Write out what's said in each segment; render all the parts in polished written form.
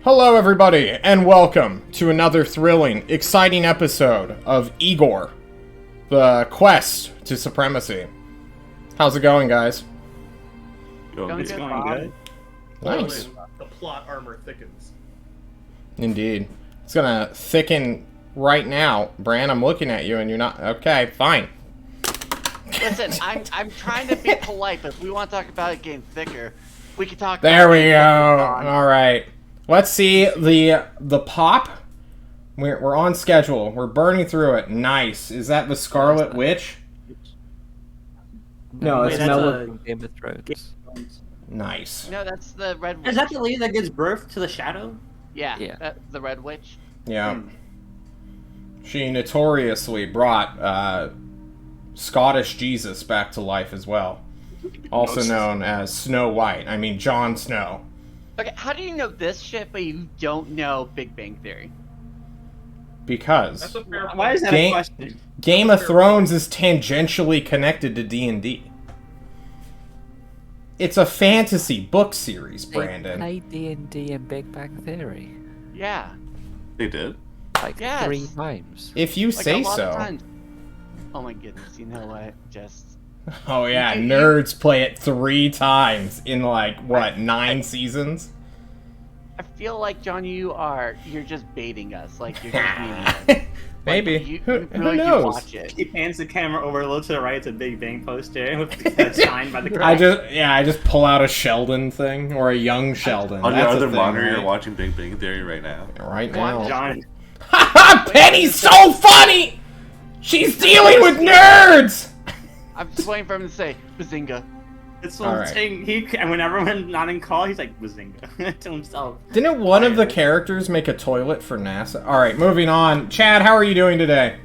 Hello, everybody, and welcome to another thrilling, exciting episode of Igor, the quest to supremacy. How's it going, guys? It's going good. Nice. The plot armor thickens. Indeed. It's gonna thicken right now. Bran, I'm looking at you, and you're not... Okay, fine. Listen, I'm trying to be polite, but if we want to talk about it getting thicker, we can talk There about we it. go. All right. Let's see the pop. We're on schedule. We're burning through it. Nice. Is that the Scarlet Witch? No, it's Mellow. Game of Thrones. Nice. No, that's the Red Witch. Is that the lady that gives birth to the Shadow? Yeah. That's the Red Witch. Yeah. She notoriously brought Scottish Jesus back to life as well. Also known as Snow White. I mean, Jon Snow. Okay, how do you know this shit, but you don't know Big Bang Theory? Because That's a fair point. Why is that a question? Game of Thrones is tangentially connected to D&D. It's a fantasy book series, Brandon. They played D&D and Big Bang Theory. Yeah. They did? Like Yes. 3 times. If you Like say a lot of so. times. Oh my goodness, you know what? Just... Oh yeah, nerds play it 3 times in like, what, 9 seasons? I feel like, John, you're just baiting us. Like, you're just meaning us. Maybe. You Who really do knows? watch it. He pans the camera over a little to the right. It's a Big Bang poster that's signed by the I just pull out a Sheldon thing, or a young Sheldon. On your That's a other thing, monitor, right? you're watching Big Bang Theory right now. Right now. John. Haha, Penny's so funny! She's dealing with nerds! I'm just waiting for him to say, Bazinga. It's All one right. thing. And when everyone's not in call, he's like Bazinga to himself. Didn't one of the characters make a toilet for NASA? Alright, moving on. Chad, how are you doing today?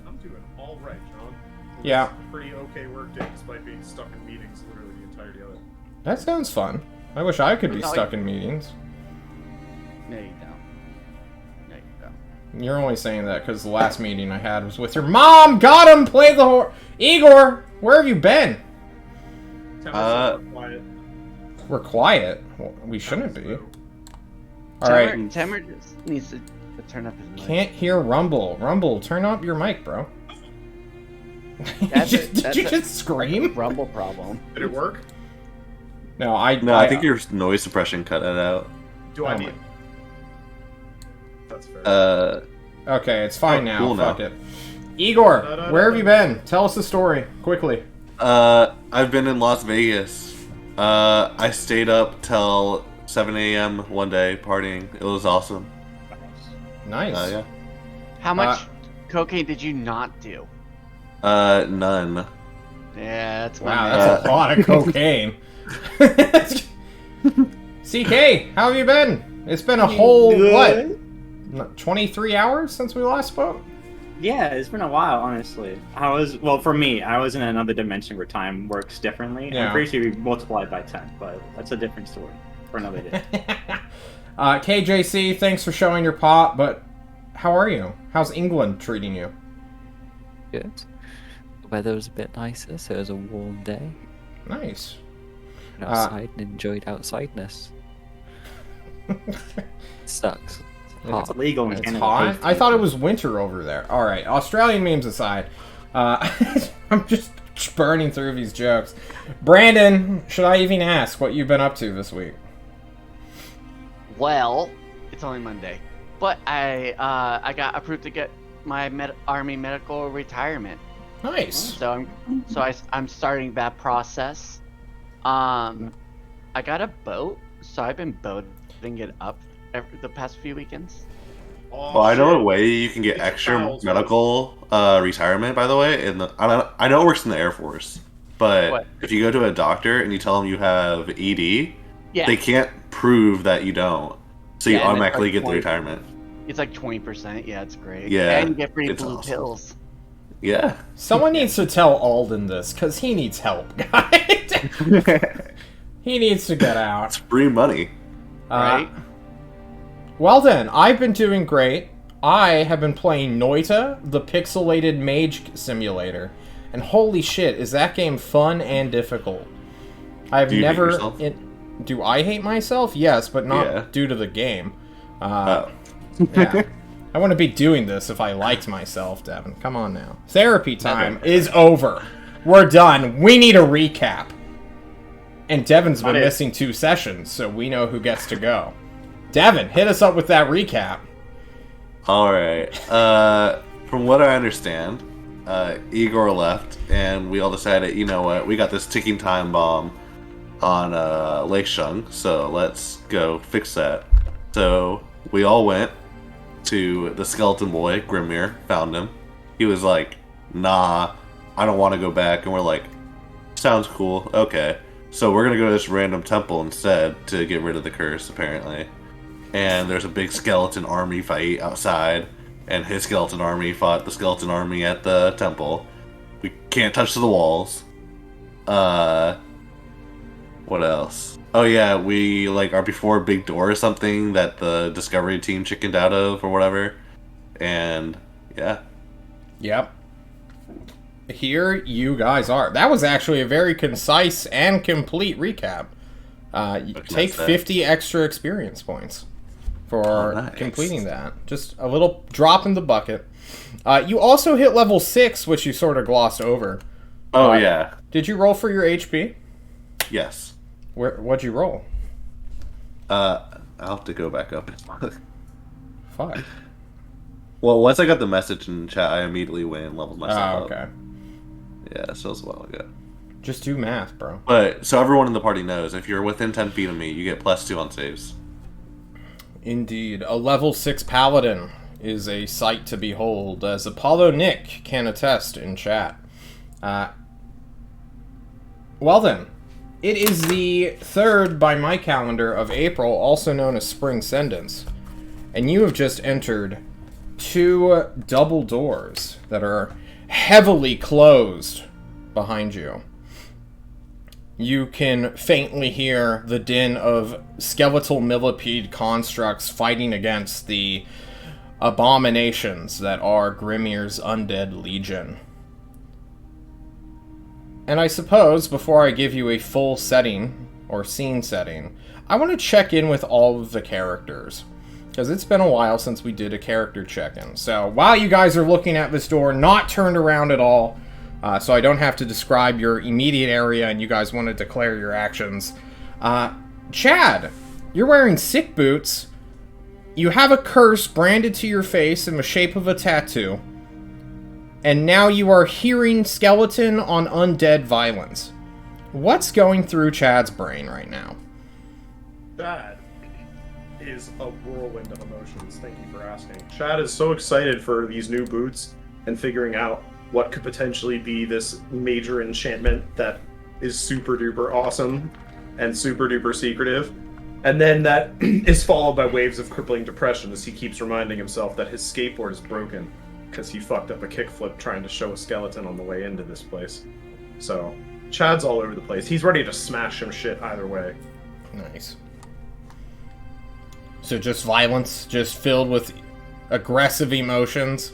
I'm doing all right, John. It Yeah. was a pretty okay work day, despite being stuck in meetings literally the entirety of it. That sounds fun. I wish I could be No, stuck in meetings. No, you don't. No, you don't. You're only saying that because the last meeting I had was with your mom! Got him! Play the whore! Igor! Where have you been? Quiet. We're quiet. Well, we shouldn't be. Alright. Tamer just needs to turn up his mic. Can't hear Rumble. Rumble, turn up your mic, bro. That's Did you a just scream? Rumble problem. Did it work? No, I think your noise suppression cut it out. Do I Oh need... my- That's fair. Okay, it's fine now. Cool now. Fuck it. Igor, where have you been? Tell us the story, quickly. I've been in Las Vegas. I stayed up till 7 a.m. one day partying. It was awesome. Nice. Yeah. How much cocaine did you not do? None. Yeah, that's Wow, my that's a lot of cocaine. CK, how have you been? It's been a whole, what, 23 hours since we last spoke? Yeah, it's been a while, honestly. For me, I was in another dimension where time works differently. Yeah. I'm pretty sure we multiplied by 10, but that's a different story for another day. KJC, thanks for showing your pop, but how are you? How's England treating you? Good. The weather was a bit nicer, so it was a warm day. Nice. Went outside and enjoyed outsideness. Sucks. It's hot. It's illegal in It's Canada. Hot? I thought it was winter over there. Alright, Australian memes aside. I'm just burning through these jokes. Brandon, should I even ask what you've been up to this week? Well, it's only Monday, but I got approved to get my Army medical retirement. Nice. So I'm starting that process. I got a boat, so I've been boating it up the past few weekends. Well, I know a way you can get extra medical retirement, by the way. I know it works in the Air Force, but What? if you go to a doctor and you tell them you have ED, Yeah, they can't prove that you don't. So you Yeah, and it's automatically like get the 20. retirement. it's like 20%. Yeah, it's great. Yeah, and you get free it's blue awesome. pills. Yeah. Someone needs to tell Alden this, because he needs help, guys. He needs to get out. It's free money. Right? Well then, I've been doing great. I have been playing Noita, the pixelated mage simulator. And holy shit, is that game fun and difficult. I've Do you hate never... yourself? Do I hate myself? Yes, but not Yeah. due to the game. Oh. Yeah. I wouldn't be doing this if I liked myself, Devin. Come on now. Therapy time is over. We're done. We need a recap. And Devin's been missing 2 sessions, so we know who gets to go. Devin, hit us up with that recap. Alright. From what I understand, Igor left, and we all decided, you know what, we got this ticking time bomb on Lake Shung, so let's go fix that. So we all went to the skeleton boy, Grimir, found him. He was like, nah, I don't want to go back. And we're like, sounds cool, okay. So we're gonna go to this random temple instead to get rid of the curse, apparently. And there's a big skeleton army fight outside, and his skeleton army fought the skeleton army at the temple. We can't touch the walls. What else? Oh yeah, we are before a big door or something that the Discovery team chickened out of or whatever. And yeah. Yep. Here you guys are. That was actually a very concise and complete recap. Take 50 extra experience points for completing that. Just a little drop in the bucket. You also hit level 6, which you sort of glossed over. Oh yeah. Did you roll for your HP? Yes. What'd you roll? I'll have to go back up. Fuck. Well, once I got the message in chat, I immediately went and leveled myself Oh, okay. up. Yeah, so it was a while ago. Just do math, bro. But, so everyone in the party knows, if you're within 10 feet of me, you get +2 on saves. Indeed. A level 6 paladin is a sight to behold, as Apollo Nick can attest in chat. Well then, it is the 3rd by my calendar of April, also known as Spring Sendence, and you have just entered 2 double doors that are heavily closed behind you. You can faintly hear the din of skeletal millipede constructs fighting against the abominations that are Grimir's undead legion. And I suppose, before I give you a full setting, or scene setting, I want to check in with all of the characters. Because it's been a while since we did a character check-in. So, while you guys are looking at this door, not turned around at all, so I don't have to describe your immediate area and you guys want to declare your actions. Chad, you're wearing sick boots. You have a curse branded to your face in the shape of a tattoo. And now you are hearing skeleton on undead violence. What's going through Chad's brain right now? Chad is a whirlwind of emotions. Thank you for asking. Chad is so excited for these new boots and figuring out what could potentially be this major enchantment that is super duper awesome and super duper secretive. And then that is followed by waves of crippling depression as he keeps reminding himself that his skateboard is broken because he fucked up a kickflip trying to show a skeleton on the way into this place. So, Chad's all over the place. He's ready to smash some shit either way. Nice. So just violence, just filled with aggressive emotions,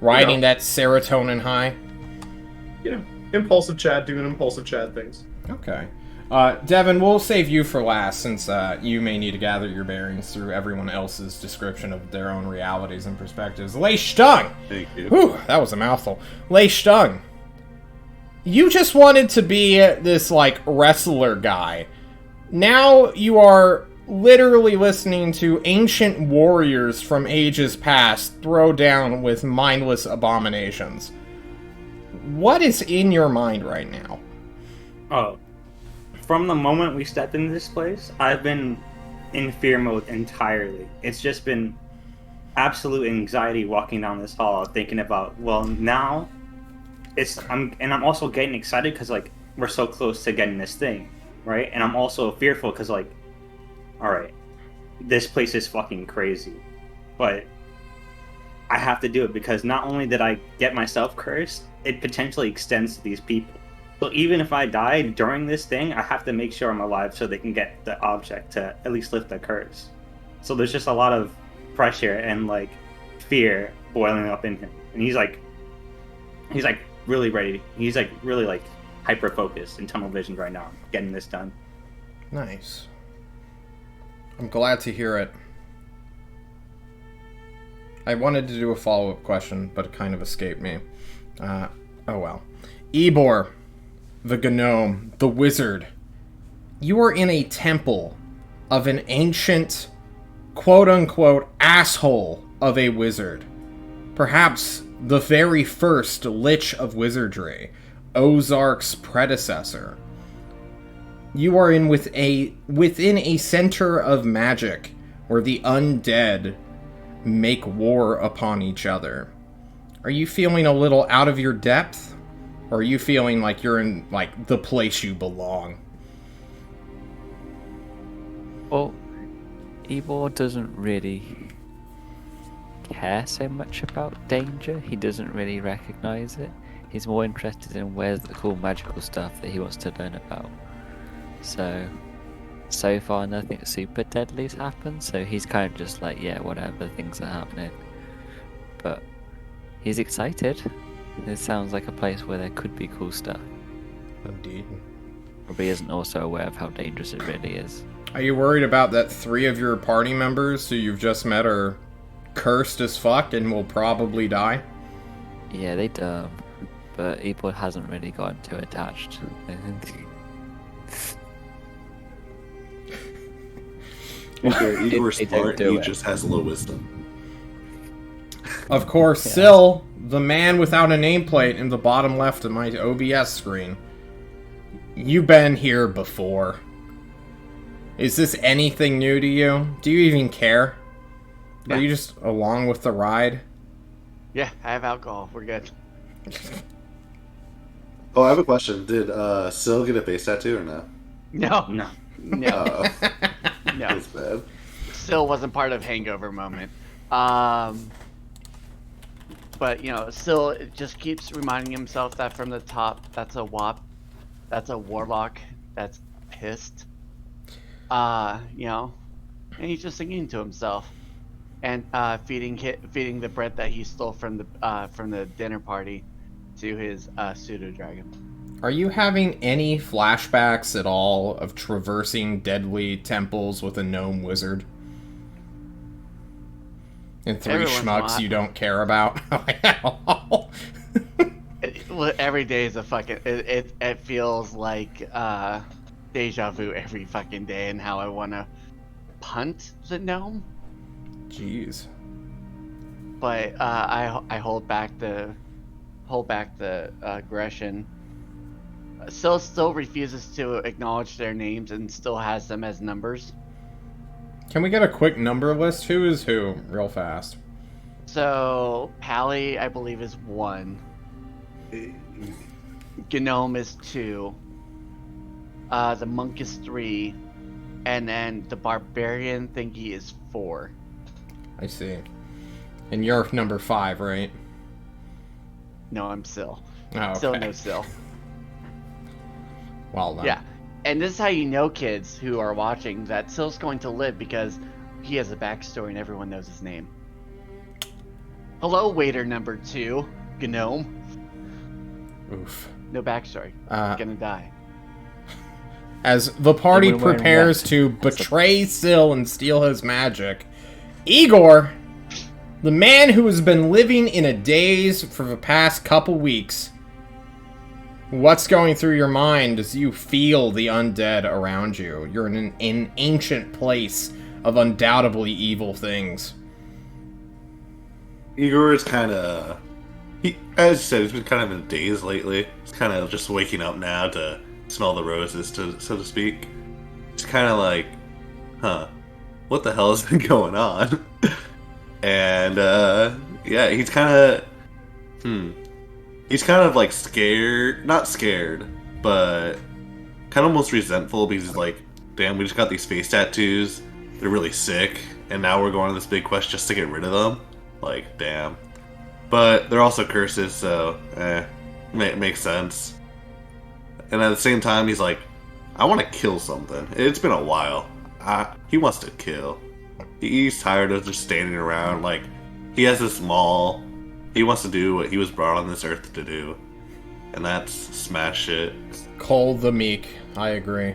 riding that serotonin high. You know, impulsive Chad doing impulsive Chad things. Okay. Devin, we'll save you for last, since you may need to gather your bearings through everyone else's description of their own realities and perspectives. Lei Stung! Thank you. Whew, that was a mouthful. Lei Stung, you just wanted to be this, wrestler guy. Now you are literally listening to ancient warriors from ages past throw down with mindless abominations. What is in your mind right now? Oh. From the moment we stepped into this place, I've been in fear mode entirely. It's just been absolute anxiety walking down this hall, thinking about, well, now I'm also getting excited because we're so close to getting this thing, right? And I'm also fearful because all right, this place is fucking crazy, but I have to do it because not only did I get myself cursed, it potentially extends to these people. So even if I die during this thing, I have to make sure I'm alive so they can get the object to at least lift the curse. So there's just a lot of pressure and fear boiling up in him. And he's really ready. He's really hyper focused and tunnel vision right now, getting this done. Nice. I'm glad to hear it. I wanted to do a follow-up question, but it kind of escaped me. Oh well. Ebor, the gnome, the wizard. You are in a temple of an ancient, quote-unquote, asshole of a wizard. Perhaps the very first Lich of Wizardry, Ozark's predecessor. You are within a center of magic where the undead make war upon each other. Are you feeling a little out of your depth? Or are you feeling like you're in, like, the place you belong? Well, Ebor doesn't really care so much about danger. He doesn't really recognize it. He's more interested in where's the cool magical stuff that he wants to learn about. So far nothing super deadly's happened, so he's kind of just like, yeah, whatever, things are happening. But he's excited. It sounds like a place where there could be cool stuff. Indeed. Probably isn't also aware of how dangerous it really is. Are you worried about that 3 of your party members who you've just met are cursed as fuck and will probably die? Yeah, they dumb. But Ebor hasn't really gotten too attached. Igor's They don't smart, do he it. just has low wisdom. Of course, Yeah. Syl, the man without a nameplate in the bottom left of my OBS screen. You've been here before. Is this anything new to you? Do you even care? Yeah. Are you just along with the ride? Yeah, I have alcohol. We're good. Oh, I have a question. Did Syl get a face tattoo or no? No, No. no, Oh, no. that's bad. Still wasn't part of Hangover moment. But you know, still just keeps reminding himself that from the top, that's a wop, that's a warlock, that's pissed. You know, and he's just singing to himself, and feeding the bread that he stole from the dinner party to his pseudo dragon. Are you having any flashbacks at all of traversing deadly temples with a gnome wizard? And 3 Every once in a schmucks while. you don't care about? Well, every day is a fucking. It feels like deja vu every fucking day, and how I want to punt the gnome, Jeez. but I hold back the aggression. Still refuses to acknowledge their names and still has them as numbers. Can we get a quick number list? Who is who, real fast? So Pally, I believe, is 1. Gnome is 2. The monk is 3, and then the barbarian thingy is 4. I see. And you're number 5, right? No, I'm Syl. Oh, okay. Still no Syl. Well done. Yeah, and this is how you know, kids who are watching, that Syl's going to live because he has a backstory and everyone knows his name. Hello, waiter number 2, Gnome. Oof. No backstory. Gonna die. As the party Everyone wearing prepares red. to betray Syl and steal his magic, Igor, the man who has been living in a daze for the past couple weeks, what's going through your mind as you feel the undead around you? You're in an ancient place of undoubtedly evil things. Igor is kind of, as you said, he's been kind of in a daze lately. He's kind of just waking up now to smell the roses, so to speak. He's kind of like, huh, what the hell has been going on? And, yeah, he's kind of like scared, not scared, but kind of almost resentful because he's like, damn, we just got these face tattoos, they're really sick, and now we're going on this big quest just to get rid of them. Like, damn. But they're also curses, so, makes sense. And at the same time, he's like, I want to kill something. It's been a while. He wants to kill. He's tired of just standing around. Like, he has this maul. He wants to do what he was brought on this earth to do. And that's smash shit. Cole the Meek, I agree.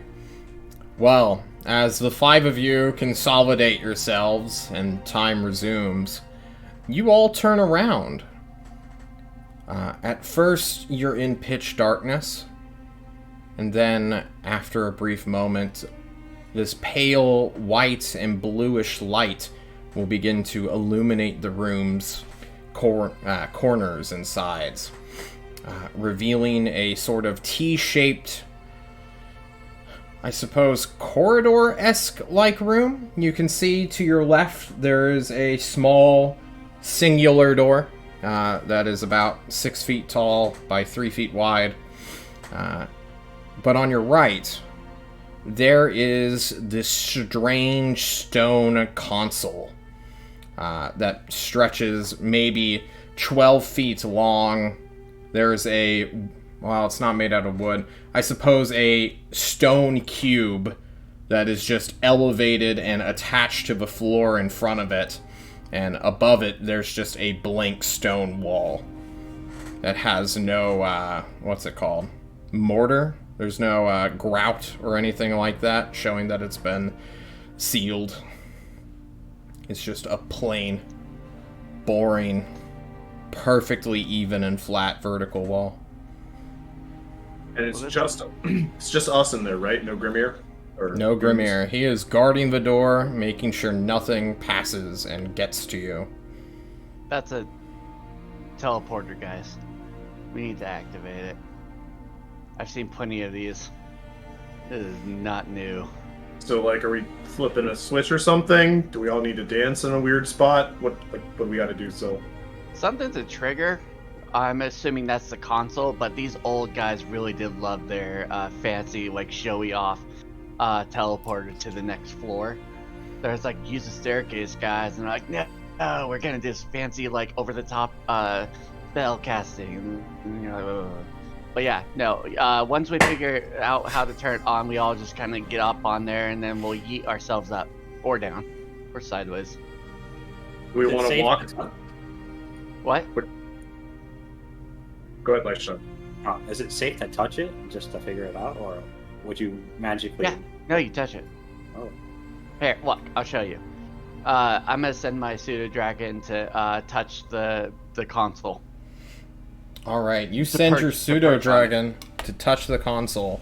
Well, as the 5 of you consolidate yourselves and time resumes, you all turn around. At first, you're in pitch darkness, and then, after a brief moment, this pale white and bluish light will begin to illuminate the room's corners and sides, revealing a sort of T-shaped, I suppose, corridor-esque like room. You can see to your left there is a small singular door that is about 6 feet tall by 3 feet wide. But on your right, there is this strange stone console that stretches maybe 12 feet long. There's well, it's not made out of wood. I suppose a stone cube that is just elevated and attached to the floor in front of it. And above it, there's just a blank stone wall that has no, what's it called? Mortar? There's no grout or anything like that, showing that it's been sealed. It's just a plain, boring, perfectly even and flat vertical wall. And it's just us in there, right? No Grimir? No Grimir. He is guarding the door, making sure nothing passes and gets to you. That's a teleporter, guys. We need to activate it. I've seen plenty of these. This is not new. So, like, are we flipping a switch or something? Do we all need to dance in a weird spot? What do we got to do? So, Something's a trigger. I'm assuming that's the console, but these old guys really did love their fancy, like, showy off teleporter to the next floor. There's like, use the staircase, guys, and they're like, no, we're gonna do this fancy, like, over the top spell casting. And you're like, ugh. But yeah, no. Once we figure out how to turn it on, we all just kind of get up on there, and then we'll yeet ourselves up or down or sideways. do we want to walk? What? Go ahead, Leishon. Is it safe to touch it just to figure it out, or would you magically? Yeah. No, you touch it. Oh. Here, look, I'll show you. I'm gonna send my pseudo dragon to touch the console. All right, you send your perch pseudo on dragon to touch the console.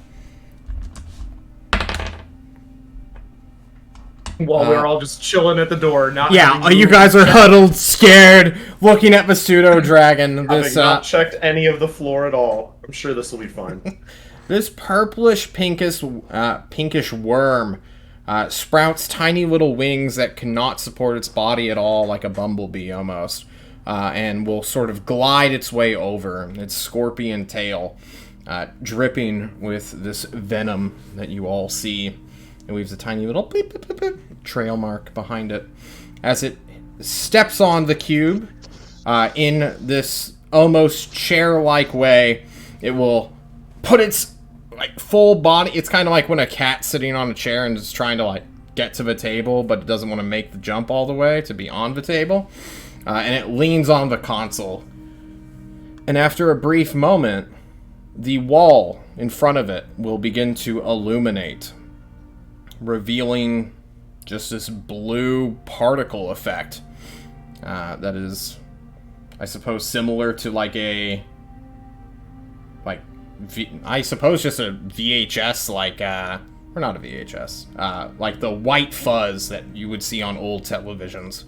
While we're all just chilling at the door, not Yeah, having you moved, guys are huddled, scared, looking at the pseudo dragon. having This not checked any of the floor at all. I'm sure this will be fine. this purplish pinkish worm sprouts tiny little wings that cannot support its body at all, like a bumblebee almost, and will sort of glide its way over. Its scorpion tail dripping with this venom that you all see. It leaves a tiny little beep, beep, beep, beep, trail mark behind it as it steps on the cube in this almost chair-like way. It will put its like full body. It's kind of like when a cat's sitting on a chair and is trying to like get to the table, but it doesn't want to make the jump all the way to be on the table. And it leans on the console. And after a brief moment, the wall in front of it will begin to illuminate, revealing just this blue particle effect that is, I suppose, similar to like I suppose just a VHS, like, or not a VHS, like the white fuzz that you would see on old televisions.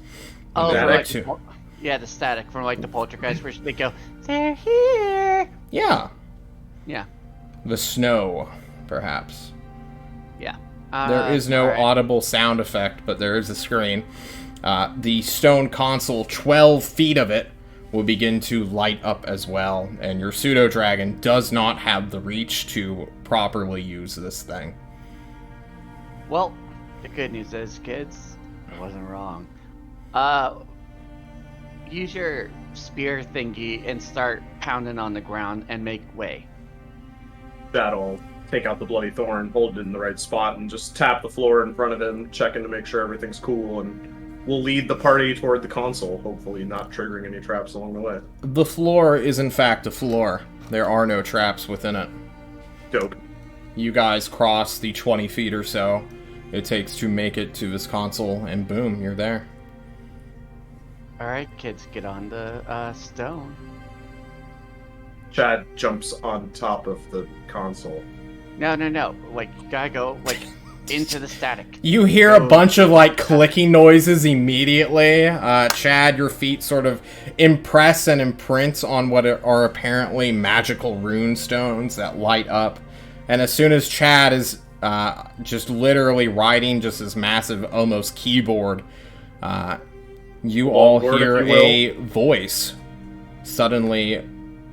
Oh, That like too. the static from like the poltergeist where they go, they're here. Yeah, Yeah, the snow, perhaps. yeah. There is no alright. audible sound effect, but there is a screen. The stone console, 12 feet of it, will begin to light up as well, and your pseudo-dragon does not have the reach to properly use this thing. Well, the good news is, kids, I wasn't wrong. Use your spear thingy and start pounding on the ground and make way. That'll take out the bloody thorn, hold it in the right spot, and just tap the floor in front of him, checking to make sure everything's cool, and we'll lead the party toward the console, hopefully not triggering any traps along the way. The floor is in fact a floor. There are no traps within it. Dope. You guys cross the 20 feet or so it takes to make it to this console, and boom, you're there. Alright, kids, get on the stone. Chad jumps on top of the console. No. Like, you gotta go, like, into the static. You hear a bunch of, like, clicking noises immediately. Chad, your feet sort of impress and imprint on what are apparently magical rune stones that light up. And as soon as Chad is just literally writing just this massive, almost keyboard, you all hear a voice suddenly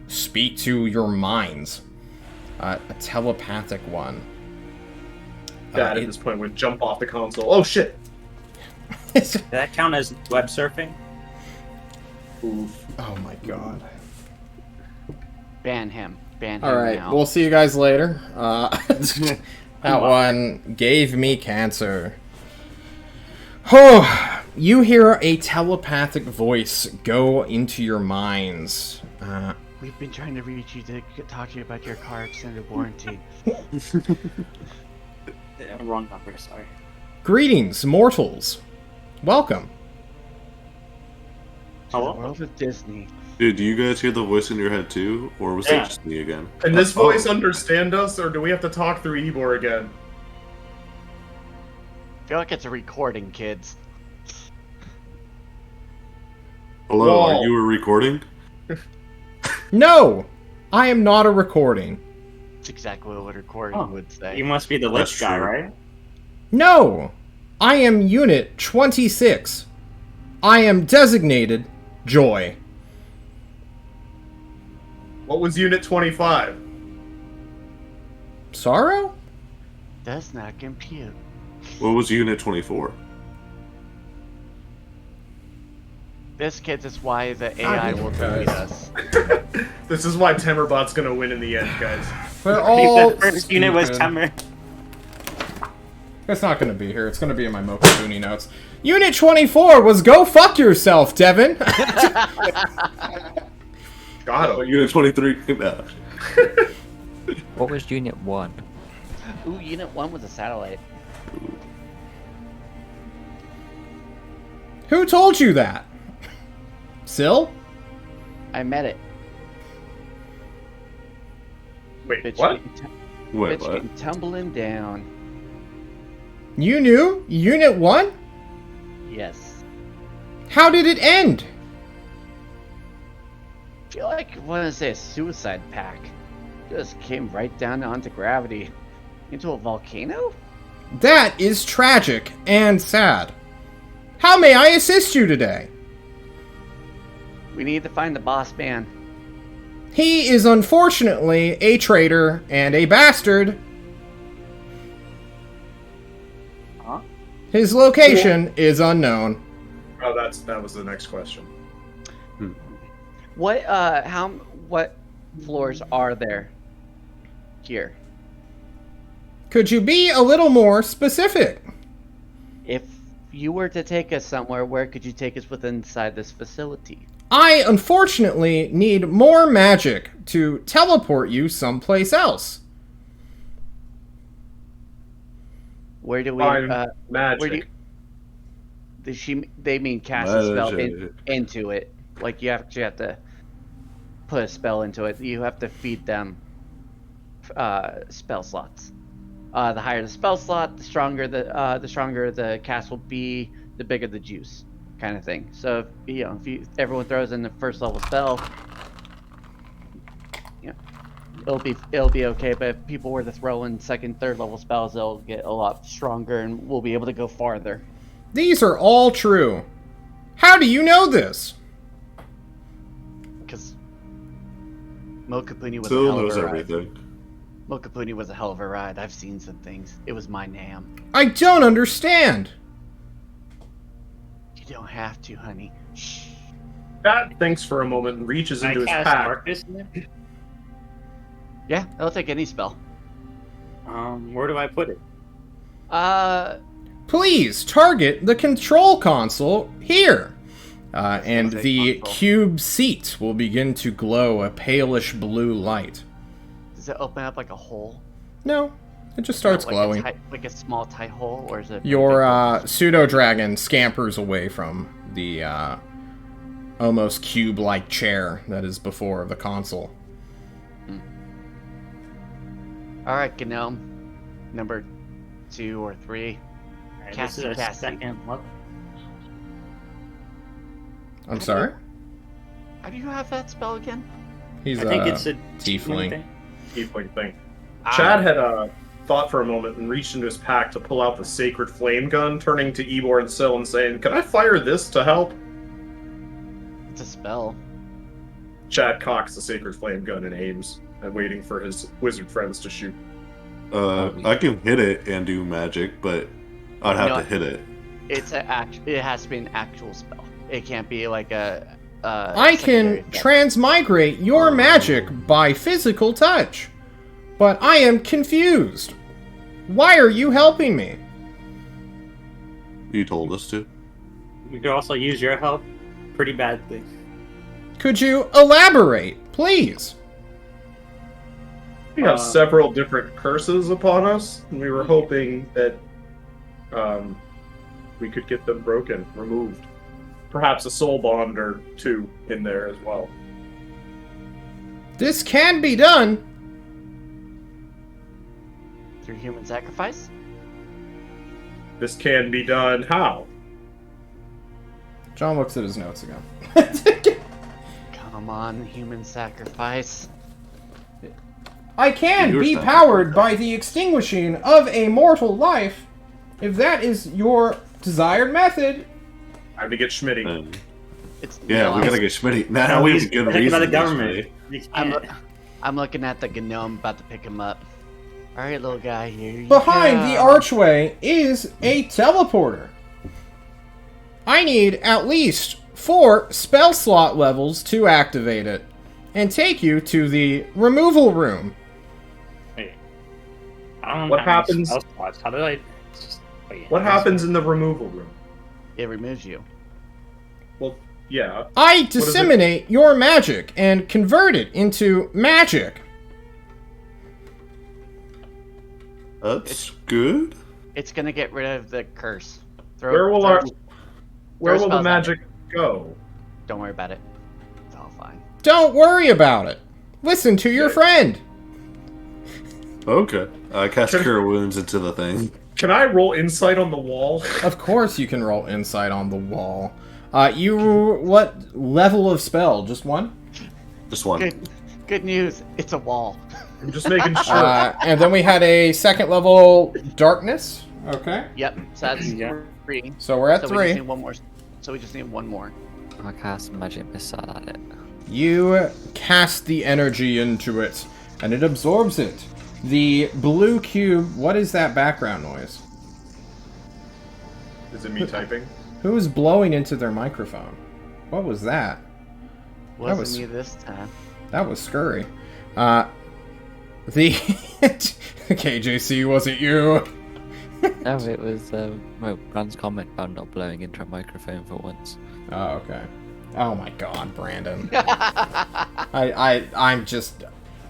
speak to your minds. A telepathic one. Dad at this point would jump off the console. Oh shit! Does that count as web surfing? Oof. Oh my god. Ban him Alright, now. we'll see you guys later. That one gave me cancer. Oh, you hear a telepathic voice go into your minds. We've been trying to reach you to talk to you about your car extended warranty. Wrong number, sorry. Greetings, mortals. Welcome. To the Hello? world of Disney. Dude, do you guys hear the voice in your head too, or was Yeah. it just me again? Can this voice understand us, or do we have to talk through Ebor again? I feel like it's a recording, kids. Hello, Whoa. are you a recording? No, I am not a recording. It's exactly what a recording Oh, would say. You must be the That's lich guy, true. right? No, I am Unit 26. I am designated Joy. What was Unit 25? Sorrow? Does not compute. What was Unit 24? This, kids, is why the AI will delete us. This is why Temerbot's gonna win in the end, guys. We're I all think the first unit was stupid. Temer. It's not going to be here. It's going to be in my Mokuzuni notes. Unit 24 was go fuck yourself, Devin. Got Oh, him. Unit 23? No. What was Unit 1? Ooh, Unit 1 was a satellite. Who told you that? Syl? I met it. Wait, Bitch what? Wait, bitch what? getting tumbling down. You knew? Unit 1? Yes. How did it end? I feel like I want to say a suicide pack. Just came right down onto gravity. Into a volcano? That is tragic and sad. How may I assist you today? We need to find the boss man. He is unfortunately a traitor and a bastard. Huh? His location is unknown. Oh, that was the next question. What floors are there here? Could you be a little more specific? If you were to take us somewhere, where could you take us within inside this facility? I unfortunately need more magic to teleport you someplace else. Where do we? Fine. Where do you, Magic. they mean cast a spell Magic. into it. Like you actually have to put a spell into it. You have to feed them spell slots. The higher the spell slot, the stronger the cast will be, the bigger the juice, kind of thing. So if everyone throws in the first level spell, it'll be okay. But if people were to throw in second, third level spells, they'll get a lot stronger, and we'll be able to go farther. These are all true. How do you know this? Because Mokapuni was a Still hell of knows a ride. everything. Mokapuni was a hell of a ride. I've seen some things. It was my nam. I don't understand. You don't have to, honey. Shh. Pat thinks for a moment and reaches Can I into his cast pack. darkness in there? Yeah, I'll take any spell. Where do I put it? Please target the control console here. And Say the console. cube seat will begin to glow a palish blue light. Does it open up like a hole? No, It just starts like glowing. Like a small tight hole, or is it? Your pseudo dragon scampers away from the almost cube-like chair that is before the console. All right, Gnome, number 2 or 3. Alright, Cassie, this is our Cassie. second look. I'm sorry? How do you have that spell again? He's I think it's a tiefling. thing. Tiefling thing. Chad had thought for a moment and reached into his pack to pull out the sacred flame gun, turning to Ebor and Syl and saying, "Can I fire this to help?" It's a spell. Chad cocks the sacred flame gun and aims, and waiting for his wizard friends to shoot. I can hit it and do magic, but I'd have to hit it. It has to be an actual spell. It can't be like a I secondary can effect. transmigrate your magic by physical touch, but I am confused. Why are you helping me? You told us to. We could also use your help pretty badly. Could you elaborate, please? We have several different curses upon us, and we were hoping that we could get them broken, removed. Perhaps a soul bond or two in there as well. This can be done. Through human sacrifice? This can be done how? John looks at his notes again. Come on, human sacrifice. I can Your be stuff. powered by the extinguishing of a mortal life, if that is your desired method. Time to get Schmitty. It's Yeah, no, we gotta get Schmitty. Now we have a good Protected reason by the to get government. Schmitty. You I'm, can't- I'm looking at the gnome, about to pick him up. All right, little guy, here you Behind go. the archway is a teleporter. I need at least 4 spell slot levels to activate it, and take you to the removal room. Wait. I don't What have any happens- spell slots. How did I? Wait, What happens in the removal room? It removes you. Well, yeah. I is it? disseminate your magic and convert it into magic. That's good. It's gonna get rid of the curse. Where will the spells at magic go? Don't worry about it. It's all fine. Don't worry about it. Listen to your Okay. friend. Okay. Cast Cure Wounds into the thing. Can I roll insight on the wall? Of course you can roll insight on the wall. What level of spell? Just one? Just one. Good news. It's a wall. I'm just making sure. And then we had a second level darkness. Okay. Yep. So that's Yeah. 3. So we're at So we just 3. need one more. So we just need one more. I cast magic missile at it. You cast the energy into it, and it absorbs it. The blue cube, what is that background noise? Is it me typing? Who is blowing into their microphone? What was that? Wasn't was- me this time. That was scurry. The KJC, was it you? No, it was Brand's comment about not blowing into a microphone for once. Oh, okay. Oh my god, Brandon. I'm just...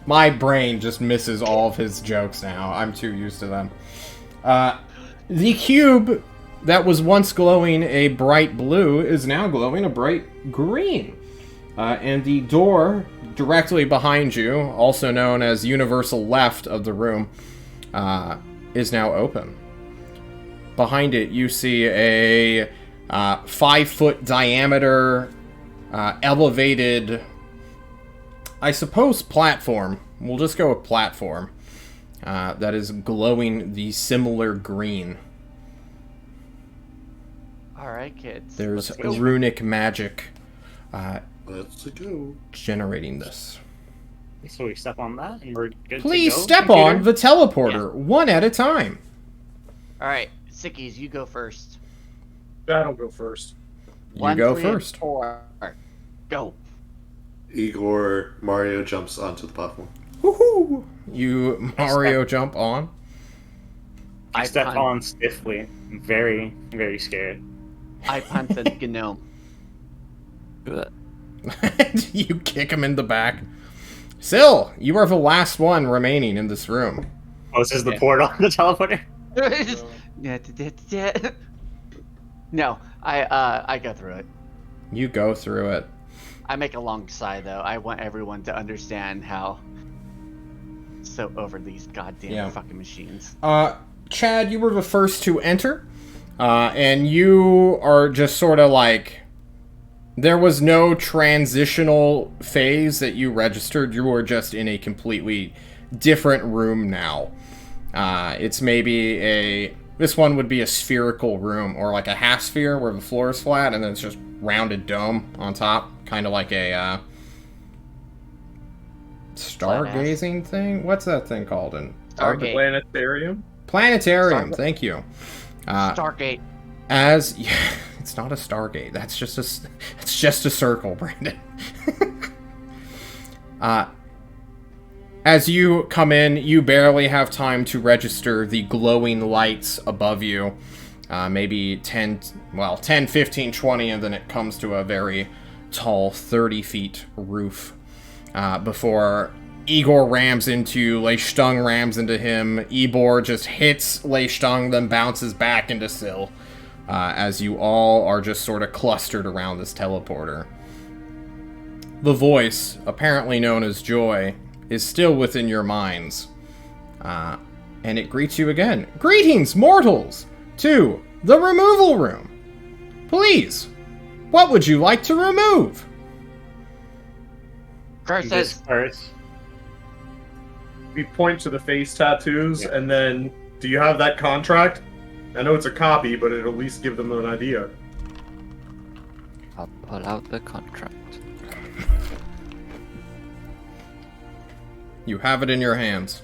My brain just misses all of his jokes now. I'm too used to them. The cube that was once glowing a bright blue is now glowing a bright green. And the door directly behind you, also known as universal left of the room, is now open. Behind it, you see a 5-foot diameter, elevated, I suppose, platform. We'll just go with platform. That is glowing the similar green. All right, kids. There's let's go. runic magic Let's go. generating this. So we step on that, and we're good. Please to go, step computer? on the teleporter, one at a time. All right, Sickies, you go first. That'll go first. You 1, go 3, and first. 4. Go. Igor Mario jumps onto the platform. Woohoo! You Mario jump on. I step punt- on stiffly, very, very scared. I punt the gnome. Ugh. You kick him in the back. Syl, you are the last one remaining in this room. Oh, this is the portal, the teleporter. No, I go through it. You go through it. I make a long sigh though. I want everyone to understand how so over these goddamn fucking machines. Chad, you were the first to enter, and you are just sort of like, there was no transitional phase that you registered. You were just in a completely different room now. It's maybe this one would be a spherical room, or like a half sphere where the floor is flat and then it's just rounded dome on top, kind of like a stargazing thing. What's that thing called? Stargate. Planetarium. Planetarium. Thank you. Stargate. It's not a Stargate. It's just a circle, Brandon. As you come in, you barely have time to register the glowing lights above you. Maybe 10, 15, 20, and then it comes to a very tall 30 feet roof. Before Igor rams into, Leishtung rams into him, Ebor just hits Leishtung, then bounces back into Syl. As you all are just sort of clustered around this teleporter. The voice, apparently known as Joy, is still within your minds. And it greets you again. Greetings, mortals, to the removal room. Please, what would you like to remove? Curses. We point to the face tattoos, and then, do you have that contract? I know it's a copy, but it'll at least give them an idea. I'll pull out the contract. You have it in your hands.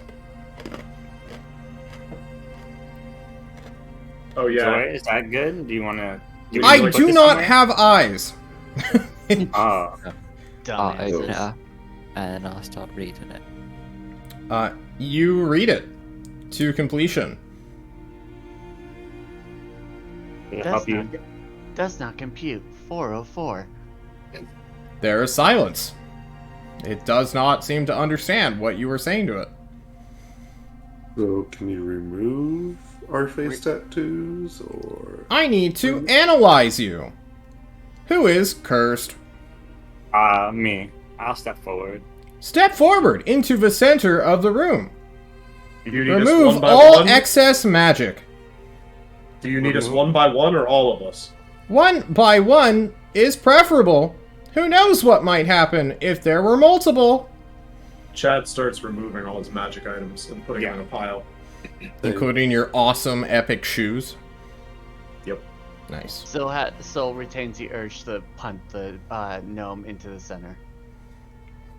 Oh yeah. Joy, is that good? Do you want to? I do not have eyes. Oh. I'll Dumbass. open it up and I'll start reading it. You read it to completion. Help you. Does not compute. 404. There is silence. It does not seem to understand what you were saying to it. So, can you remove our face tattoos, or... I need to analyze you. Who is cursed? Me. I'll step forward. Step forward into the center of the room. Do you need us Remove one by all one? excess magic. Do you need us one by one or all of us? One by one is preferable. Who knows what might happen if there were multiple? Chad starts removing all his magic items and putting them in a pile. Including your awesome epic shoes. Yep. Nice. Syl retains the urge to punt the gnome into the center.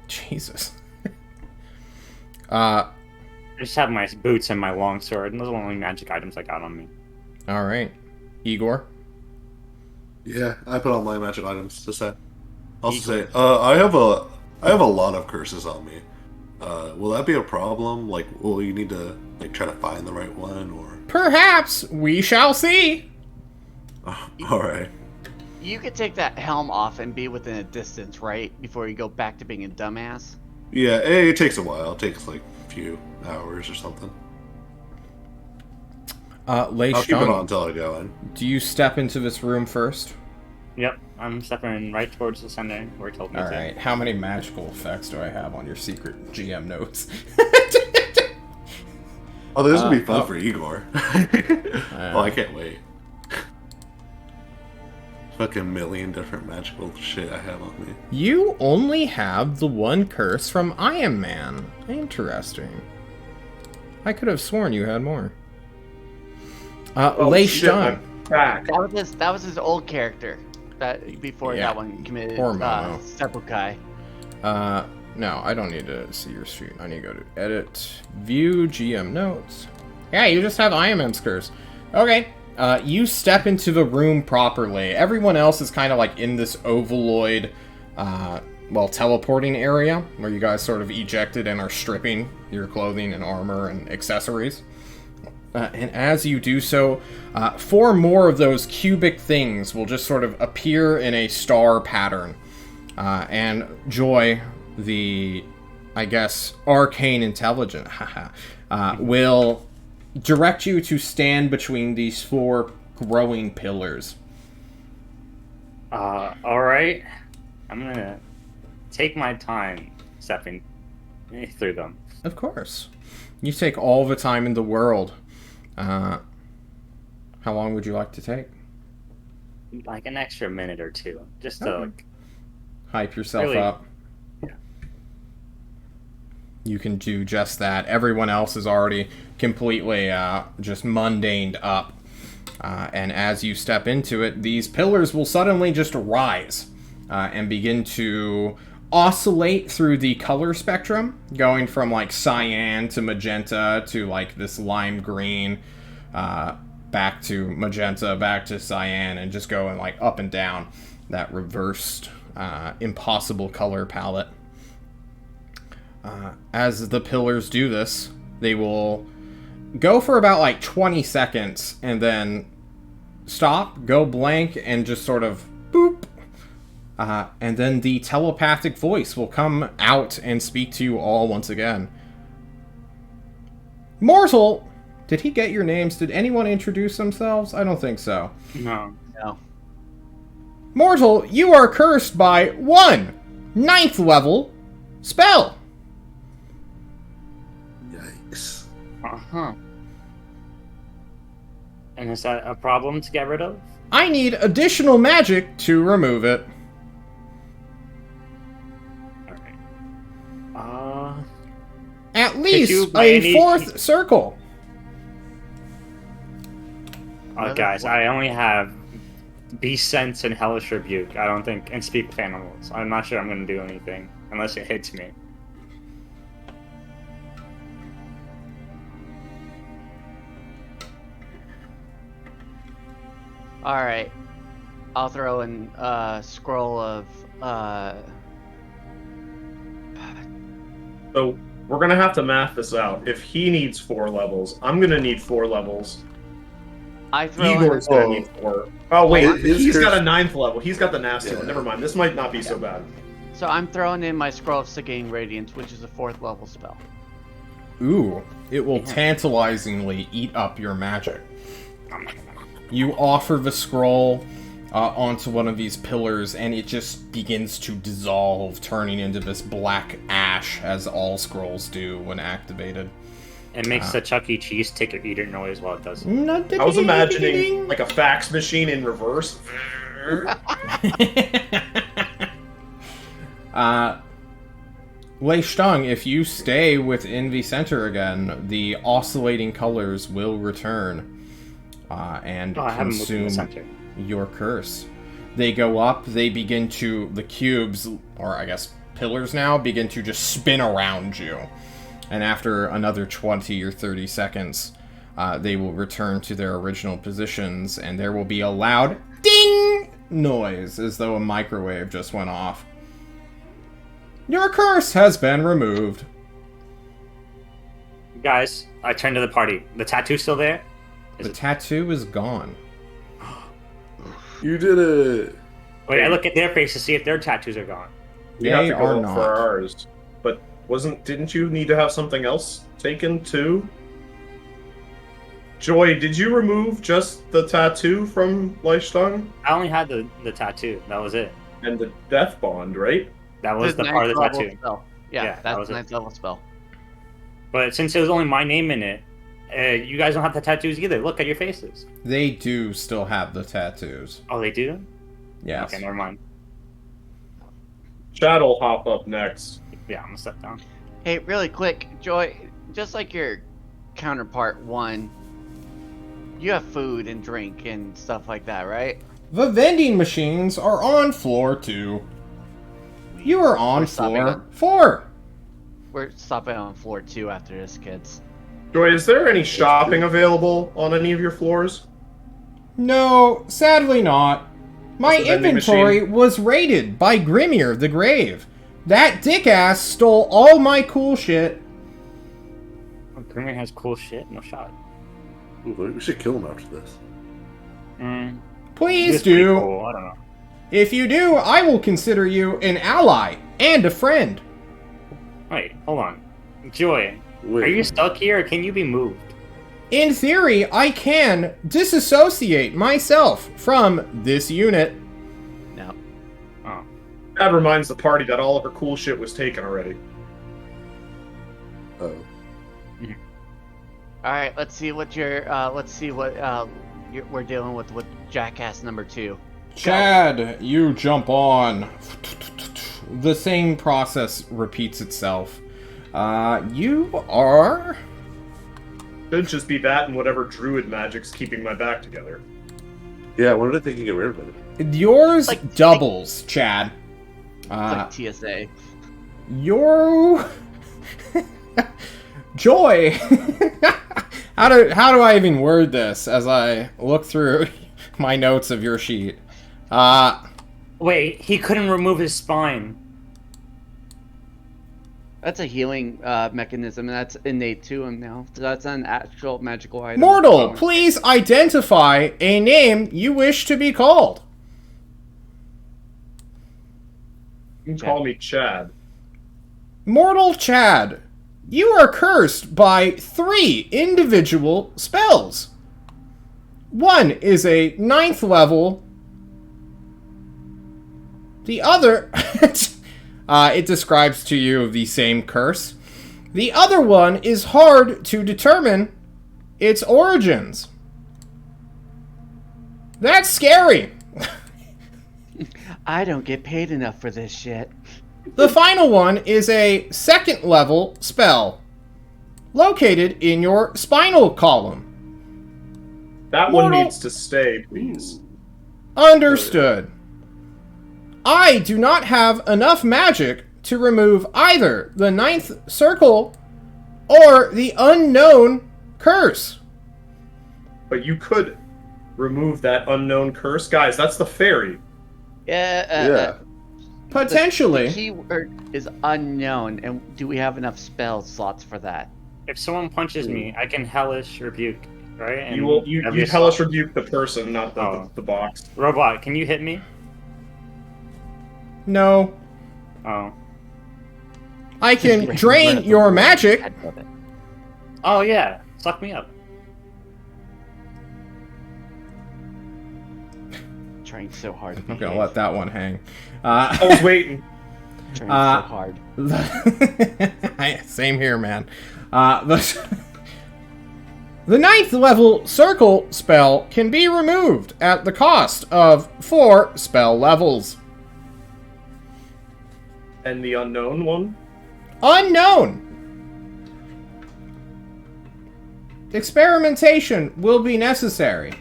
Jesus. I just have my boots and my longsword, and those are the only magic items I got on me. Alright. Igor? Yeah, I put all my magic items to say. Also say, I have a lot of curses on me. Will that be a problem? Like, will you need to try to find the right one, or? Perhaps we shall see. All right. You could take that helm off and be within a distance, right? Before you go back to being a dumbass. Yeah, it takes a while. It takes like a few hours or something. I'll keep it on Leishtung, until I go in. do you step into this room first? Yep, I'm stepping right towards the center where it told me Alright, how many magical effects do I have on your secret GM notes? Oh, this would be fun for Igor. Oh, I can't wait. Fucking million different magical shit I have on me. You only have the one curse from Iron Man. Interesting. I could have sworn you had more. Leishtung. Back. That was his old character. That before Yeah. that one committed Poor Momo. seppukai. No, I don't need to see your sheet. I need to go to edit, view, GM notes. Yeah, you just have IMM's curse. Okay, you step into the room properly. Everyone else is kind of like in this ovaloid, teleporting area where you guys sort of ejected and are stripping your clothing and armor and accessories. And as you do so, 4 more of those cubic things will just sort of appear in a star pattern. And Joy, the I guess, arcane intelligence, will direct you to stand between these 4 growing pillars. Alright. I'm gonna take my time stepping through them. Of course. You take all the time in the world. How long would you like to take? Like an extra minute or two. Just to, like, hype yourself really up. Yeah. You can do just that. Everyone else is already completely just mundaned up. And as you step into it, these pillars will suddenly just rise and begin to oscillate through the color spectrum, going from like cyan to magenta to like this lime green, back to magenta, back to cyan, and just going like up and down that reversed, impossible color palette. As the pillars do this, they will go for about like 20 seconds and then stop, go blank, and just sort of boop. And then the telepathic voice will come out and speak to you all once again. Mortal! Did he get your names? Did anyone introduce themselves? I don't think so. No. Mortal, you are cursed by 1 9th level spell. Yikes. Uh-huh. And is that a problem to get rid of? I need additional magic to remove it. Alright. At you, least by a any- 4th circle. Guys, I only have Beast Sense and Hellish Rebuke. I don't think, and Speak with Animals. I'm not sure I'm going to do anything unless it hits me. Alright. I'll throw in a scroll of So we're gonna have to math this out. If he needs 4 levels, I'm gonna need 4 levels. I throw Igor's in gonna need 4. Oh wait, His he's got a curse- 9th level. He's got the nasty Yeah. one. Never mind. This might not be so bad. so I'm throwing in my scroll of Sickening Radiance, which is a 4th level spell. Ooh, it will tantalizingly eat up your magic. You offer the scroll onto one of these pillars, and it just begins to dissolve, turning into this black ash, as all scrolls do when activated. It makes the Chuck E. Cheese ticker eater noise while it does it. I was imagining like a fax machine in reverse. Lei Stung, if you stay within the center again, the oscillating colors will return and Oh, I haven't moved in the consume center. your curse. They go up, they begin to, the cubes, or I guess pillars now, begin to just spin around you. And after another 20 or 30 seconds, they will return to their original positions, and there will be a loud ding noise, as though a microwave just went off. Your curse has been removed. Guys, I turn to the party. The tattoo's still there? The tattoo is gone. You did it. Wait, I look at their face to see if their tattoos are gone. We have They to go are for not. ours. But didn't you need to have something else taken too? Joy, did you remove just the tattoo from Leistung? I only had the tattoo. That was it. And the death bond, right? That was the part of the tattoo. Spell. Yeah, Yeah, that that's was the it. 9th level spell. But since it was only my name in it, you guys don't have the tattoos either. Look at your faces. They do still have the tattoos. Oh, they do? Yes. Okay, never mind. Shadow'll hop up next. Yeah, I'm gonna step down. Hey, really quick, Joy, just like your counterpart 1, you have food and drink and stuff like that, right? The vending machines are on floor 2. You are on We're stopping floor on- 4. We're stopping on floor 2 after this, kids. Joy, is there any shopping available on any of your floors? No, sadly not. My What's the vending inventory was raided by Grimir the Grave. That dick-ass stole all my cool shit. Oh, Grimmer has cool shit. No shot. Ooh, we should kill him after this. Please It's pretty do. cool, I don't know. If you do, I will consider you an ally and a friend. Wait, hold on. Joy, Wait. are you stuck here or can you be moved? In theory, I can disassociate myself from this unit. No. Oh. That reminds the party that all of her cool shit was taken already. Oh. All right, let's see what we're dealing with Jackass number 2. Chad, you jump on. The same process repeats itself. You are... Should just be that and whatever druid magic's keeping my back together. Yeah, what did they think you get rid of it? Yours Like- doubles, Chad. It's like TSA. Your... Joy! How do I even word this as I look through my notes of your sheet? Wait, he couldn't remove his spine. That's a healing mechanism, and that's innate to him now. So that's an actual magical item. Mortal, please identify a name you wish to be called. You can call me Chad. Mortal Chad, you are cursed by 3 individual spells. One is a 9th level. The other... it describes to you the same curse. The other one is hard to determine its origins. That's scary. I don't get paid enough for this shit. The final one is a 2nd level spell, located in your spinal column. That one Mortal- needs to stay, please. Understood. I do not have enough magic to remove either the 9th circle or the unknown curse. But you could remove that unknown curse. Guys, that's the fairy. Yeah. Potentially. The keyword is unknown, and do we have enough spell slots for that? If someone punches me, I can hellish rebuke, right? And You every hellish slot- rebuke the person, not the, Oh. the box. Robot, can you hit me? No. Oh. I can Just drain run your up the magic. head of it. Oh yeah, suck me up. Trying so hard. To I'm gonna behave. let that one hang. I was waiting. Trying Uh, so hard. Same here, man. The 9th level circle spell can be removed at the cost of 4 spell levels. And the unknown one? Unknown. Experimentation will be necessary.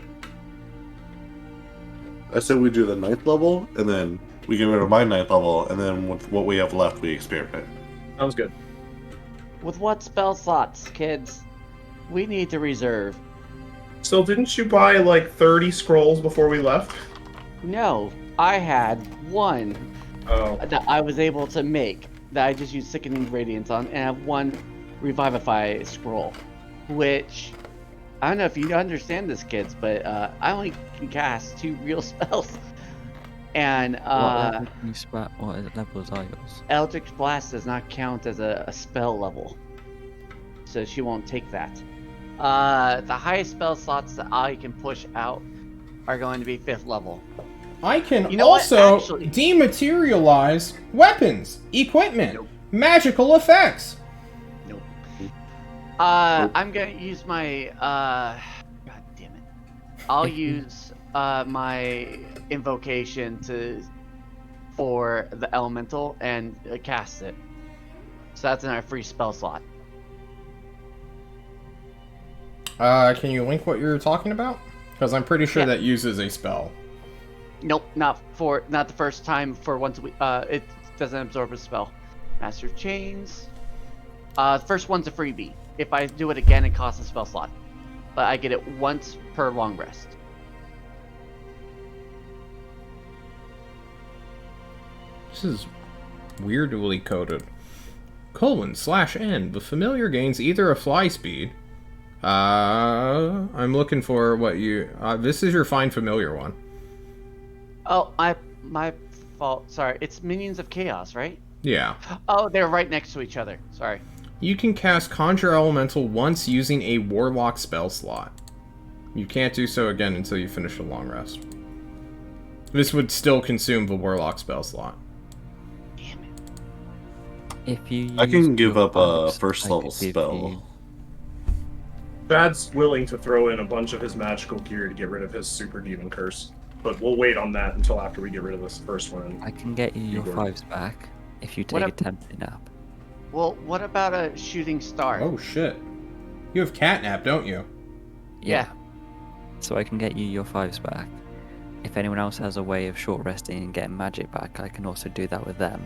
I said we do the 9th level, and then we get rid of my 9th level, and then with what we have left, we experiment. Sounds good. With what spell slots, kids? We need to reserve. So didn't you buy like 30 scrolls before we left? No, I had one Oh. that I was able to make that I just used Sickening Radiance on, and I have one Revivify scroll, which I don't know if you understand this, kids, but I only can cast 2 real spells. And What level can you what levels are yours? Eldritch Blast does not count as a spell level, so she won't take that. The highest spell slots that I can push out are going to be 5th level. I can You know what? also Actually- dematerialize weapons, equipment, Nope. magical effects. Nope. I'm gonna use my God damn it. I'll use my invocation for the elemental and cast it. So that's another free spell slot. Can you link what you're talking about? Because I'm pretty sure Yeah. that uses a spell. Nope, not the first time. For once a week. It doesn't absorb a spell. Master Chains. The first one's a freebie. If I do it again, it costs a spell slot, but I get it once per long rest. This is weirdly coded. :/n. The familiar gains either a fly speed. I'm looking for what you. This is your find familiar one. Oh, my fault. Sorry, it's Minions of Chaos, right? Yeah. Oh, they're right next to each other. Sorry. You can cast Conjure Elemental once using a Warlock spell slot. You can't do so again until you finish a long rest. This would still consume the Warlock spell slot. Damn it. If you I can use give your up a vibes, first I level could give spell. you- Chad's willing to throw in a bunch of his magical gear to get rid of his super demon curse, but we'll wait on that until after we get rid of this first one. I can get you your Igor. 5s back if you What take a ab- tempting nap. Well, what about a shooting star? Oh shit. You have catnap, don't you? Yeah. So I can get you your 5s back. If anyone else has a way of short resting and getting magic back, I can also do that with them.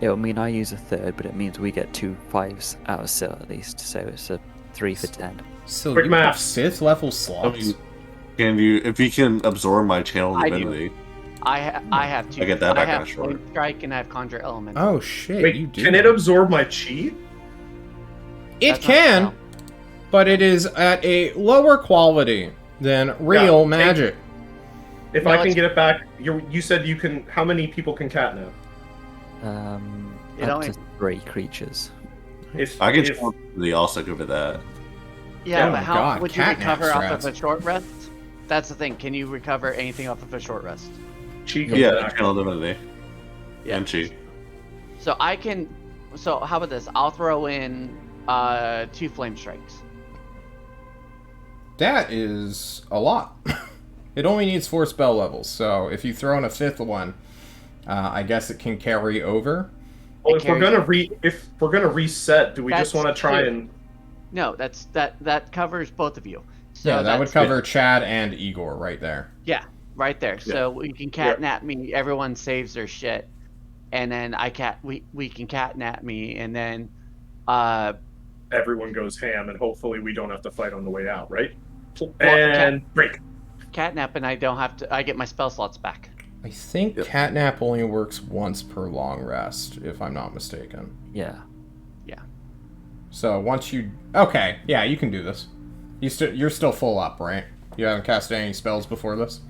It'll mean I use a third, but it means we get 2 5s out of Sil at least, so it's a 3 for 10. So Quick you have maths. 5th level I slots? mean, can you, if you can absorb my channel I do. divinity, I have 2. I get that back I on have a short. Flame Strike and I have Conjure Element. Oh shit, Wait, you do. can it absorb my chi? It That's not can, spell. but it is at a lower quality than real Yeah, magic. If No, I can it's- get it back, you said you can. How many people can catnap? It Up only- to 3 creatures. If I can if, channel divinity also good with that. Yeah, Oh but my how God, would you catnap recover off strats. of a short rest? That's the thing. Can you recover anything off of a short rest? chi comes Yeah, back. channel divinity. Yeah. And chi. So I can. So how about this? I'll throw in 2 flame strikes. That is a lot. It only needs 4 spell levels, so if you throw in a 5th one, I guess it can carry over. Well, It if we're carries- gonna reset, do we just That's want to try two. and? No, that covers both of you. So Yeah, that would that's- cover Chad and Igor right there. Yeah, right there. So you can catnap me. Everyone saves their shit, and then we can catnap me, and then Everyone goes ham, and hopefully we don't have to fight on the way out, right? Well, And break. catnap, and I don't have to. I get my spell slots back. I think Yep. catnap only works once per long rest, if I'm not mistaken. Yeah. So once you... Okay, yeah, you can do this. You're still full up, right? You haven't cast any spells before this?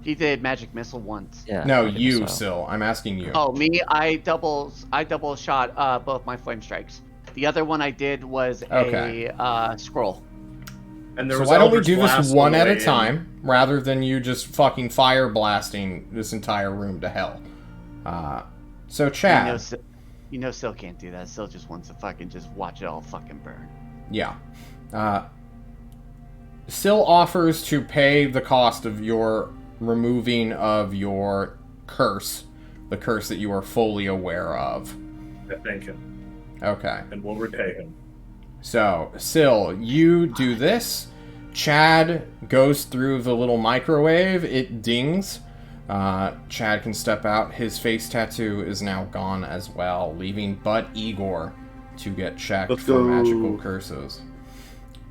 He did magic missile once. Yeah. No, I think you, so. Sil. I'm asking you. Oh, me? I double shot both my flame strikes. The other one I did was Okay. a scroll. And there So was why don't we Eldritch do this Blast one on at the a way in. time, rather than you just fucking fire blasting this entire room to hell? So Chad... You know, Sil can't do that. Sil just wants to fucking just watch it all fucking burn. Yeah. Sil offers to pay the cost of your removing of your curse, the curse that you are fully aware of. I thank him, Okay. and we'll repay him. So, Sil, you do this. Chad goes through the little microwave. It dings. Chad can step out. His face tattoo is now gone as well, leaving but Igor to get checked Let's for go. magical curses.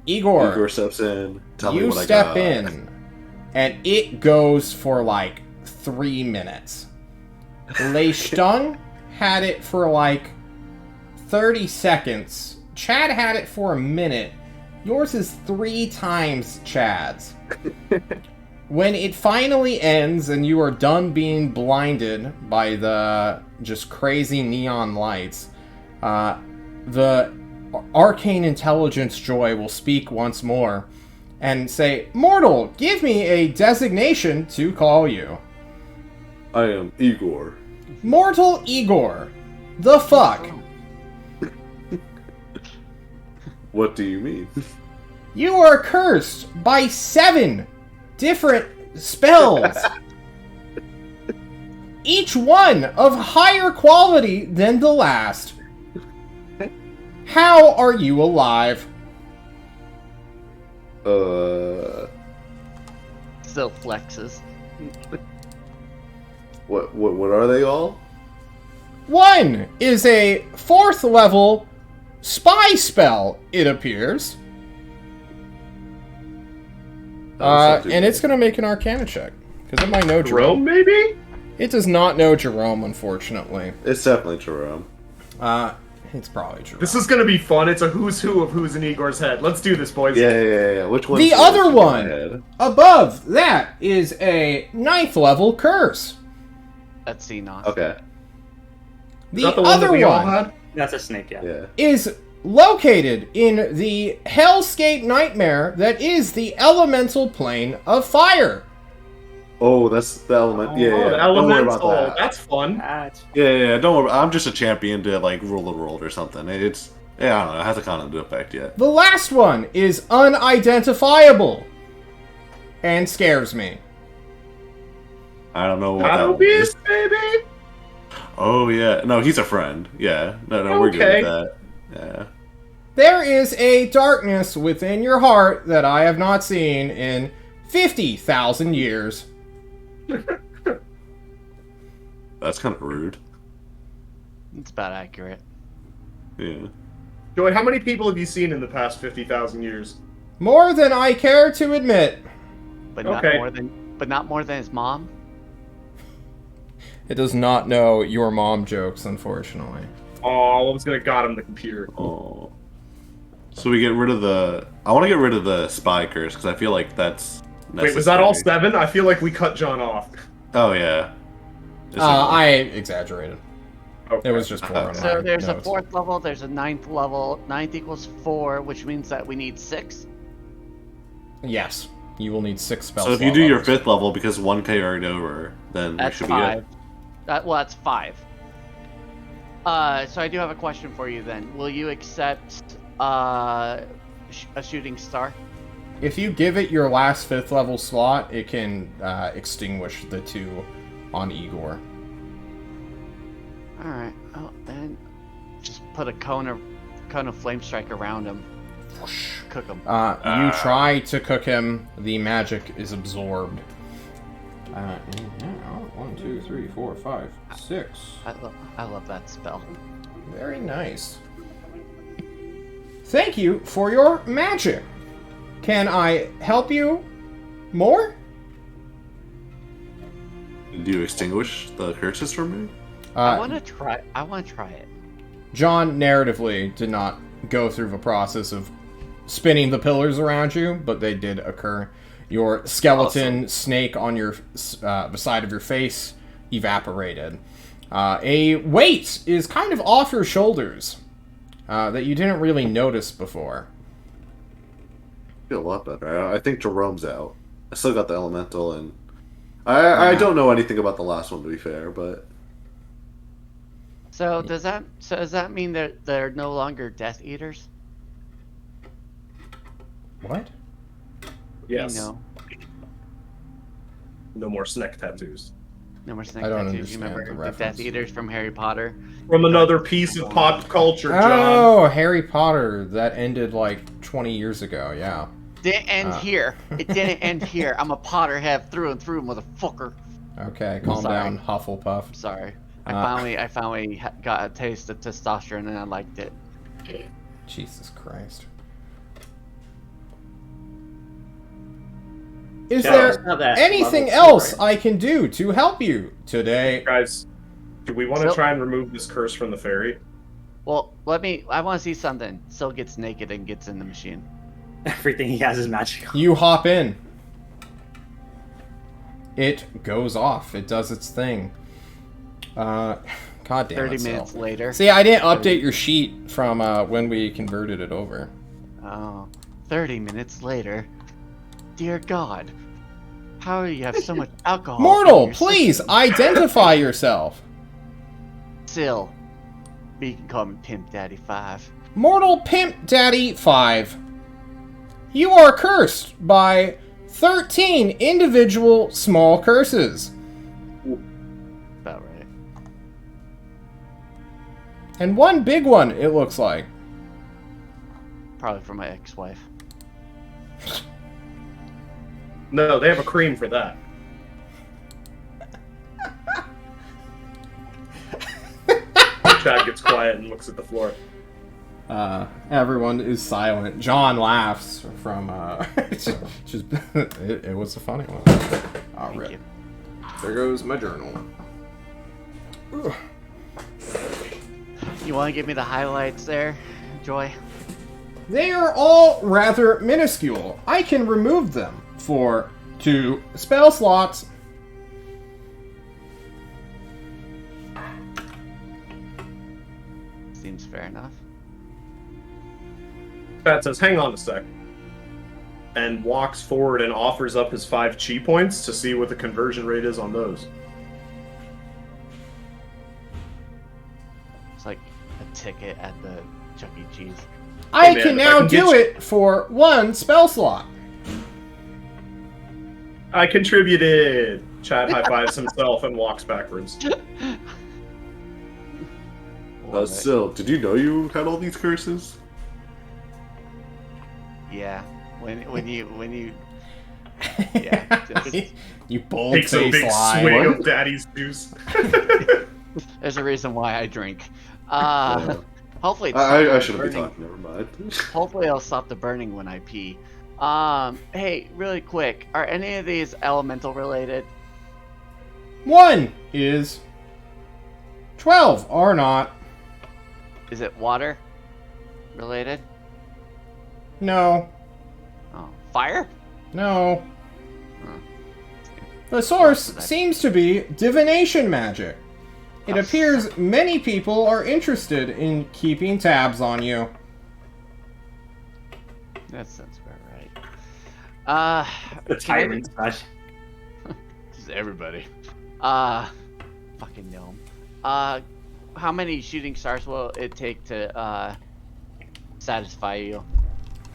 Igor, Igor steps in. Tell me you what I step got. in, and it goes for like 3 minutes. Lei Stung had it for like 30 seconds. Chad had it for a minute. Yours is 3 times Chad's. When it finally ends and you are done being blinded by the just crazy neon lights, the arcane intelligence joy will speak once more and say, "Mortal, give me a designation to call you." I am Igor. Mortal Igor. The fuck? What do you mean? You are cursed by 7 different spells. Each one of higher quality than the last. How are you alive? Sil flexes. What are they all? One is a 4th level spy spell, it appears. And it's going to make an Arcana check. Because it might know Jerome. Jerome, maybe? It does not know Jerome, unfortunately. It's definitely Jerome. It's probably Jerome. This is gonna be fun. It's a who's who of who's in Igor's head. Let's do this, boys. Yeah. Which one? The other one above that is a 9th level curse. That's Xenos. Okay. Is The that the one that other we all one had? That's a snake, yeah. Yeah. is located in the hellscape nightmare that is the elemental plane of fire. Oh, that's the element. Yeah, Oh, yeah. the Don't worry about elemental. that. That's fun. That's Yeah. Don't worry. I'm just a champion to like rule the world or something. It's I don't know. It hasn't gone into effect yet. The last one is unidentifiable and scares me. I don't know what That'll that be is. it, baby. Oh yeah. No, he's a friend. Yeah. No, we're good Okay. with that. Yeah. There is a darkness within your heart that I have not seen in 50,000 years. That's kind of rude. It's about accurate. Yeah. Joey, how many people have you seen in the past 50,000 years? More than I care to admit. But not Okay. more than his mom. It does not know your mom jokes, unfortunately. Oh, I was gonna got him the computer. Oh. So we get rid of the. I want to get rid of the spy curse because I feel like that's. Wait, was that all necessary. 7? I feel like we cut John off. Oh yeah. I exaggerated. Okay. It was just 4 on So my there's notes. a 4th level, there's a 9th level. 9th equals 4, which means that we need 6. Yes, you will need 6 spells. So if you do your 5th level because 1 carried over, then we That's should 5. be Well, that's 5. So I do have a question for you then. Will you accept a shooting star? If you give it your last 5th level slot, it can extinguish the 2 on Igor. Alright, oh, then just put a cone of flame strike around him. Cook him. You try to cook him, the magic is absorbed. And now, 1, 2, 3, 4, 5, 6. I love that spell. Very nice. Thank you for your magic. Can I help you more? good. Do you extinguish the curses from me? I want to try it. John narratively did not go through the process of spinning the pillars around you, but they did occur. Your skeleton snake on your the side of your face evaporated. A weight is kind of off your shoulders that you didn't really notice before. I feel a lot better. I think Jerome's out. I still got the elemental, and I don't know anything about the last one, to be fair, but So does that mean that they're no longer Death Eaters? What? Yes. You know, No more snake tattoos. no more snake I don't tattoos. You understand remember the the reference. Death Eaters from Harry Potter? From another piece of pop culture, John. Oh, Harry Potter. That ended like 20 years ago, yeah. Didn't end here. It didn't end here. I'm a Potterhead through and through, motherfucker. Okay, calm Sorry. down, Hufflepuff. Sorry. I finally got a taste of testosterone and I liked it. Jesus Christ. Is Yeah, there it's not that anything level else two, I can do to help you today? Guys, do we want to So- try and remove this curse from the fairy? Well, I want to see something. Syl gets naked and gets in the machine. Everything he has is magical. You hop in. It goes off. It does its thing. God damn 30 it, minutes Syl. later. See, I didn't update your sheet from when we converted it over. Oh, 30 minutes later. Dear God. How do you have so much alcohol? in Mortal, your please system? identify yourself. Syl. You can call me Pimp Daddy 5. Mortal Pimp Daddy 5. You are cursed by 13 individual small curses. About right. And one big one, it looks like. Probably for my ex-wife. No, they have a cream for that. Chad gets quiet and looks at the floor. Everyone is silent. John laughs from, it was a funny one. All Thank right. you. There goes my journal. Ugh. You want to give me the highlights there, Joy? They are all rather minuscule. I can remove them for 2 spell slots. Seems fair enough. Pat says, hang on a sec. And walks forward and offers up his 5 chi points to see what the conversion rate is on those. It's like a ticket at the Chuck E. Cheese. I man, can if I now can get do you- it for 1 spell slot. I contributed! Chad high-fives himself and walks backwards. Love it. Still, did you know you had all these curses? Yeah. When you yeah. Just, You bold Takes a face big lie. swig What? of daddy's juice. there's a reason why I drink. Yeah. Hopefully. I shouldn't be burning. talking. Never mind. Hopefully, I'll stop the burning when I pee. Hey, really quick, are any of these elemental related? 1 is 12 are not. Is it water related? No. Oh, fire? No. Oh. The source seems to be divination magic. It Oh. appears many people are interested in keeping tabs on you. That sounds about right. The tyrant slash. Just everybody. Fucking gnome. How many shooting stars will it take to satisfy you?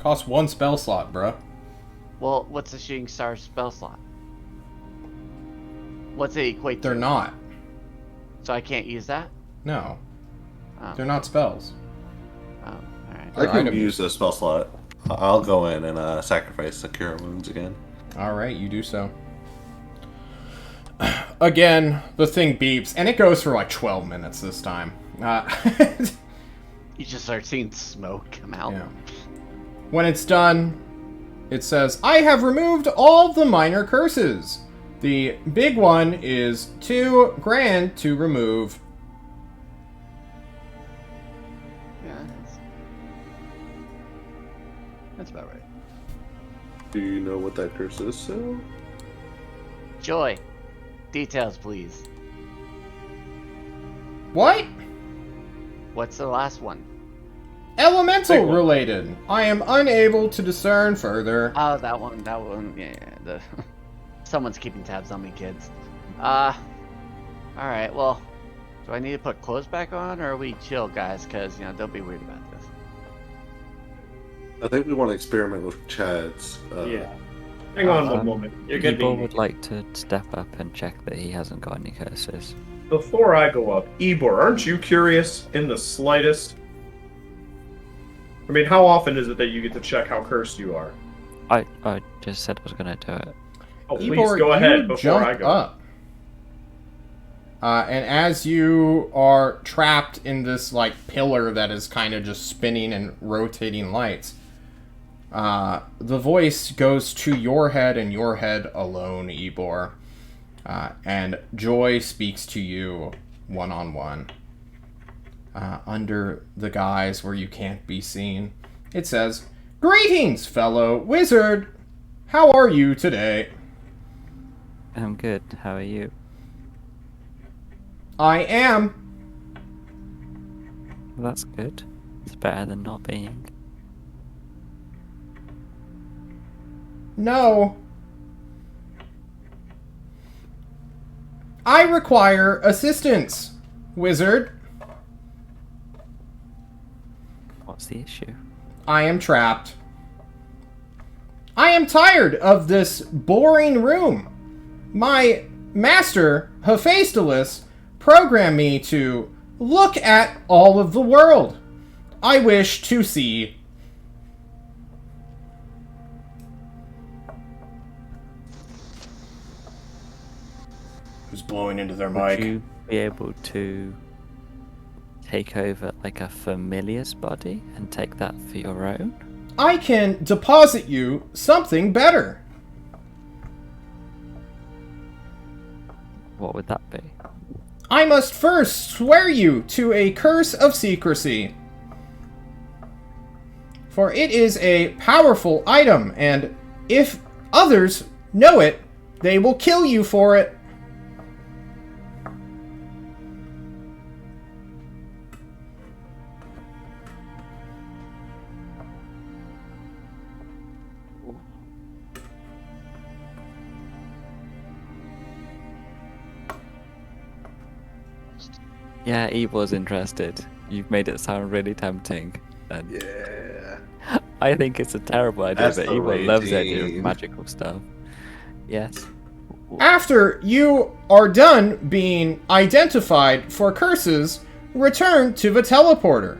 Costs 1 spell slot, bruh. Well, what's a shooting star spell slot? What's it equate to? They're not. So I can't use that? No. Oh, They're not spells. alright. I can Item. use the spell slot. I'll go in and sacrifice the cure wounds again. Alright, you do so. Again, the thing beeps, and it goes for like 12 minutes this time. You just start seeing smoke come out. Yeah. When it's done, it says, I have removed all the minor curses. The big one is 2 grand to remove. Yeah, that's about right. Do you know what that curse is, Sil? Joy, details, please. What? What's the last one? Elemental Big one. related. I am unable to discern further. Oh, that one. Yeah. The someone's keeping tabs on me, kids. All right. Well, do I need to put clothes back on, or are we chill, guys? Because don't be weird about this. I think we want to experiment with Chad's. Yeah. Hang on one moment. You're gonna Ebor be... would like to step up and check that he hasn't got any curses. Before I go up, Ebor, aren't you curious in the slightest? I mean, how often is it that you get to check how cursed you are? I just said I was gonna do it. Oh, please Ebor, go you ahead before jump I go. up. And as you are trapped in this like pillar that is kind of just spinning and rotating lights, the voice goes to your head and your head alone, Ebor. And Joy speaks to you one-on-one. Under the guise where you can't be seen. It says, Greetings, fellow wizard! How are you today? I'm good. How are you? I am. Well, that's good. It's better than not being. No. I require assistance, wizard. What's the issue? I am trapped. I am tired of this boring room. My master, Hephaestus, programmed me to look at all of the world. I wish to see. Who's blowing into their Would mic? you be able to take over like a familiar's body and take that for your own? I can deposit you something better. What would that be? I must first swear you to a curse of secrecy. For it is a powerful item, and if others know it, they will kill you for it. Yeah, Evil's interested. You've made it sound really tempting. And Yeah. I think it's a terrible idea, That's but the Evil loves the idea of rating. magical stuff. Yes. After you are done being identified for curses, return to the teleporter.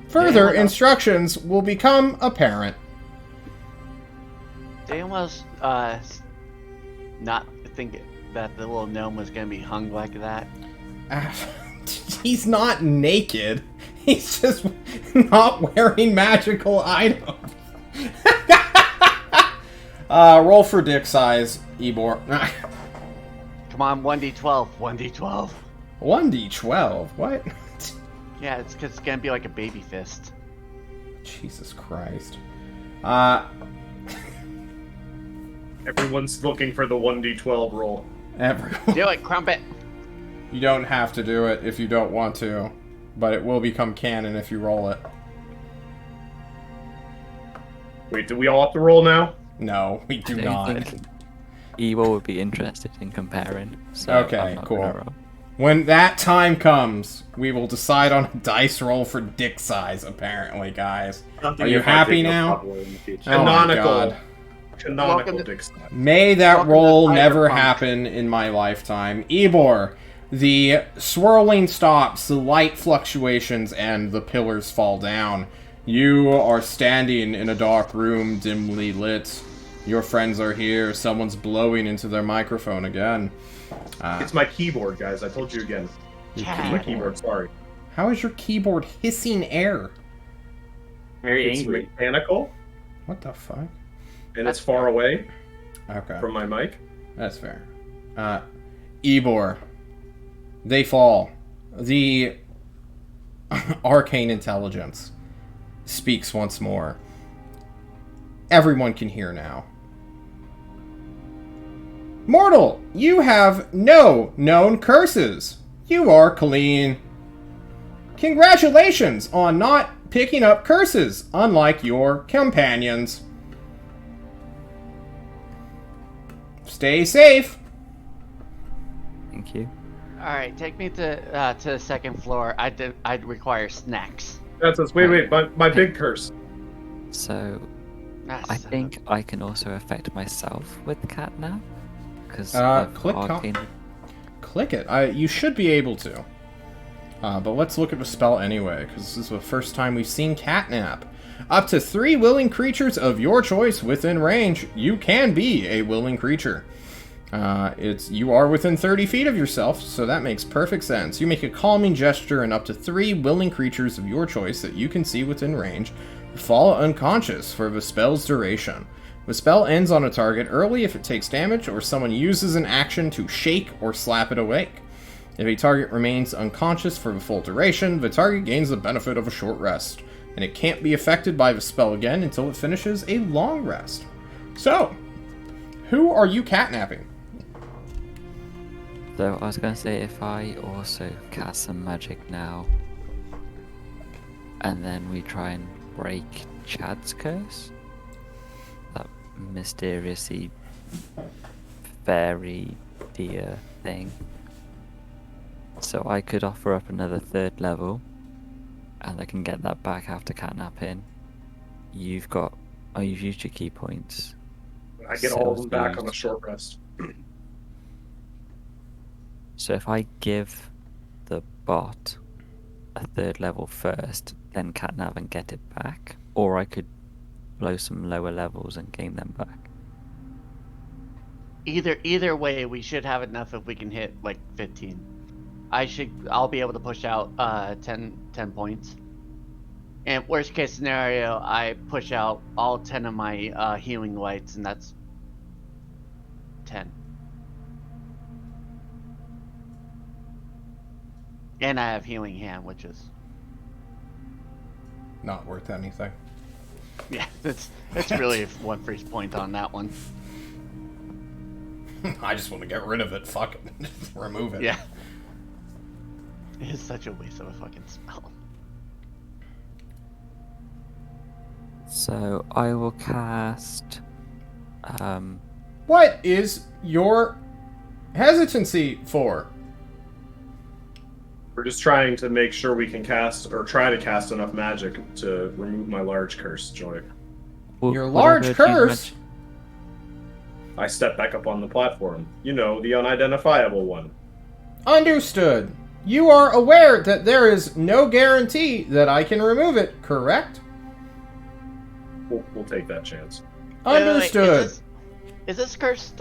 Further Yeah. instructions will become apparent. They almost not think that the little gnome was gonna be hung like that. He's not naked. He's just not wearing magical items. Roll for dick size, Ebor. Come on, 1d12, 1d12. 1d12? What? Yeah, it's because it's gonna be like a baby fist. Jesus Christ. Everyone's looking for the 1d12 roll. Everyone. Do it, Crumpet. You don't have to do it if you don't want to, but it will become canon if you roll it. Wait, do we all have to roll now? No, we do I not. don't think Evil would be interested in comparing. So Okay, I'm not cool. gonna roll. When that time comes, we will decide on a dice roll for dick size, apparently, guys. Something Are you you'll find happy big no now? problem in the future. Oh my Canonical. God. Canonical Welcome to- dick size. May that Welcome to roll Cyberpunk. never happen in my lifetime. Ebor, the swirling stops, the light fluctuations, and the pillars fall down. You are standing in a dark room, dimly lit. Your friends are here. Someone's blowing into their microphone again. It's my keyboard, guys. I told you again. It's my keyboard, sorry. How is your keyboard hissing air? Very It's angry. mechanical, What the fuck? and it's far away Okay. from my mic. That's fair. Ebor. They fall. The arcane intelligence speaks once more. Everyone can hear now. Mortal, you have no known curses. You are clean. Congratulations on not picking up curses, unlike your companions. Stay safe. Thank you. All right, take me to the second floor. I'd require snacks. That's us. Wait, my big curse. So Ah, I son of a- think I can also affect myself with catnap. Because click click it. You should be able to. But let's look at the spell anyway, because this is the first time we've seen catnap. Up to 3 willing creatures of your choice within range. You can be a willing creature. You are within 30 feet of yourself, so that makes perfect sense. You make a calming gesture, and up to 3 willing creatures of your choice that you can see within range fall unconscious for the spell's duration. The spell ends on a target early if it takes damage, or someone uses an action to shake or slap it awake. If a target remains unconscious for the full duration, the target gains the benefit of a short rest, and it can't be affected by the spell again until it finishes a long rest. So, who are you catnapping? So I was going to say, if I also cast some magic now, and then we try and break Chad's curse, that mysteriously fairy deer thing. So I could offer up another 3rd level, and I can get that back after catnapping. You've used your key points. I get all of them Cells back on a used. short rest. So if I give the bot a 3rd level first, then catnap and get it back, or I could blow some lower levels and gain them back. Either way, we should have enough if we can hit like 15. I'll be able to push out 10 points. And worst case scenario, I push out all 10 of my healing lights, and that's 10. And I have healing hand, which is Not worth anything. yeah, it's really 1 free point on that one. I just want to get rid of it. Fuck it. Just remove it. Yeah, it's such a waste of a fucking spell. So I will cast What is your hesitancy for? We're just trying to make sure we can cast, or try to cast enough magic to remove my large curse, Joy. Your large curse? I step back up on the platform. You know, the unidentifiable one. Understood. You are aware that there is no guarantee that I can remove it, correct? We'll take that chance. Understood. Is this curse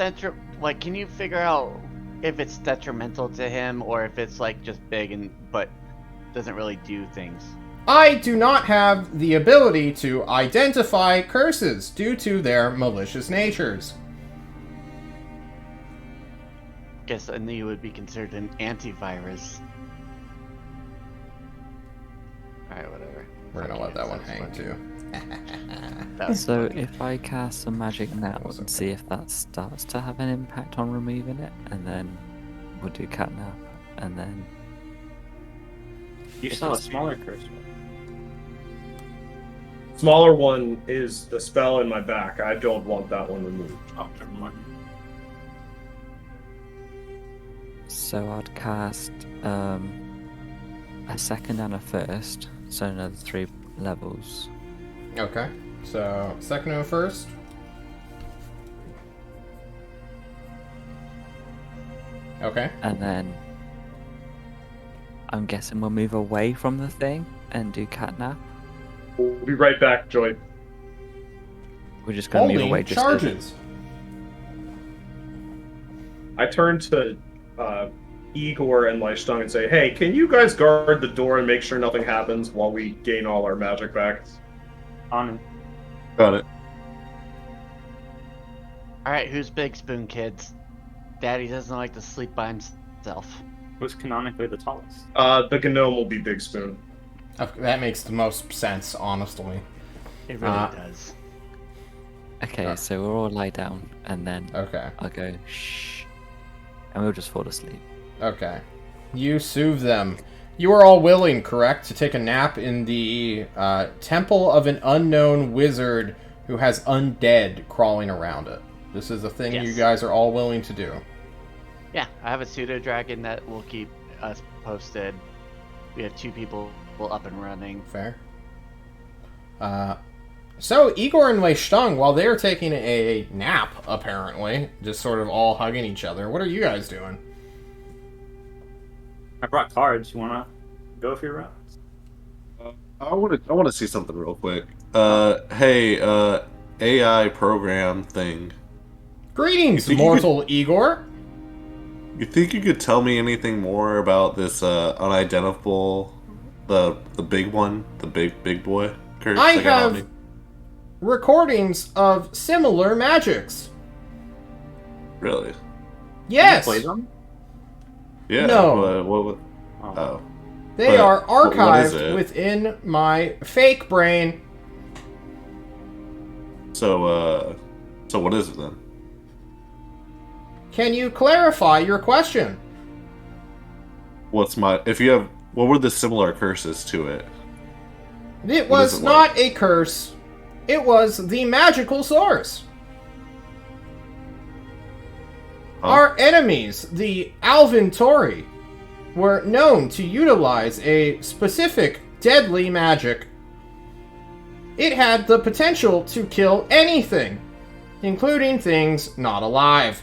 like? Can you figure out if it's detrimental to him or if it's like just big and but doesn't really do things? I do not have the ability to identify curses due to their malicious natures. Guess I knew you would be considered an antivirus. Alright, whatever. We're gonna let that one hang too. So if I cast some magic now and see if that starts to have an impact on removing it, and then we'll do catnap, and then You saw a smaller curse. Smaller one is the spell in my back. I don't want that one removed. Oh, never mind. so I'd cast a second and a first, so another 3 levels. Okay. So, second and first. Okay. And then I'm guessing we'll move away from the thing and do catnap. We'll be right back, Joy. We're just going to move away Holding just charges. I turn to Igor and Leishtung and say, hey, can you guys guard the door and make sure nothing happens while we gain all our magic back? On it. Got it. Alright, who's Big Spoon, kids? Daddy doesn't like to sleep by himself. Who's canonically the tallest? The gnome will be Big Spoon. That makes the most sense, honestly. It really does. Okay, so we'll all lie down, and then Okay. I'll go shh, and we'll just fall asleep. Okay. You soothe them. You are all willing, correct, to take a nap in the temple of an unknown wizard who has undead crawling around it. This is a thing you Yes. guys are all willing to do. Yeah, I have a pseudo dragon that will keep us posted. We have 2 people up and running. Fair. So, Igor and Leishtung, while they're taking a nap, apparently, just sort of all hugging each other, what are you guys doing? I brought cards. You wanna go a few rounds? I want to see something real quick. Hey, AI program thing. Greetings, Think you mortal Igor. You think you could tell me anything more about this unidentifiable, the big one, the big boy curse? I that got on have me? recordings of similar magics. Really? Yes, Play them? Yeah. No. What? Oh. Oh. they But are what is archived it? within my fake brain. So what is it then? Can you clarify your question? What were the similar curses to it? It What is was it not a curse. It was the magical source. Huh? Our enemies, the Alvin Tori, were known to utilize a specific deadly magic. It had the potential to kill anything, including things not alive.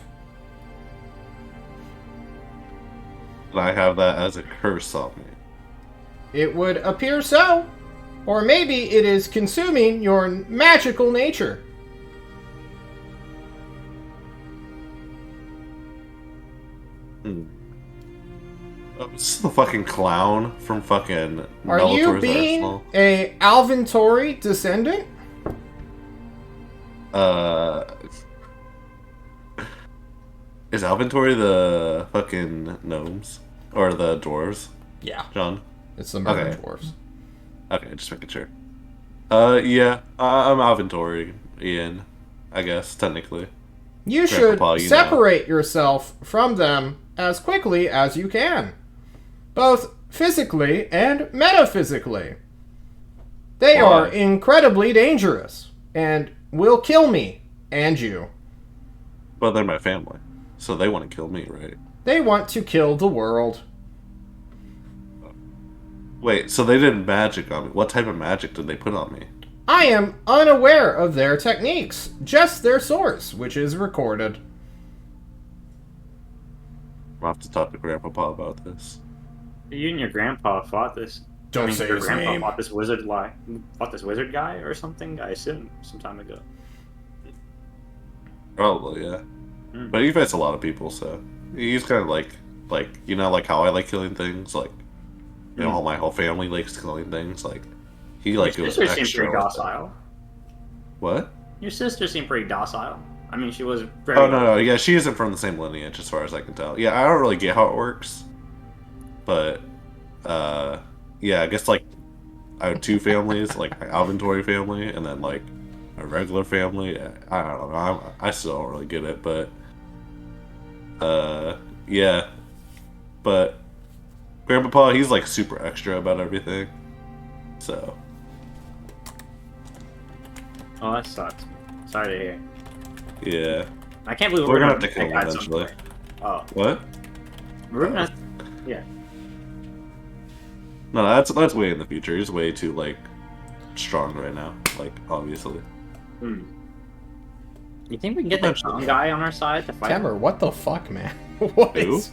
And I have that as a curse on me. It would appear so. Or maybe it is consuming your magical nature. Oh, this is the fucking clown from fucking Are you Bellator's being Arsenal. a Alvin Tori descendant? Is Alventory the fucking gnomes? Or the dwarves, Yeah, John? it's the murder Okay. dwarves. Okay, just making sure. Yeah, I'm Alventory, Ian, I guess, technically. You should Grandpapa, you know. separate yourself from them as quickly as you can, both physically and metaphysically. They Why? are incredibly dangerous and will kill me and you. But they're my family. So they want to kill me, right? They want to kill the world. Wait, so they did magic on me. What type of magic did they put on me? I am unaware of their techniques, just their source, which is recorded. I'll have to talk to Grandpapa about this. You and your grandpa fought this. Don't say your his grandpa name. fought this wizard guy or something. I assume some time ago. Probably, yeah. Hmm. But he fights a lot of people, so he's kind of like you know, like how I like killing things. Like, you know, how my whole family likes killing things. Like, he like Your goes sister seemed extra. pretty with it. docile. What? Your sister seemed pretty docile. I mean, she was very. Oh no, yeah, she isn't from the same lineage as far as I can tell. Yeah, I don't really get how it works, but yeah, I guess like I have two families, like my inventory family, and then like a regular family. I don't know. I still don't really get it, but yeah, but Grandpapa, he's like super extra about everything, so. Oh, that sucks. Sorry to hear. Yeah. I can't believe We're gonna have to kill him that guy at some eventually. point. Oh, What? we're gonna. Yeah. No, that's way in the future. He's way too like strong right now. Like obviously. Hmm. You think we can get that Eventually. Chong guy on our side to fight? Temmer, what the fuck, man? What Who? is...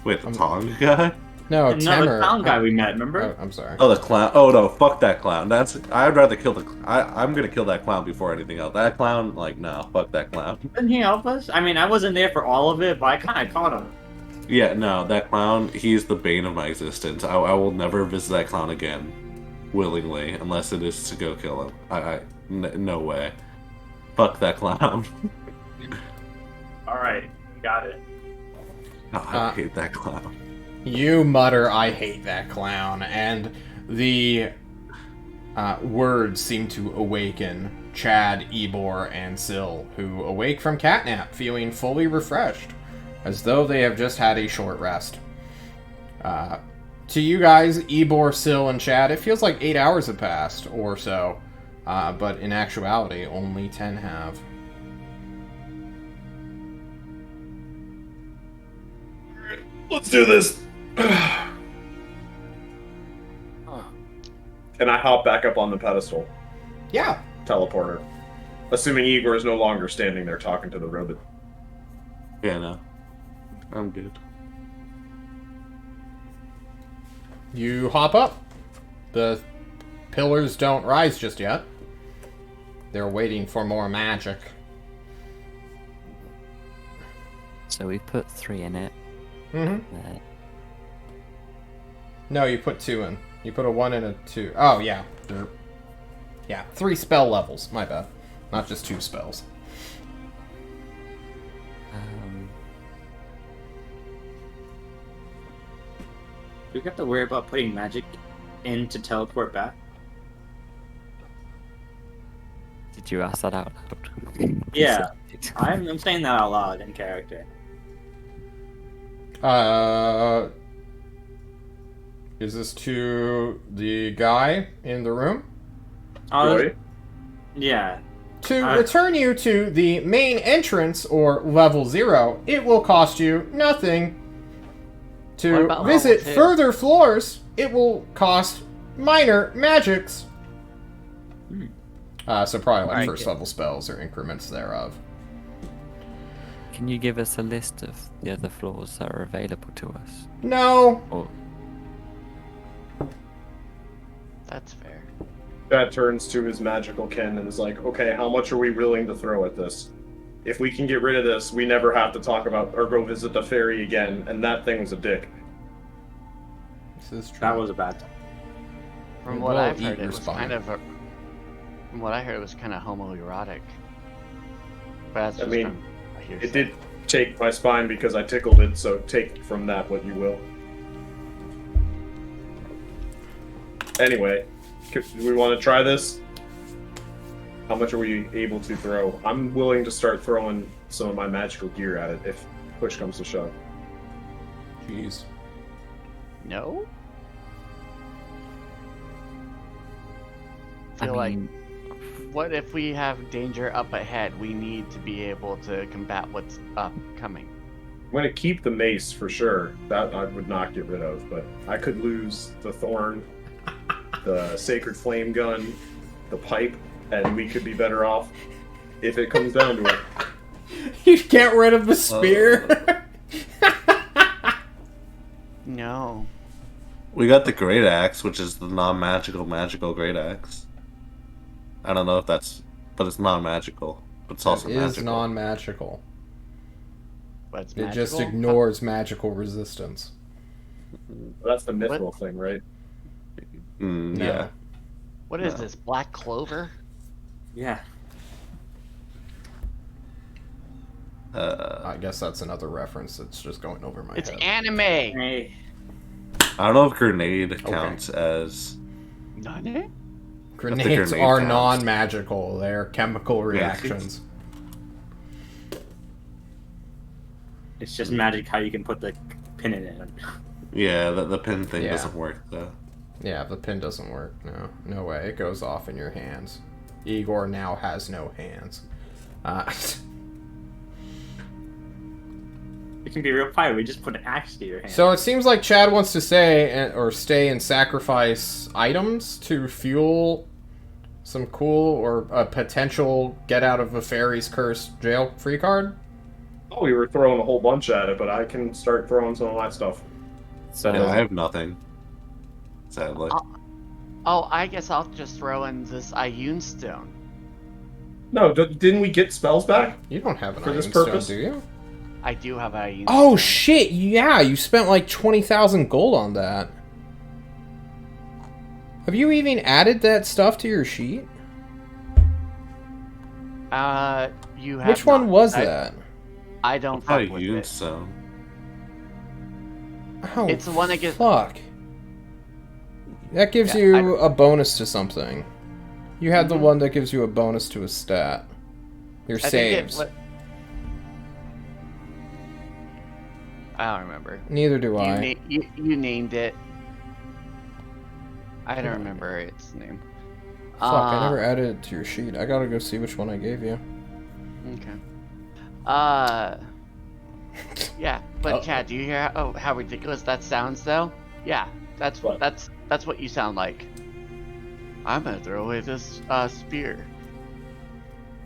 Wait, the Tong guy? No, No, Temmer. the clown guy we met. Remember? Oh, I'm sorry. Oh, the clown. Oh no, fuck that clown. I'd rather kill the. I'm gonna kill that clown before anything else. That clown, like, no, fuck that clown. Didn't he help us? I mean, I wasn't there for all of it, but I kind of caught him. Yeah, no, that clown. He's the bane of my existence. I will never visit that clown again, willingly, unless it is to go kill him. No way. Fuck that clown. All right, got it. Oh, I hate that clown. You mutter, I hate that clown, and the words seem to awaken Chad, Ebor, and Syl, who awake from catnap, feeling fully refreshed, as though they have just had a short rest. To you guys, Ebor, Syl, and Chad, it feels like 8 hours have passed, or so, but in actuality, only 10 have. Let's do this. Can I hop back up on the pedestal? Yeah. Teleporter. Assuming Igor is no longer standing there talking to the robot. Yeah, no. I'm good. You hop up. The pillars don't rise just yet. They're waiting for more magic. So we put 3 in it. Mm-hmm. No, you put 2 in. You put a 1 and a 2. Oh, yeah. Yeah, 3 spell levels. My bad. Not just 2 spells. Do we have to worry about putting magic in to teleport back? Did you ask that out loud? Yeah. I'm saying that out loud in character. Is this to the guy in the room? Joy? Yeah. To return you to the main entrance, or level 0, it will cost you nothing. What To about visit level 2? further floors, it will cost minor magics. So probably like Alright, first level spells or increments thereof. Can you give us a list of the other floors that are available to us? No. Or That's fair. Chad turns to his magical kin and is like, okay, how much are we willing to throw at this? If we can get rid of this, we never have to talk about or go visit the fairy again, and that thing was a dick. This is true. That was a bad time. From It what will I've eat heard, it your was spine. kind of from what I heard, it was kind of homoerotic. But that's I just mean, from a hearsay. It did take my spine because I tickled it, so take from that what you will. Anyway, do we want to try this? How much are we able to throw? I'm willing to start throwing some of my magical gear at it if push comes to shove. Jeez. No. I Feel like mean, What if we have danger up ahead? We need to be able to combat what's upcoming. I'm going to keep the mace for sure. That I would not get rid of, but I could lose the thorn, the sacred flame gun, the pipe, and we could be better off if it comes down to it. You get rid of the spear. No. We got the great axe, which is the non-magical magical great axe. I don't know if that's, but it's non-magical. But it's also It is magical. non-magical. But it's It just magical? ignores magical resistance. That's the mithril thing, right? Mm, No. yeah. What is No. this? Black clover? Yeah. I guess that's another reference that's just going over my It's head. anime. Hey. I don't know if grenade counts as. None? Grenades grenade are counts. non-magical. They're chemical reactions. It's just magic how you can put the pin in it. Yeah, the pin thing Yeah. doesn't work though. Yeah, the pin doesn't work. No, no way. It goes off in your hands. Igor now has no hands. It can be real fire. We just put an axe to your hand. So it seems like Chad wants to say or stay and sacrifice items to fuel some cool or a potential get out of a fairy's curse jail free card. Oh, we were throwing a whole bunch at it, but I can start throwing some of my stuff. So Yeah, I have nothing. Sadly. Oh, I guess I'll just throw in this Ioun stone. No, didn't we get spells back? you don't have an For iron this stone, purpose? do you? I do have Ioun Oh stone. shit! Yeah, you spent like 20,000 gold on that. Have you even added that stuff to your sheet? You have Which one not. was that? I don't How fuck with you it. so? Oh, It's the one that gives- Fuck. That gives Yeah, you a bonus to something. You had the Mhm. one that gives you a bonus to a stat. Your I think saves. I don't remember. Neither do You, I. you named it. I don't remember its name. Fuck, I never added it to your sheet. I gotta go see which one I gave you. Okay. Yeah, but Uh-oh. Chad, do you hear how ridiculous that sounds, though? Yeah, that's What? that's what you sound like. I'm gonna throw away this spear.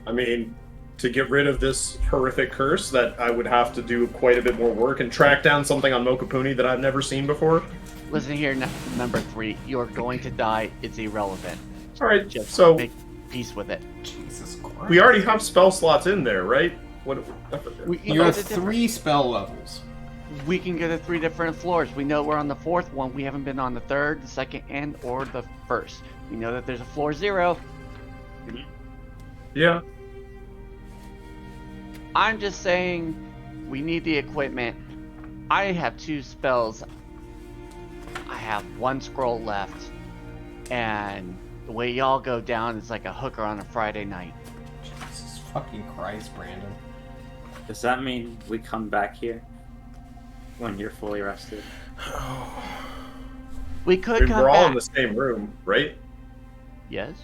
I mean, to get rid of this horrific curse, that I would have to do quite a bit more work and track down something on Mokapuni that I've never seen before. Listen here, number 3. You're going to die. It's irrelevant. All right, Just so make peace with it. Jesus Christ. we already have spell slots in there, right? What? You have 3 spell levels. We can go to 3 different floors. We know we're on the 4th one. We haven't been on the 3rd, the 2nd, and or the 1st. We know that there's a floor 0. Yeah. I'm just saying we need the equipment. I have 2 spells. I have 1 scroll left. And the way y'all go down is like a hooker on a Friday night. Jesus fucking Christ, Brandon. Does that mean we come back here when you're fully rested? We I could mean, come we're all in back. the same room, right? Yes?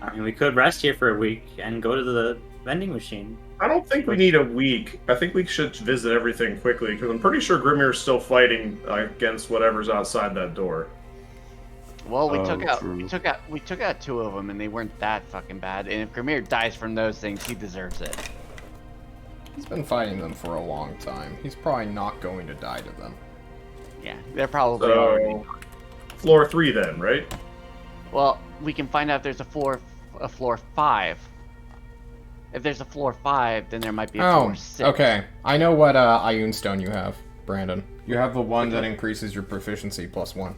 I mean, we could rest here for a week and go to the vending machine. I don't think we need a week. I think we should visit everything quickly because I'm pretty sure Grimir's still fighting against whatever's outside that door. Well, we Oh, we took out 2 of them and they weren't that fucking bad. And if Grimir dies from those things, he deserves it. He's been fighting them for a long time. He's probably not going to die to them. Yeah, they're probably already. So, floor 3 then, right? Well, we can find out if there's a floor 5. If there's a floor 5, then there might be a floor 6. okay. I know what Ioun stone you have, Brandon. You have the one that increases your proficiency +1.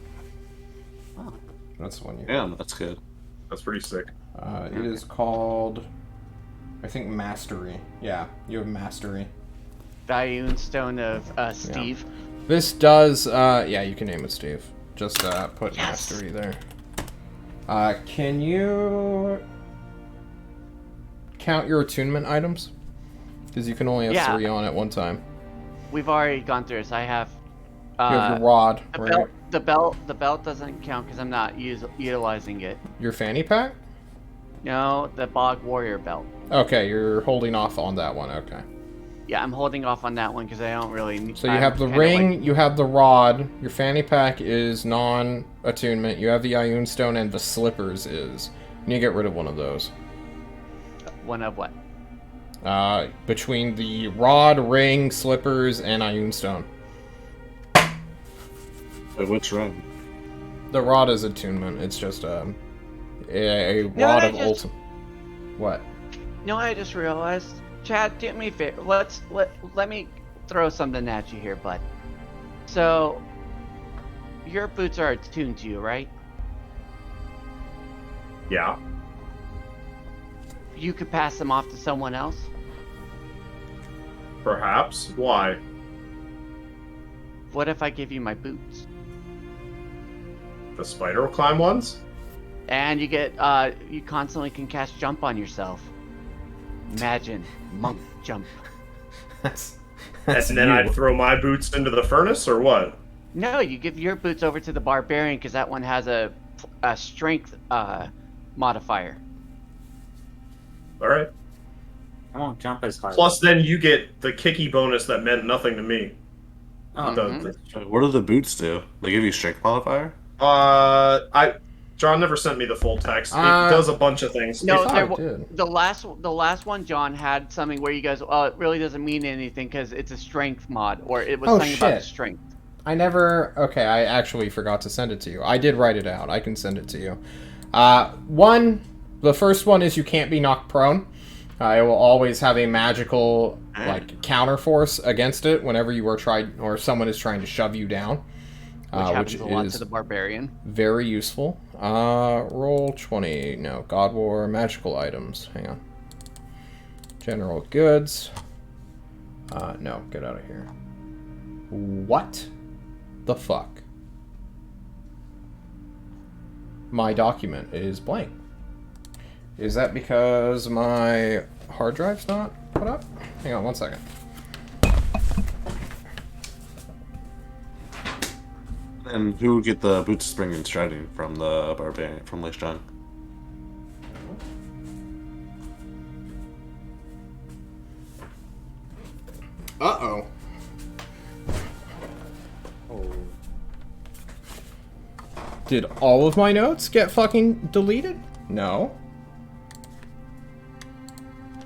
Oh. That's the one you have. Yeah, that's good. That's pretty sick. It is called, I think, Mastery. Yeah, you have Mastery. The Ioun stone of Steve. This does, yeah, you can name it Steve. Just put Yes. Mastery there. Can you count your attunement items? Because you can only have Yeah. 3 on at one time. We've already gone through this. I have. You have your rod, The right? belt. The belt doesn't count because I'm not utilizing it. Your fanny pack? No, the Bog Warrior belt. Okay, you're holding off on that one. Okay. Yeah, I'm holding off on that one because I don't really need. So you have the ring, you have the rod, your fanny pack is non-attunement, you have the Ioun Stone, and the slippers is. You need to get rid of one of those. One of what? Between the rod, ring, slippers, and Ioun Stone. Wait, what's wrong? The rod is attunement. It's just a No, rod I of just- ultimate. What? You know what I just realized? Chad, do me a favor. Let me throw something at you here, bud. So, your boots are attuned to you, right? Yeah. You could pass them off to someone else. Perhaps. Why? What if I give you my boots? The spider climb ones? And you get, you constantly can cast jump on yourself. Imagine, monk jump. That's And then you. I'd throw my boots into the furnace, or what? No, you give your boots over to the barbarian because that one has a strength modifier. Alright. I won't jump as hard. Plus, then you get the kicky bonus that meant nothing to me. Oh, Mhm. that's true. What do the boots do? They give you strength modifier? John never sent me the full text. It Uh, does a bunch of things. No, I thought there it wa- did. the last one, John, had something where you guys, it really doesn't mean anything because it's a strength mod, or it was Oh, something about shit. strength. I never. Okay, I actually forgot to send it to you. I did write it out. I can send it to you. The first one is you can't be knocked prone. It will always have a magical counter force against it whenever you are tried or someone is trying to shove you down, Which happens which a lot is to the barbarian. very useful. Roll 20. No, God War magical items. Hang on. General goods. No, get out of here. What the fuck? My document is blank. Is that because my hard drive's not put up? Hang on one second. And who would get the boots of spring and striding from the barbarian from Lichang? Uh-oh. Did all of my notes get fucking deleted? No.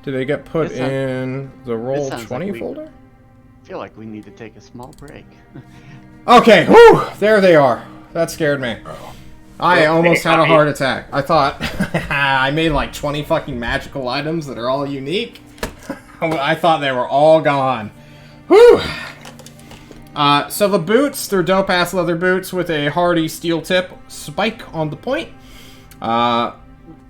Did they get put This sound- in the roll sounds 20 like we- folder? I feel like we need to take a small break. Okay, whew, there they are. That scared me. I almost had a heart attack. I thought I made like 20 fucking magical items that are all unique. I thought they were all gone. Whew. So the boots, they're dope-ass leather boots with a hardy steel tip spike on the point.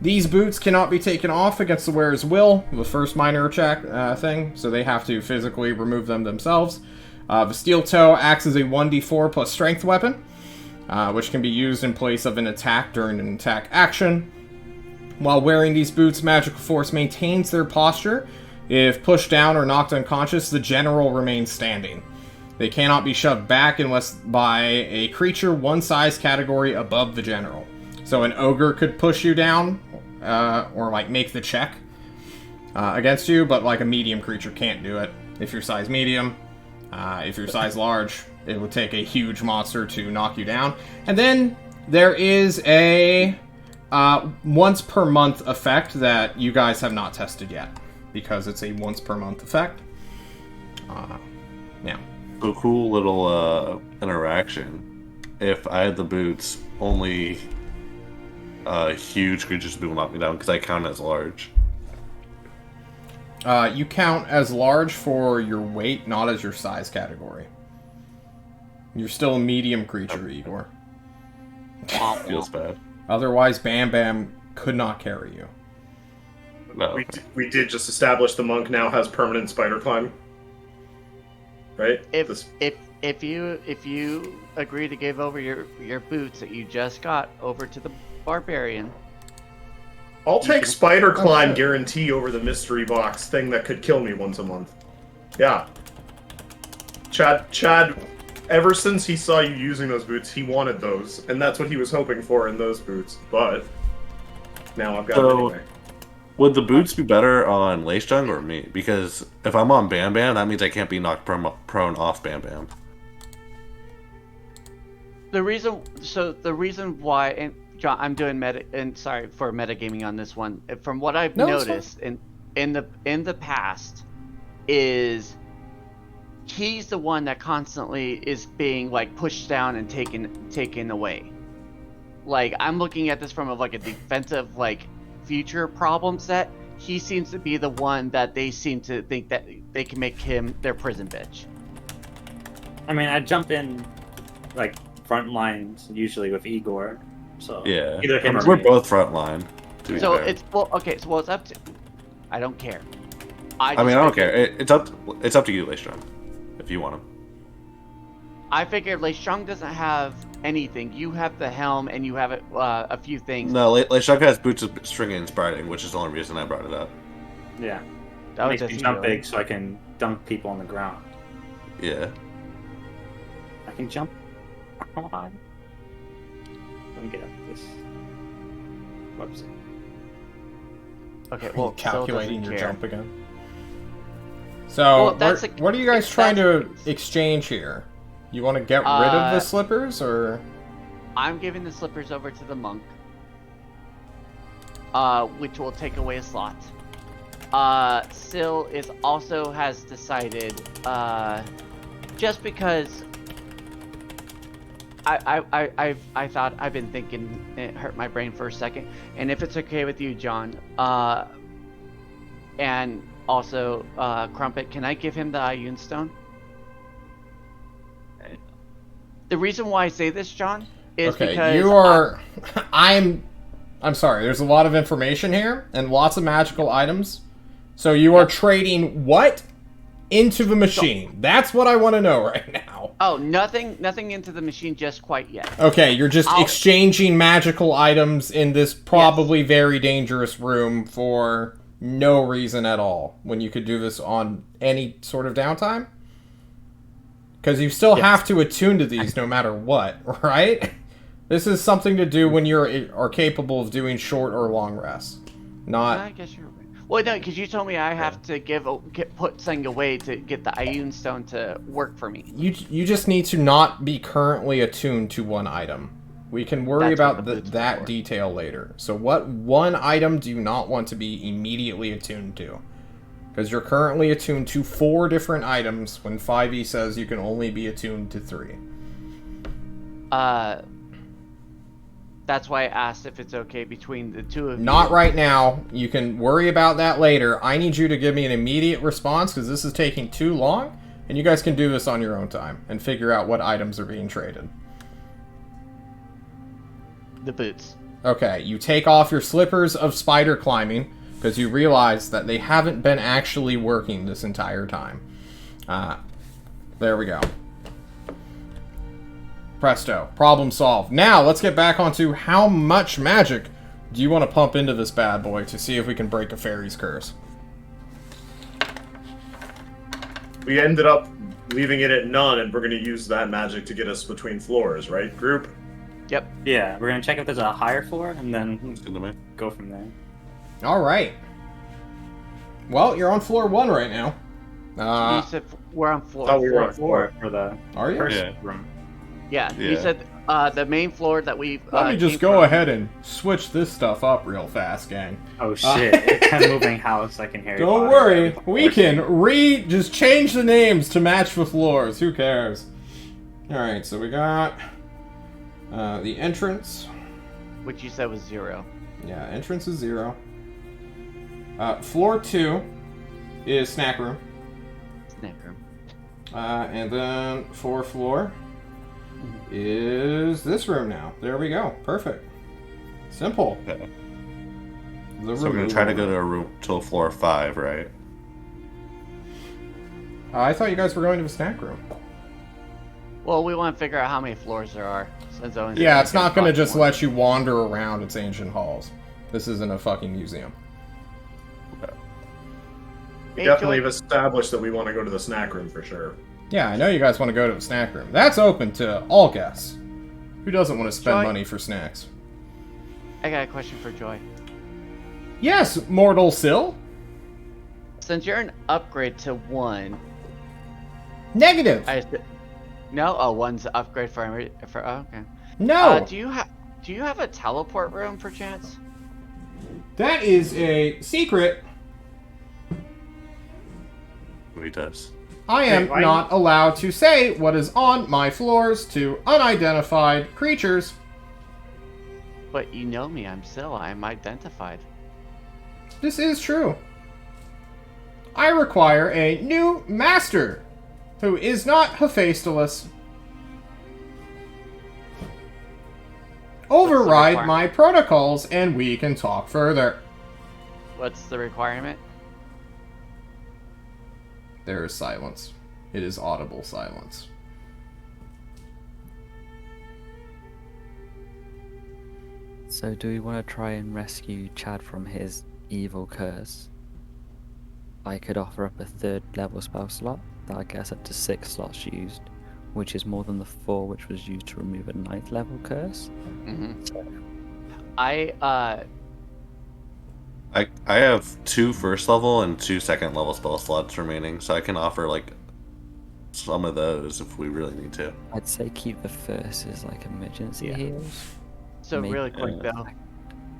These boots cannot be taken off against the wearer's will, the first minor check thing, so they have to physically remove them themselves. The steel toe acts as a 1d4 plus strength weapon, which can be used in place of an attack during an attack action. While wearing these boots, magical force maintains their posture. If pushed down or knocked unconscious, the general remains standing. They cannot be shoved back unless by a creature one size category above the general. So an ogre could push you down, or like make the check against you, but like a medium creature can't do it. If you're size medium, if you're size large, it would take a huge monster to knock you down. And then there is a once per month effect that you guys have not tested yet, because it's a once per month effect. Now. So cool little interaction. If I had the boots, only huge creatures will knock me down because I count as large. You count as large for your weight, not as your size category. You're still a medium creature, Igor. Feels bad. Otherwise, Bam Bam could not carry you. No. We did just establish the monk now has permanent spider climb. Right? If you agree to give over your boots that you just got over to the barbarian, I'll take spider climb shit. guarantee over the mystery box thing that could kill me once a month. Yeah. Chad, ever since he saw you using those boots, he wanted those, and that's what he was hoping for in those boots. But now I've got them So, anyway. Would the boots be better on Leichung or me? Because if I'm on Bam Bam, that means I can't be knocked prone off Bam Bam. The reason why, and John, I'm doing sorry for metagaming on this one. From what I've noticed in the past, is he's the one that constantly is being like pushed down and taken away. Like, I'm looking at this from a defensive future problem set. He seems to be the one that they seem to think that they can make him their prison bitch. I mean, I jump in front lines usually with Igor, so Yeah, either him or we're me. both front line. To be So fair. it's it's up to. I don't care. I don't care. It's up to you, Leichung, if you want him. I figured Leichung doesn't have anything. You have the helm, and you have a few things. No, Leichung has boots of string and spreading, which is the only reason I brought it up. Yeah, That makes was me just jump you, big so I can dunk people on the ground. Yeah. I can jump high. Let me get up this website. Okay, well, Calculating Phil your doesn't jump care. again. So, Well, what are you guys trying to that's- exchange here? You want to get rid of the slippers, or? I'm giving the slippers over to the monk, which will take away a slot. Syl has decided, just because I thought, I've been thinking, it hurt my brain for a second, and if it's okay with you, John, and also Crumpet, can I give him the Ioun Stone? The reason why I say this, John, is Okay, because you are. I'm sorry. There's a lot of information here and lots of magical items. So you are trading what into the machine? That's what I want to know right now. Oh, nothing into the machine just quite yet. Okay, you're just exchanging magical items in this probably very dangerous room for no reason at all, when you could do this on any sort of downtime? Because you still have to attune to these no matter what, right? This is something to do when you are capable of doing short or long rests. Not... I guess you're right. Well, no, because you told me I have to put something away to get the Ioun Stone to work for me. You just need to not be currently attuned to one item. We can worry That's what about the boots that are for. detail later. So what one item do you not want to be immediately attuned to? Because you're currently attuned to 4 different items when 5e says you can only be attuned to 3. That's why I asked if it's okay between the two of you. Not right now. You can worry about that later. I need you to give me an immediate response because this is taking too long, and you guys can do this on your own time and figure out what items are being traded. The boots. Okay, you take off your slippers of spider climbing because you realize that they haven't been actually working this entire time. There we go. Presto. Problem solved. Now, let's get back onto how much magic do you want to pump into this bad boy to see if we can break a fairy's curse. We ended up leaving it at none, and we're going to use that magic to get us between floors, right, group? Yep. Yeah, we're gonna check if there's a higher floor and then Good to me. go from there. Alright. Well, you're on floor 1 right now. You said we're on floor thought we were 4. on floor. For the Are you? first Yeah. room. Yeah, you Yeah. said the main floor that we. Let me just came go from. ahead and switch this stuff up real fast, gang. Oh shit! It's a moving house. I can hear. Don't worry, we can just change the names to match the floors. Who cares? Alright, so we got the entrance. Which you said was 0. Yeah, entrance is 0. Floor 2 is snack room. Snack room. And then 4th floor is this room now. There we go. Perfect. Simple. Okay. The So we're gonna try to go to a room till floor 5, right? I thought you guys were going to the snack room. Well, we want to figure out how many floors there are. Since only Yeah, it's not going to just one. let you wander around its ancient halls. This isn't a fucking museum. We Hey, definitely Joy. have established that we want to go to the snack room for sure. Yeah, I know you guys want to go to the snack room. That's open to all guests. Who doesn't want to spend Joy? money for snacks? I got a question for Joy. Yes, mortal Sill. Since you're an upgrade to 1, Negative. no. Oh, 1's upgrade for oh, okay. No. Do you have a teleport room per chance? That is a secret. He does. I am Wait, why- not allowed to say what is on my floors to unidentified creatures. But you know me, I'm identified. This is true. I require a new master who is not Hephaestus. Override requirement? my protocols and we can talk further. What's the requirement? There is silence. It is audible silence. So do we want to try and rescue Chad from his evil curse? I could offer up a 3rd level spell slot that I guess up to 6 slots used, which is more than the 4 which was used to remove a 9th level curse. Mm-hmm. So, I have 2 first level and 2 second level spell slots remaining, so I can offer like some of those if we really need to. I'd say keep the first as like emergency Yeah. heals. So Maybe- really quick though,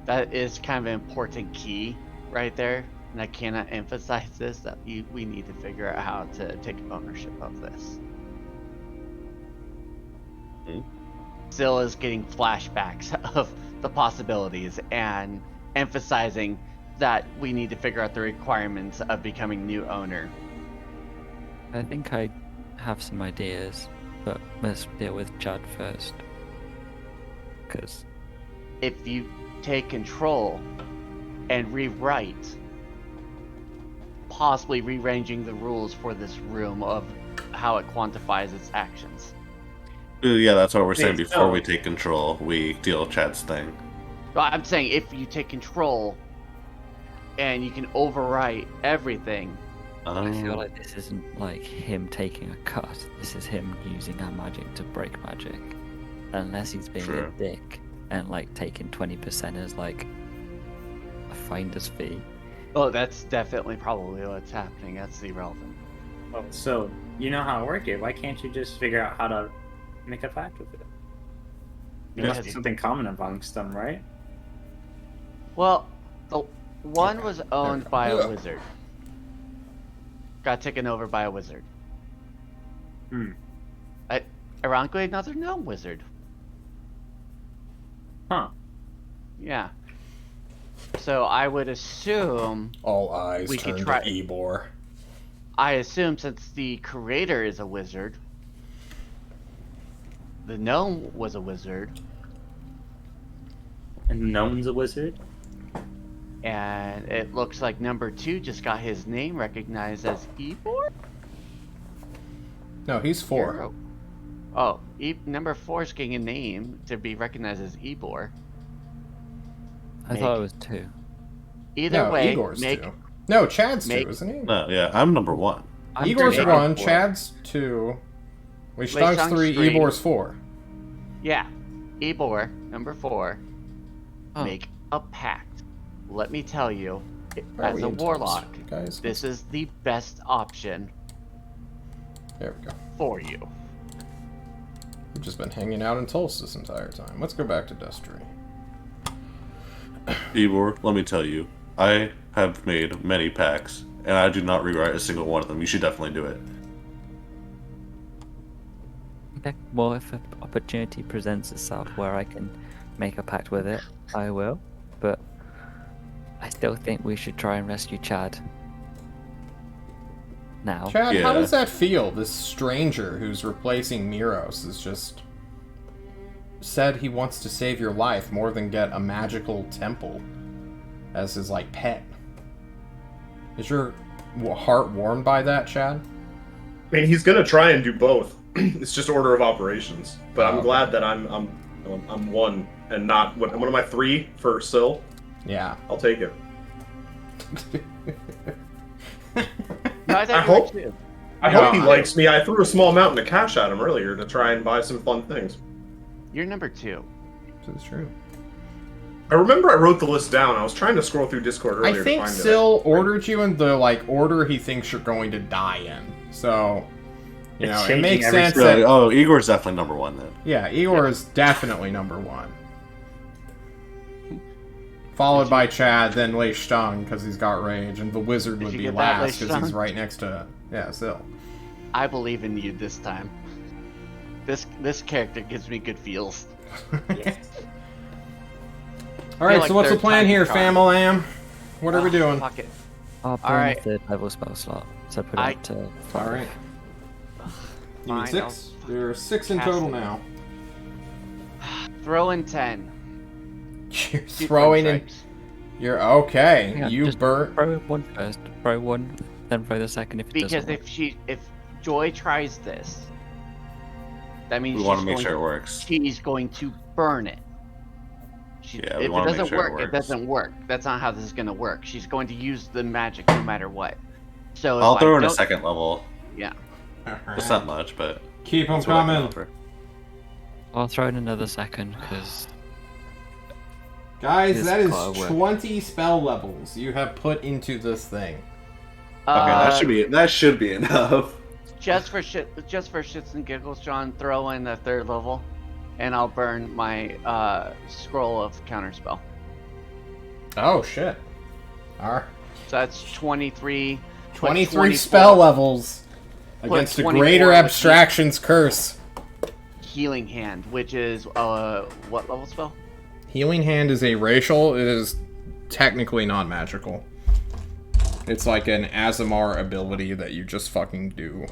that is kind of an important key right there, and I cannot emphasize this, that we need to figure out how to take ownership of this. Still is getting flashbacks of the possibilities and emphasizing that we need to figure out the requirements of becoming new owner. I think I have some ideas, but let's deal with Chad first. Because If you take control and rewrite, possibly rearranging the rules for this room of how it quantifies its actions. Yeah, that's what we're saying. Hey, Before so- we take control, we deal with Chad's thing. Well, I'm saying if you take control and you can overwrite everything. I feel Oh. like this isn't like him taking a cut. This is him using our magic to break magic. Unless he's being True. a dick and like taking 20% as like a finder's fee. Oh, that's definitely probably what's happening. That's irrelevant. Oh, so you know how it works here. Why can't you just figure out how to make a pact with it? There must be Because- something common amongst them, right? Well, the one was we owned go. by a Ugh. wizard. Got taken over by a wizard. Hmm. Ironically, another gnome wizard. Huh. Yeah. So I would assume, All eyes We could turn try- to Ebor. since the creator is a wizard, the gnome was a wizard, And no one's a wizard? and it looks like number 2 just got his name recognized as Ebor? No, he's 4. Oh, number 4 is getting a name to be recognized as Ebor. I thought it was 2. Either No, way, Igor's make 2. No, Chad's make- 2, isn't he? No, yeah, I'm number 1. I'm Igor's doing 1, Igor. Chad's 2. Wei Leishang's Xiang's 3, 3. Ebor's 4. Yeah, Ebor, number 4, Oh. make a pact. Let me tell you, Are as we a in warlock, Tulsa, guys? this is the best option There we go. for you. We've just been hanging out in Tulsa this entire time. Let's go back to Destry. Ivor, let me tell you, I have made many pacts, and I do not rewrite a single one of them. You should definitely do it. Okay. Well, if an opportunity presents itself where I can make a pact with it, I will. But I still think we should try and rescue Chad. Now. Chad, how Yeah. does that feel? This stranger who's replacing Miros has just said he wants to save your life more than get a magical temple as his, like, pet. Is your heart warmed by that, Chad? I mean, he's gonna try and do both. It's just order of operations. But I'm Oh. glad that I'm 1 and not what am I 3 for Syl? Yeah. I'll take it. No, I, I hope- too. I Yeah. hope he likes me. I threw a small amount of cash at him earlier to try and buy some fun things. You're number 2. This is true. I remember I wrote the list down. I was trying to scroll through Discord earlier I think to find Syl it. ordered you in the like order he thinks you're going to die in. So, you It's know, it changing makes every sense Really? that Oh, Igor's definitely number one then. yeah, Igor is definitely number one. Followed by Chad, then Lei Stang because he's got rage, and the wizard Did would you be get that, last Lei because he's Stang? right next to Syl. I believe in you this time. This character gives me good feels. All right, like so what's the third plan time here, charm. Famalam? What are we Ah, doing? Fuck it. I'll burn Alright. the third level spell slot, so put it I- up to All 5. right. You Fine, need 6? I'll There are 6 in cast total it. now. Throw in 10. You're Two throwing twin in. strikes. You're okay. Hang on, You just burn. Throw one first, throw one, then throw the second if it Because doesn't work. if Joy tries this, that means We she's want to make going sure it works. she's going to burn it. Yeah, we if it wanna make doesn't sure it work, it works. doesn't work. That's not how this is going to work. She's going to use the magic no matter what. So if I'll I throw in a don't- second level. Yeah. It's not much, but Keep them that's what I can coming. offer. I'll throw in another second, because Guys, This that is gotta work. 20 spell levels you have put into this thing. Okay, that should be enough. Just for shits and giggles, John, throw in the third level, and I'll burn my scroll of counterspell. Oh, shit. Alright. So that's 23. put 23 24 spell levels against the 24 Greater with Abstractions Curse. Healing hand, which is what level spell? Healing Hand is a racial. It is technically non-magical. It's like an Azamar ability that you just fucking do.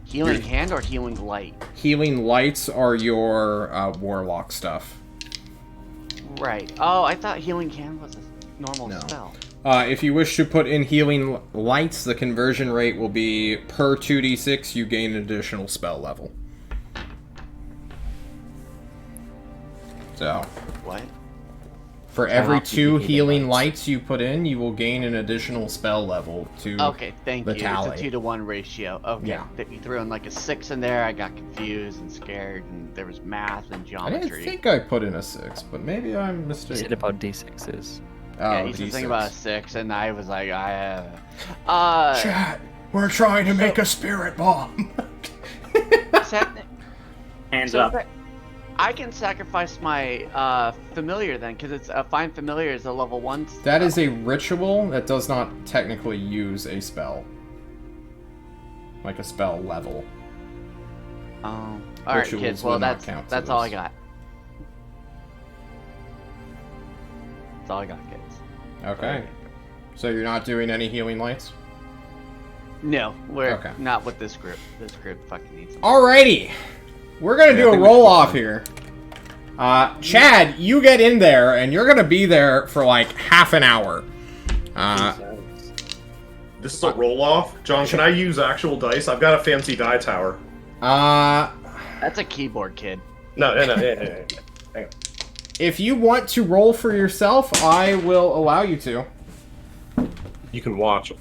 Healing hand or healing light? Healing Lights are your warlock stuff. Right. Oh, I thought healing hand was a normal No. spell. If you wish to put in Healing Lights, the conversion rate will be per 2d6, you gain an additional spell level. So, What? for every not be 2 Healing Healing Lights. Lights you put in, you will gain an additional spell level to... Okay, thank The you. tally. It's a 2-to-1 ratio. Okay. Yeah. That you threw in like a 6 in there. I got confused and scared, and there was math and I geometry. didn't think I put in a 6, but maybe I'm you said mistaken. about d6s. Oh, Yeah, he said D6. something about a 6, and I was like, Chat, we're trying to make a spirit bomb. techni- Hands so up. that- I can sacrifice my familiar then, because it's a fine familiar is a level 1. That is a ritual that does not technically use a spell. Like a spell level. All right, Rituals kids. will Well, not that's count to that's all I this. got. That's all I got, kids. Okay. So you're not doing any healing lights? No, we're Okay. not with this group. This group fucking needs them. Alrighty. We're gonna Yeah, do I a think we roll should off do here. Chad, you get in there, and you're gonna be there for like half an hour. This is a roll off. John, can I use actual dice? I've got a fancy die tower. That's a keyboard, kid. No. Hang on. If you want to roll for yourself, I will allow you to. You can watch.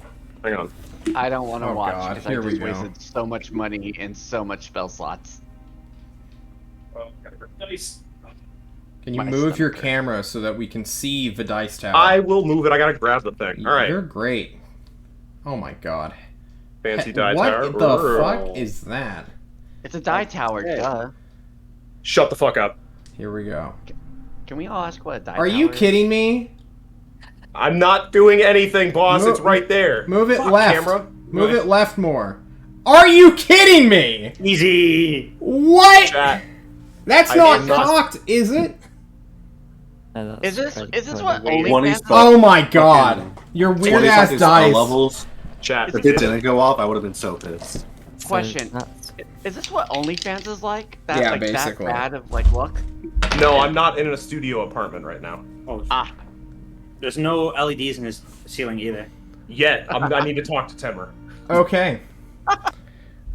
Hang on. I don't want to Oh, watch God, because I here we just go. wasted so much money and so much spell slots. Dice. Can you My move your stomach. camera so that we can see the dice tower? I will move it. I gotta grab the thing. All right. You're great. Oh my god. Fancy die what tower. the Roll. fuck is that? It's a die tower, Okay. duh. Shut the fuck up. Here we go. Can we all ask what a die tower Are you is? kidding me? I'm not doing anything, boss. Mo- It's right there. Move it Fuck, left. Camera. Move it left more. Are you kidding me? Easy. What? Chat. That's I not did not- cocked, is it? No, that's Is this quite what weird. 20 OnlyFans? spell- Oh my god. Fucking Your 20 weird ass fucking spell dice. levels. Chat. If it didn't go off, I would have been so pissed. So Question. that's- Is this what OnlyFans is like? That, Yeah, like, basically. That bad of like look? No, I'm not in a studio apartment right now. Oh, Ah, there's no LEDs in his ceiling either. Yet. I need to talk to Temmer. Okay.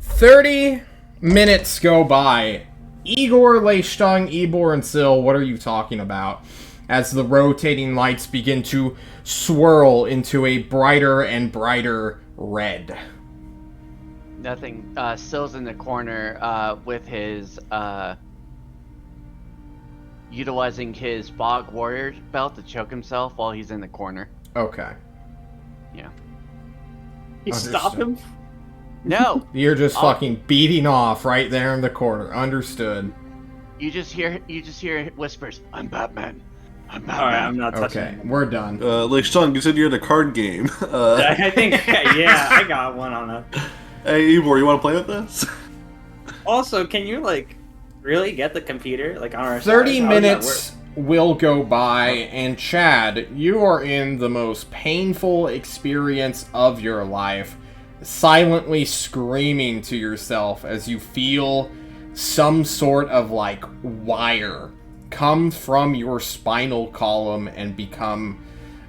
30 minutes go by. Igor, Leishtung, Ebor, and Syl, what are you talking about? As the rotating lights begin to swirl into a brighter and brighter red. nothing. Sill's in the corner with his utilizing his bog warrior belt to choke himself while he's in the corner. Okay. Yeah. You stop him? No. You're just fucking beating off right there in the corner. Understood. You just hear whispers. I'm Batman. I'm Batman. Alright, I'm not touching Okay, him. we're done. Like Sean, you said you're in a card game. I think, yeah, I got one on that. Hey, Ivor, you want to play with this? Also, can you, like, really get the computer, like, on our 30 side? How does that minutes will go by, and Chad, you are in the most painful experience of your life, silently screaming to yourself as you feel some sort of, like, wire come from your spinal column and become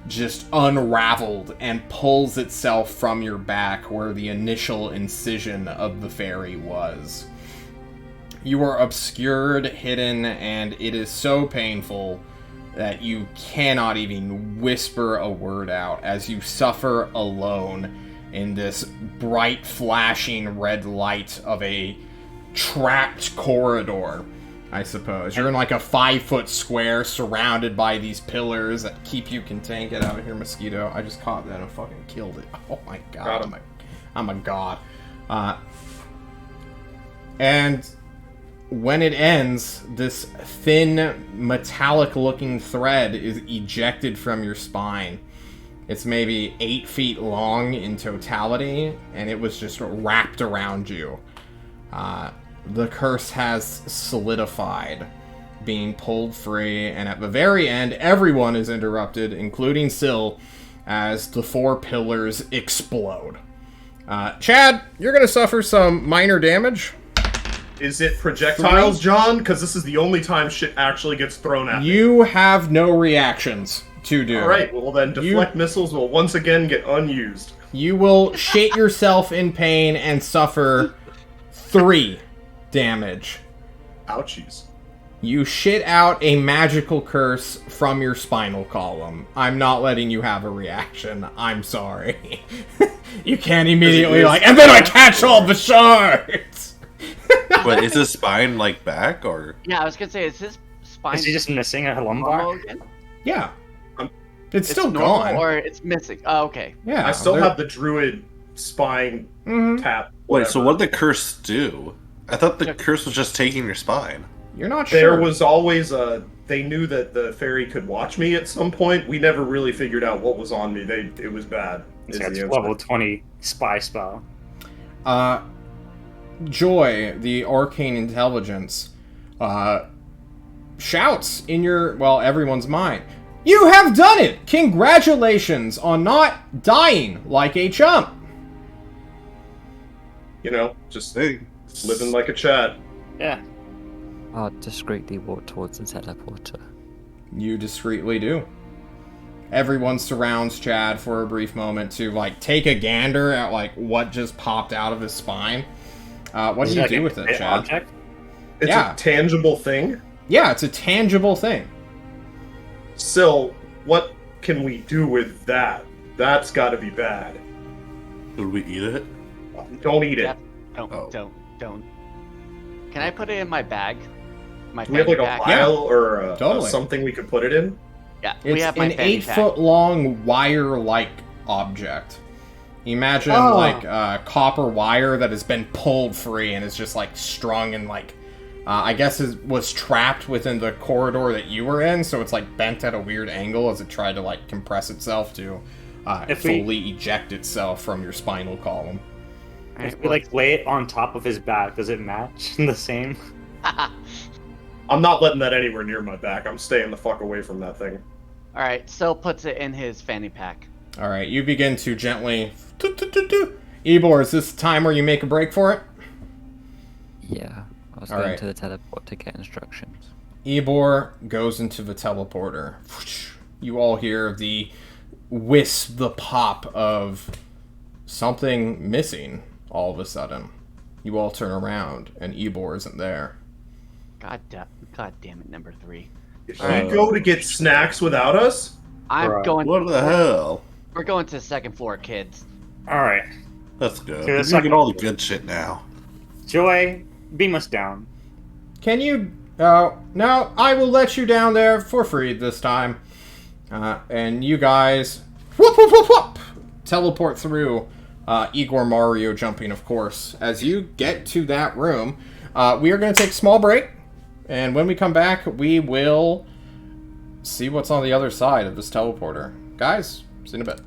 just unraveled and pulls itself from your back where the initial incision of the fairy was. You are obscured, hidden, and it is so painful that you cannot even whisper a word out as you suffer alone in this bright, flashing red light of a trapped corridor, I suppose. You're in like a 5-foot square surrounded by these pillars that keep you contained. Get out of here, mosquito. I just caught that and fucking killed it. Oh my god. I'm a god. And when it ends, this thin, metallic-looking thread is ejected from your spine. It's maybe 8 feet long in totality, and it was just wrapped around you. The curse has solidified, being pulled free, and at the very end, everyone is interrupted, including Syl, as the 4 pillars explode. Chad, you're gonna suffer some minor damage. Is it projectiles, John? Because this is the only time shit actually gets thrown at me. You have no reactions to do. Alright, well then deflect missiles will once again get unused. You will shit yourself in pain and suffer 3 damage. Ouchies. You shit out a magical curse from your spinal column. I'm not letting you have a reaction. I'm sorry. You can't immediately and then I catch all the shards! Wait, is his spine, like, back, or...? Yeah, I was gonna say, is his spine... Is he just missing a normal lumbar? again? Yeah. It's still normal, gone. or it's missing. Oh, okay. Yeah. I still have the druid spine tap. Wait, so whatever. what did the curse do? I thought the curse was just taking your spine. You're not sure. There was always they knew that the fairy could watch me at some point. We never really figured out what was on me. It was bad. It's is got the answer. level 20 spy spell. Joy, the arcane intelligence, shouts in everyone's mind. You have done it! Congratulations on not dying like a chump! You know, just Hey. living like a Chad. Yeah. I'll discreetly walk towards the teleporter. You discreetly do. Everyone surrounds Chad for a brief moment to, take a gander at, what just popped out of his spine. What do you do with it, Chad? Object? It's Yeah. a tangible thing. Yeah, it's a tangible thing. Syl, what can we do with that? That's gotta be bad. Did we eat it? Don't eat it. Yeah. Don't, Oh. don't. Can I put it in my bag? My Do we have like a fanny pack? vial or Totally. something we could put it in? Yeah, we It's have my an fanny pack. 8-foot-long wire-like object. Imagine, copper wire that has been pulled free and is just, strung and, I guess it was trapped within the corridor that you were in, so it's, bent at a weird angle as it tried to, compress itself to fully eject itself from your spinal column. Alright, If we, lay it on top of his back, does it match the same? I'm not letting that anywhere near my back. I'm staying the fuck away from that thing. Alright, Syl puts it in his fanny pack. Alright, you begin to gently... Ebor, is this the time where you make a break for it? Yeah, I was All going right. to the teleport to get instructions. Ebor goes into the teleporter. You all hear the wisp, the pop of something missing all of a sudden. You all turn around, and Ebor isn't there. God damn it, number 3. If Alright. you go to get snacks without us, I'm Right. going. What the hell? We're going to the second floor, kids. Alright. Let's go. Okay, We're let's gonna talk get all the about good shit now. Joy, beam us down. Can you No, I will let you down there for free this time. And you guys, whoop, whoop, whoop, whoop, teleport through, Igor Mario jumping, of course. As you get to that room, we are going to take a small break. And when we come back, we will see what's on the other side of this teleporter. Guys, see you in a bit.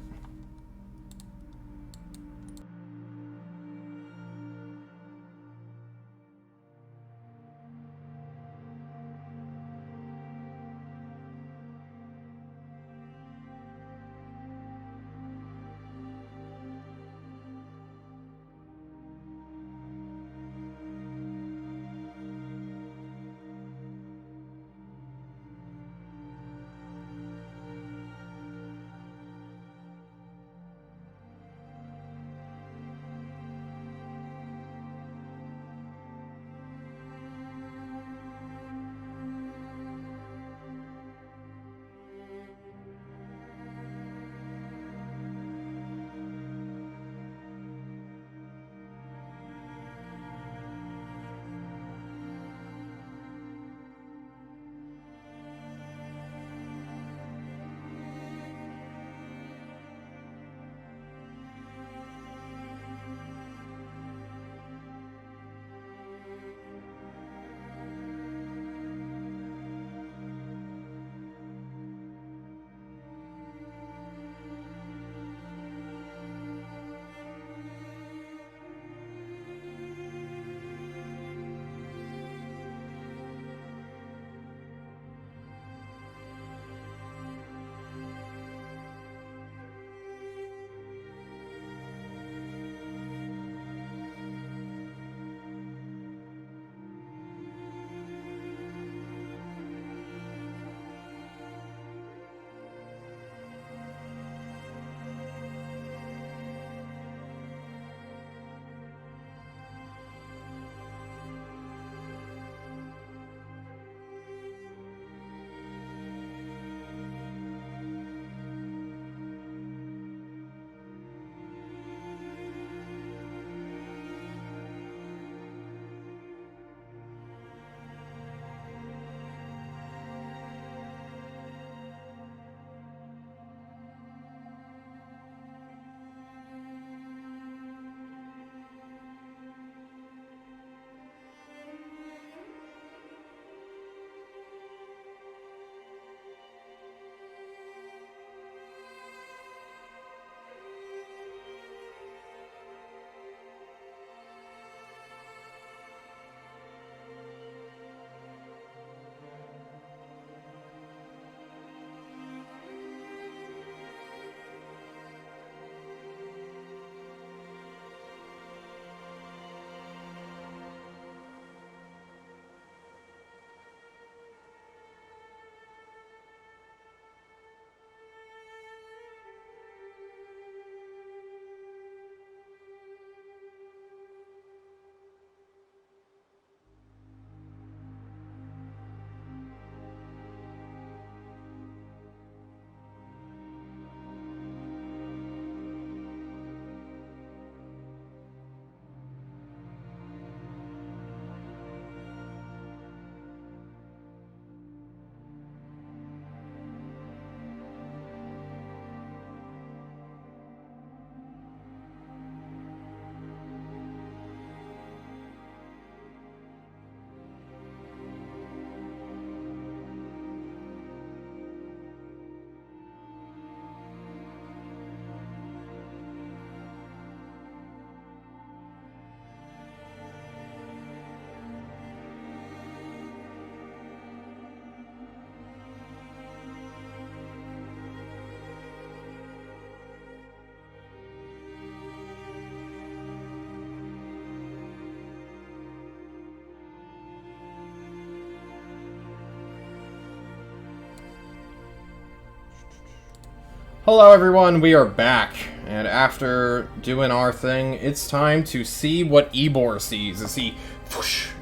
Hello everyone, we are back, and after doing our thing, it's time to see what Ebor sees as he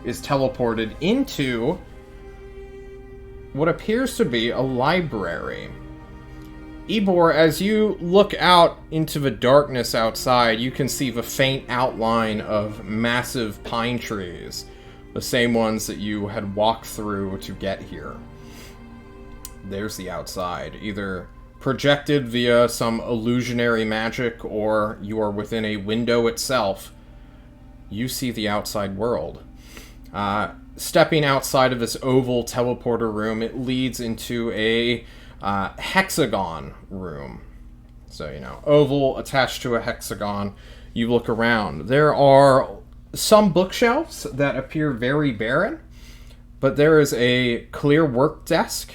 is teleported into what appears to be a library. Ebor, as you look out into the darkness outside, you can see the faint outline of massive pine trees The same ones that you had walked through to get here. There's the outside. Either projected via some illusionary magic, or you are within a window itself. You see the outside world. Stepping outside of this oval teleporter room, it leads into a hexagon room. So, oval attached to a hexagon. You look around. There are some bookshelves that appear very barren, but there is a clear work desk,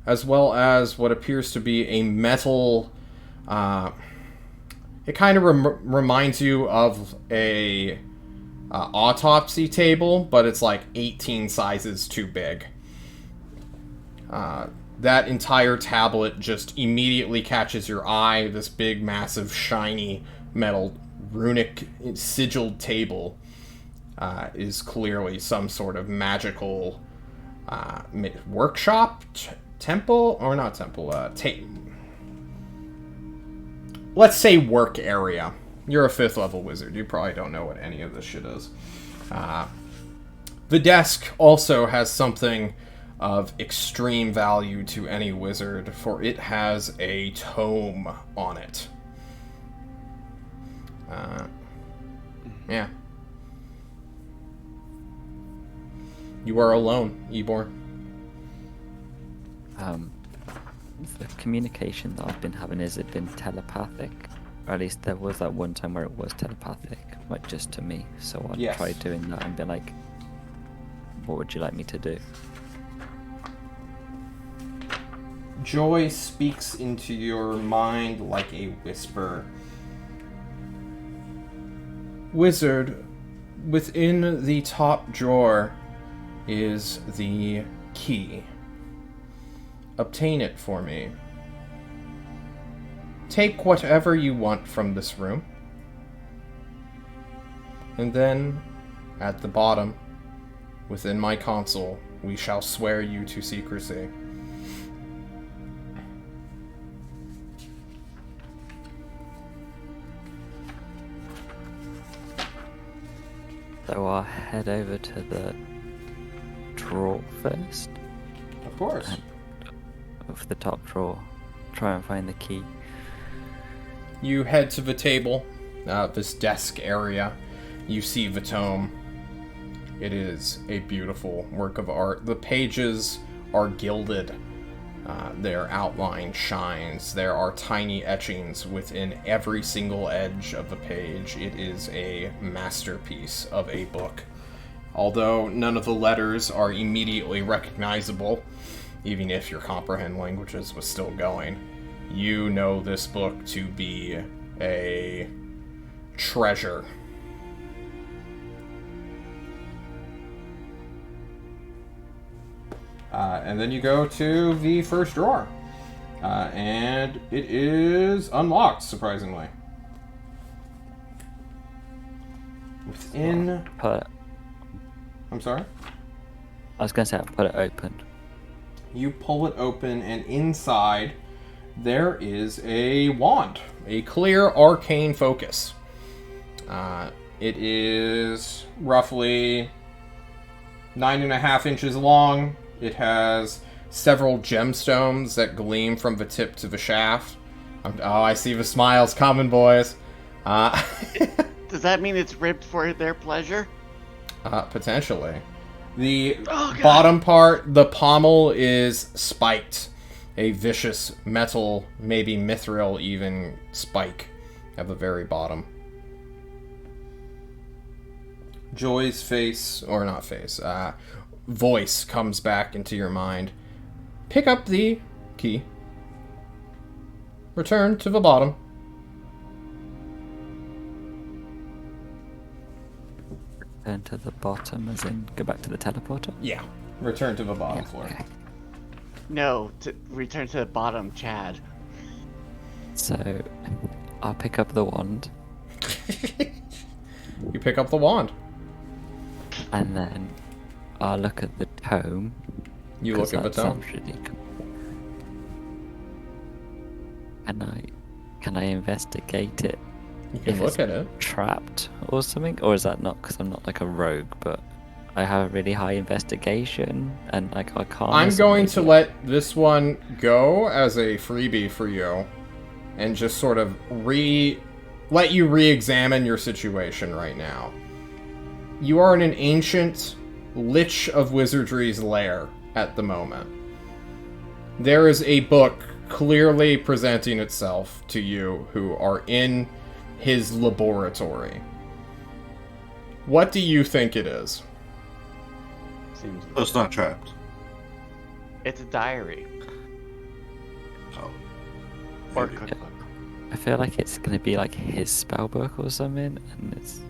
as well as what appears to be a metal... it kind of reminds you of a autopsy table, but it's like 18 sizes too big. That entire tablet just immediately catches your eye. This big, massive, shiny metal runic sigiled table is clearly some sort of magical workshop, temple, or not temple, let's say work area. You're a 5th level wizard. You probably don't know what any of this shit is. The desk also has something of extreme value to any wizard, for it has a tome on it. Yeah. You are alone, Ebor. The communication that I've been having, has it been telepathic? Or at least there was that one time where it was telepathic, like just to me. So I tried doing that and be like, what would you like me to do? Joy speaks into your mind like a whisper. Wizard, within the top drawer is the key. Obtain it for me. Take whatever you want from this room. And then, at the bottom, within my console, we shall swear you to secrecy. So I'll head over to the drawer first. Of course. Of the top drawer. Try and find the key. You head to the table, this desk area. You see the tome. It is a beautiful work of art. The pages are gilded. Their outline shines. There are tiny etchings within every single edge of the page. It is a masterpiece of a book. Although none of the letters are immediately recognizable, even if your comprehend languages was still going, you know this book to be a treasure. And then you go to the first drawer. And it is unlocked, surprisingly. Within... I'm sorry? I was going to say I'll put it open. You pull it open, and inside there is a wand. A clear arcane focus. It is roughly 9.5 inches long. It has several gemstones that gleam from the tip to the shaft. I see the smiles coming, boys. Does that mean it's ribbed for their pleasure? Potentially. The bottom part, the pommel, is spiked. A vicious metal, maybe mithril even, spike at the very bottom. Joy's face, or not face, voice comes back into your mind. Pick up the key. Return to the bottom. Return to the bottom, as in go back to the teleporter? Yeah. Return to the bottom floor. Okay. No, to return to the bottom, Chad. So, I'll pick up the wand. You pick up the wand. And then I'll look at the tome. You look at the tome. Can I investigate it? You can look at it. Trapped or something? Or is that not, because I'm not like a rogue, but I have a really high investigation and like arcana. I'm going to let this one go as a freebie for you, and just sort of let you re-examine your situation right now. You are in an ancient Lich of Wizardry's lair at the moment. There is a book clearly presenting itself to you who are in his laboratory. What do you think it is? Seems Oh, it's not trapped. it's a diary Oh. or Maybe. cookbook. I feel like it's gonna be like his spellbook or something, and it's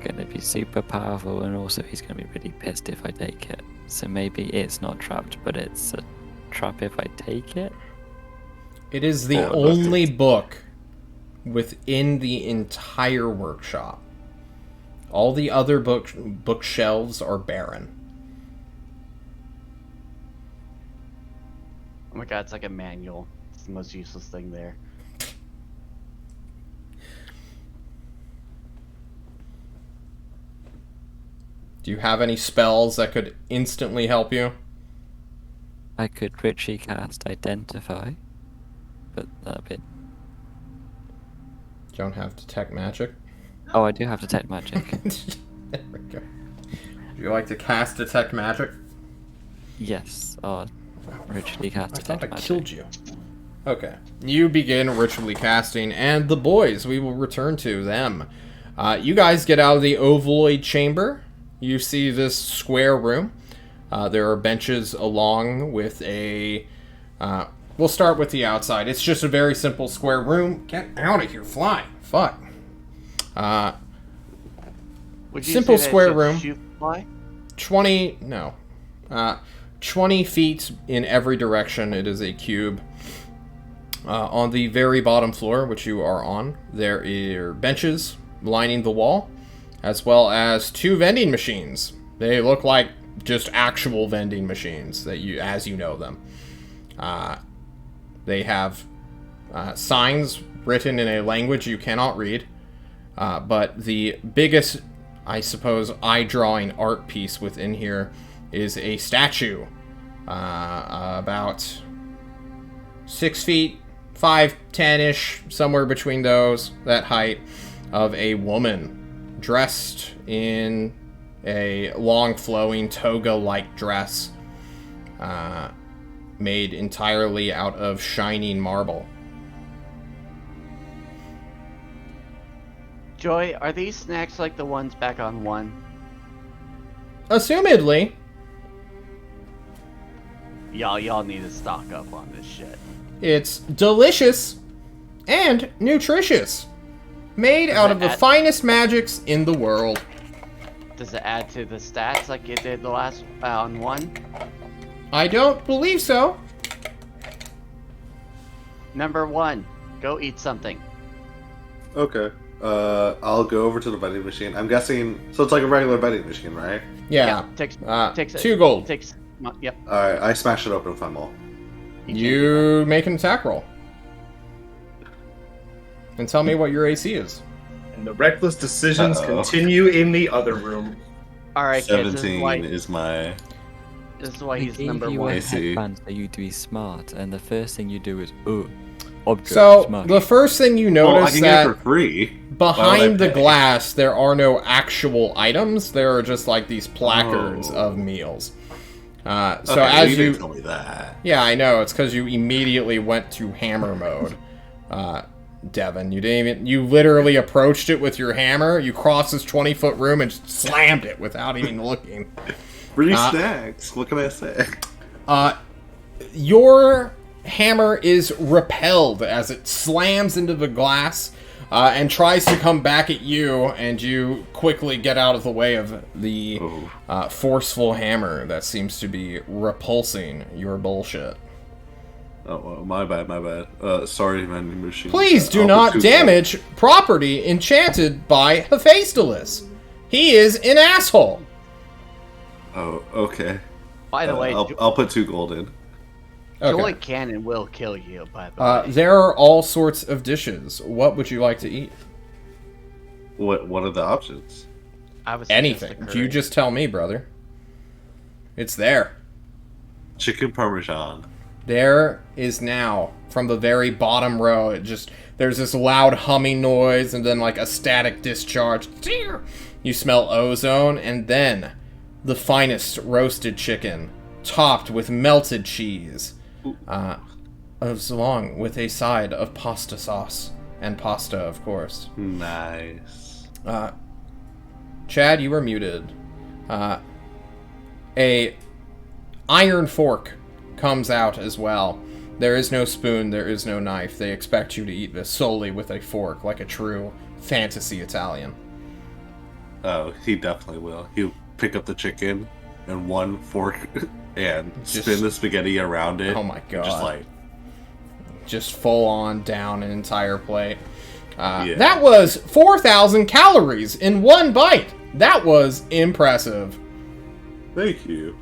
gonna be super powerful, and also he's gonna be really pissed if I take it. So maybe it's not trapped, but it's a trap if I take it. It is the Oh, that's only it. book within the entire workshop. All the other bookshelves are barren. Oh my god, it's like a manual. It's the most useless thing there. Do you have any spells that could instantly help you? I could ritually cast Identify, but that'd be... You don't have Detect Magic? Oh, I do have Detect Magic. There we go. Would you like to cast Detect Magic? Yes, or ritually cast I thought Detect I Magic. killed you. Okay. You begin ritually casting, and the boys, we will return to them. You guys get out of the ovoid chamber. You see this square room. There are benches along with a... we'll start with the outside. It's just a very simple square room. Get out of here, fly. Fuck. Would you Simple say that square should room. shoot fly? 20... No. 20 feet in every direction. It is a cube. On the very bottom floor, which you are on, there are benches lining the wall, as well as 2 vending machines. They look like just actual vending machines that you, as you know them. They have signs written in a language you cannot read, but the biggest, I suppose, eye-drawing art piece within here is a statue, about 6 feet, 5, 10-ish, somewhere between those, that height, of a woman dressed in a long flowing toga-like dress, made entirely out of shining marble. Joy, are these snacks like the ones back on 1? Assumedly, Y'all need to stock up on this shit. it's delicious and nutritious, made out of the finest magics in the world. Does it add to the stats like it did the last on 1? I don't believe so. Number 1, go eat something. Okay. I'll go over to the vending machine. I'm guessing, so it's like a regular vending machine, right? Yeah. Takes 2 gold. Takes yep. Alright, I smash it open with my maul. You make an attack roll. And tell me what your AC is. And the reckless decisions Uh-oh. continue in the other room. All right, kids, 17 is my... this is why I he's gave number you 1. a I see. headband for you to be smart, and the first thing you do is, object So, smash. the first thing you Well, I notice can get that it for free. behind the pay? glass, there are no actual items. There are just like these placards Oh. of meals. So Okay, as you you, didn't tell me that. yeah, I know it's because you immediately went to hammer mode, Devin. You didn't even, you literally approached it with your hammer. You crossed this 20-foot room and just slammed it without even looking. Free snacks. What can I say? Your hammer is repelled as it slams into the glass and tries to come back at you, and you quickly get out of the way of the forceful hammer that seems to be repulsing your bullshit. Oh, well, my bad. Sorry, vending machine. Please do I'll not put 2 damage property enchanted by Hephaestus. He is an asshole. gold. Oh, okay. By the way, I'll put 2 gold in. Okay. Joy can and will kill you. By the way, There are all sorts of dishes. What would you like to eat? What are the options? I was Anything. You just tell me, brother. It's there. Chicken parmesan. There is now, from the very bottom row, there's this loud humming noise and then like a static discharge. You smell ozone, and then the finest roasted chicken, topped with melted cheese, along with a side of pasta sauce. And pasta, of course. Nice. Chad, you were muted. A iron fork comes out as well. There is no spoon, there is no knife. They expect you to eat this solely with a fork, like a true fantasy Italian. Oh, he definitely will. He'll pick up the chicken and one fork and spin the spaghetti around it. Oh my god. Just like... Just full on down an entire plate. That was 4,000 calories in one bite. That was impressive. Thank you.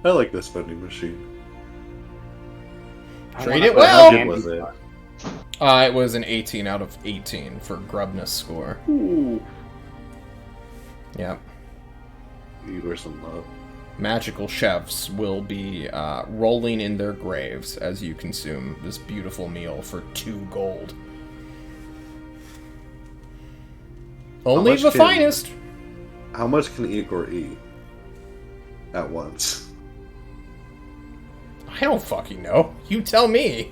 I like this vending machine. Treat it well. How good was it? It was an 18 out of 18 for Grubness score. Ooh. Yep. You were some love. Magical chefs will be rolling in their graves as you consume this beautiful meal for 2 gold. Only the finest. How much can Igor eat at once? I don't fucking know. You tell me.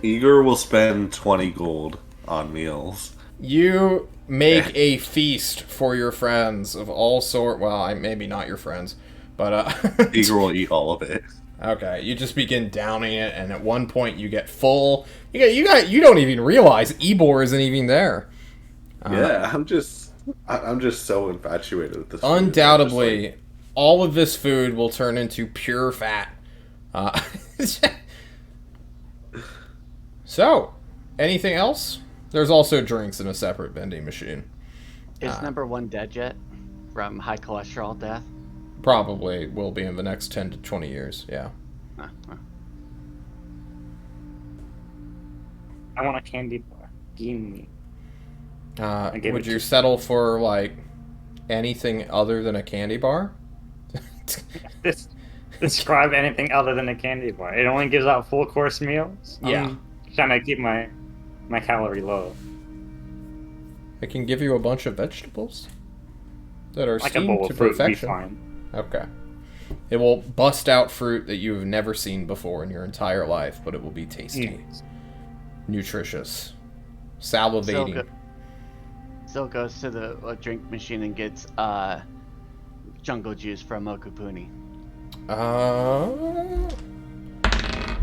Igor will spend 20 gold on meals. You make a feast for your friends of all sort. Well, maybe not your friends, but Igor will eat all of it. Okay, you just begin downing it, and at one point you get full. You don't even realize Ebor isn't even there. Yeah, I'm just so infatuated with this. Undoubtedly, all of this food will turn into pure fat. So, anything else? There's also drinks in a separate vending machine. Is number 1 dead yet? From high cholesterol death? Probably will be in the next 10 to 20 years, yeah. I want a candy bar. Give me. Would you settle for, like, anything other than a candy bar? Describe anything other than a candy bar. It only gives out full course meals. Yeah. I'm trying to keep my calorie low. It can give you a bunch of vegetables that are Like a bowl steamed to of fruit would be perfection. fine. Okay. It will bust out fruit that you have never seen before in your entire life, but it will be tasty, nutritious, salivating. Still goes to the drink machine and gets jungle juice from Okupuni.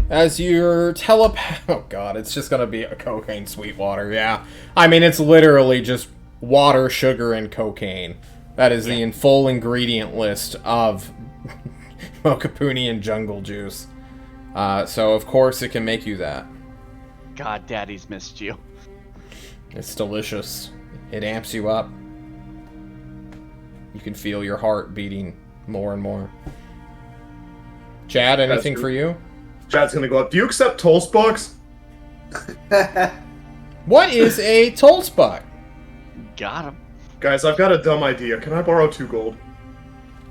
As your oh god, it's just gonna be a cocaine sweet water, yeah. I mean, it's literally just water, sugar, and cocaine. That is the full ingredient list of Mokapuni and jungle juice. So of course it can make you that. God, Daddy's missed you. It's delicious. It amps you up. You can feel your heart beating more and more. Chad, anything for you? Chad's gonna go up. Do you accept toll spucks? What is a toll spot? Got him. Guys, I've got a dumb idea. Can I borrow 2 gold?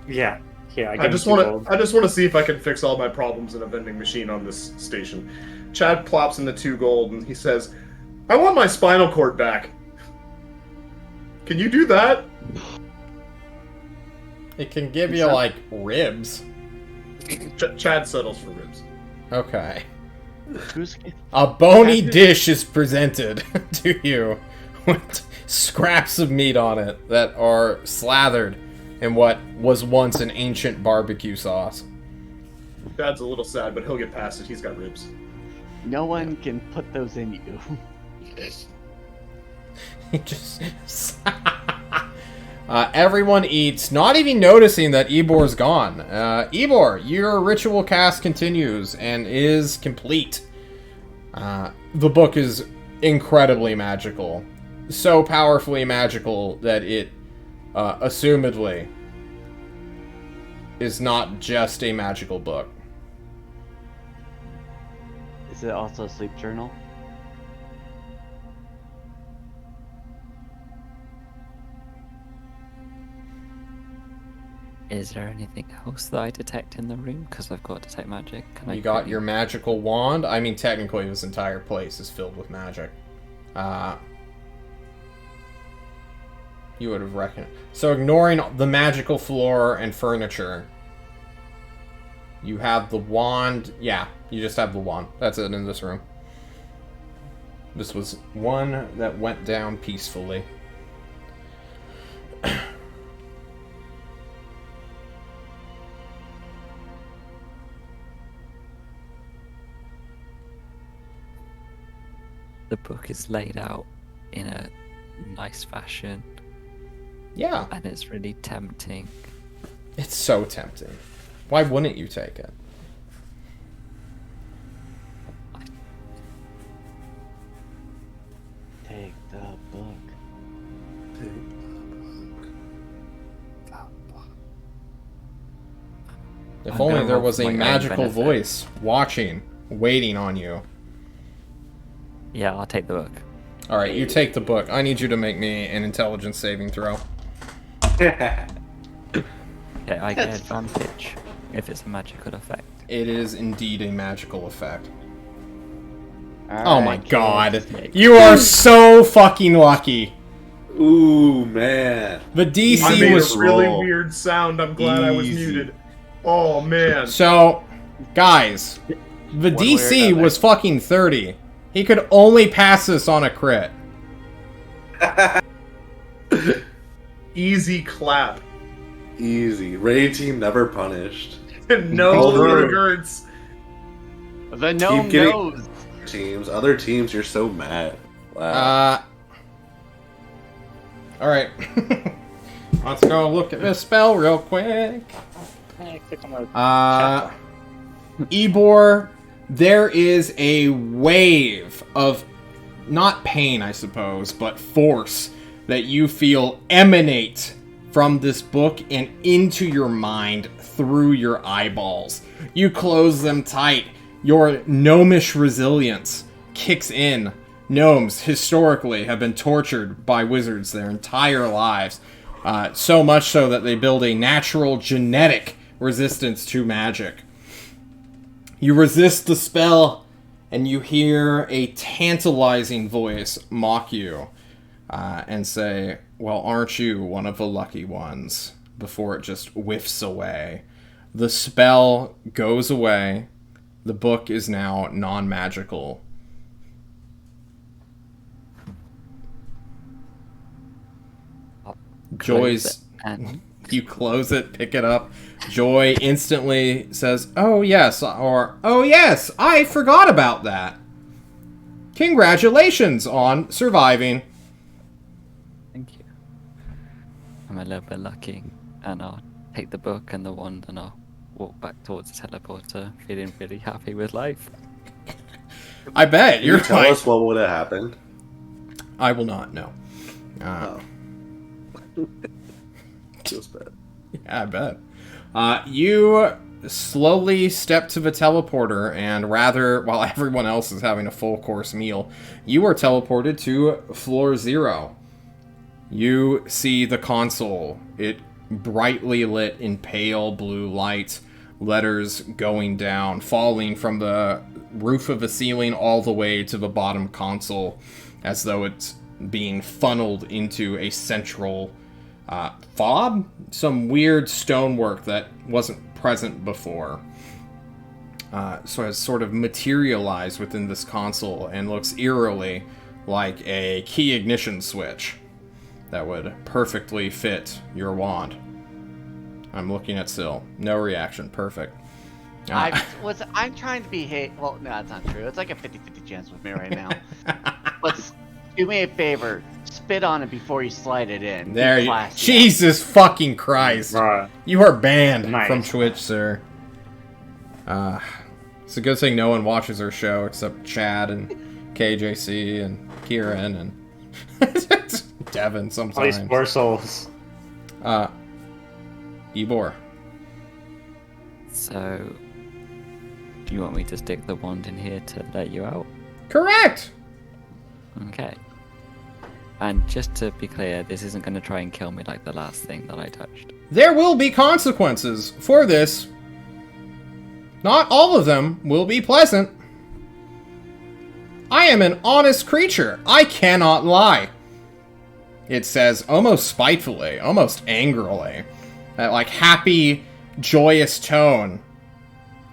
Yeah. I just want to see if I can fix all my problems in a vending machine on this station. Chad plops in the 2 gold and he says, "I want my spinal cord back." Can you do that? It can give you, like, ribs. Chad settles for ribs. Okay. Who's... A bony dish is presented to you with scraps of meat on it that are slathered in what was once an ancient barbecue sauce. Chad's a little sad, but he'll get past it. He's got ribs. No one can put those in you. He just... everyone eats, not even noticing that Ebor's gone. Ebor, your ritual cast continues and is complete. The book is incredibly magical. So powerfully magical that it, assumedly, is not just a magical book. Is it also a sleep journal? Is there anything else that I detect in the room? Because I've got detect magic. Can I You got quickly- your magical wand. I mean, technically, this entire place is filled with magic. You would have reckoned. So, ignoring the magical floor and furniture, you have the wand. Yeah, you just have the wand. That's it in this room. This was one that went down peacefully. The book is laid out in a nice fashion, Yeah, and it's really tempting. it's so tempting. Why wouldn't you take it? Take the book. If I'm only gonna there roll was for a my own magical benefit. voice watching, waiting on you. Yeah, I'll take the book. All right, you take the book. I need you to make me an intelligence saving throw. Okay, I get That's- advantage if it's a magical effect. It is indeed a magical effect. All Oh my right, god. kids. You are so fucking lucky. Ooh, man. The I DC made was a really roll. weird sound. I'm glad I was Easy. muted. Oh man. so, guys. The One way or DC another. was fucking 30. He could only pass this on a crit. Easy clap. Easy. Raid team never punished. No Over. Gertz. The gnome getting- knows. Other teams, you're so mad. Wow. Alright. Let's go look at this spell real quick. Ebor, there is a wave of, not pain, I suppose, but force that you feel emanate from this book and into your mind through your eyeballs. You close them tight. Your gnomish resilience kicks in. Gnomes, historically, have been tortured by wizards their entire lives. So much so that they build a natural genetic resistance to magic. You resist the spell, and you hear a tantalizing voice mock you and say, well, aren't you one of the lucky ones? Before it just whiffs away. The spell goes away. The book is now non-magical. Joy's... And You close it, pick it up. Joy instantly says, oh yes, or, oh yes, I forgot about that. Congratulations on surviving. thank you. I'm a little bit lucky, and I'll take the book and the wand, and I'll walk back towards the teleporter, feeling really happy with life. I bet. Can You're you tell like, us what would have happened? I will not know. Oh. Feels bad. Yeah, I bet. You slowly step to the teleporter, and rather, while everyone else is having a full course meal, you are teleported to floor 0. You see the console. It brightly lit in pale blue light, letters going down, falling from the roof of the ceiling all the way to the bottom console, as though it's being funneled into a central fob, some weird stonework that wasn't present before. So it's sort of materialized within this console and looks eerily like a key ignition switch that would perfectly fit your wand. I'm looking at Syl. No reaction. Perfect. I'm trying to be well, no, that's not true. It's like a 50-50 chance with me right now. Let's do me a favor. Spit on it before you slide it in. Be There you... classy. Jesus fucking Christ. Bruh. You are banned Nice. from Twitch, sir. It's a good thing no one watches our show except Chad and KJC and Kieran and Devin All these sometimes. poor souls. Ebor. So, do you want me to stick the wand in here to let you out? Correct! Okay. And just to be clear, this isn't going to try and kill me like the last thing that I touched. there will be consequences for this. Not all of them will be pleasant. I am an honest creature. I cannot lie. It says almost spitefully, almost angrily. That like happy, joyous tone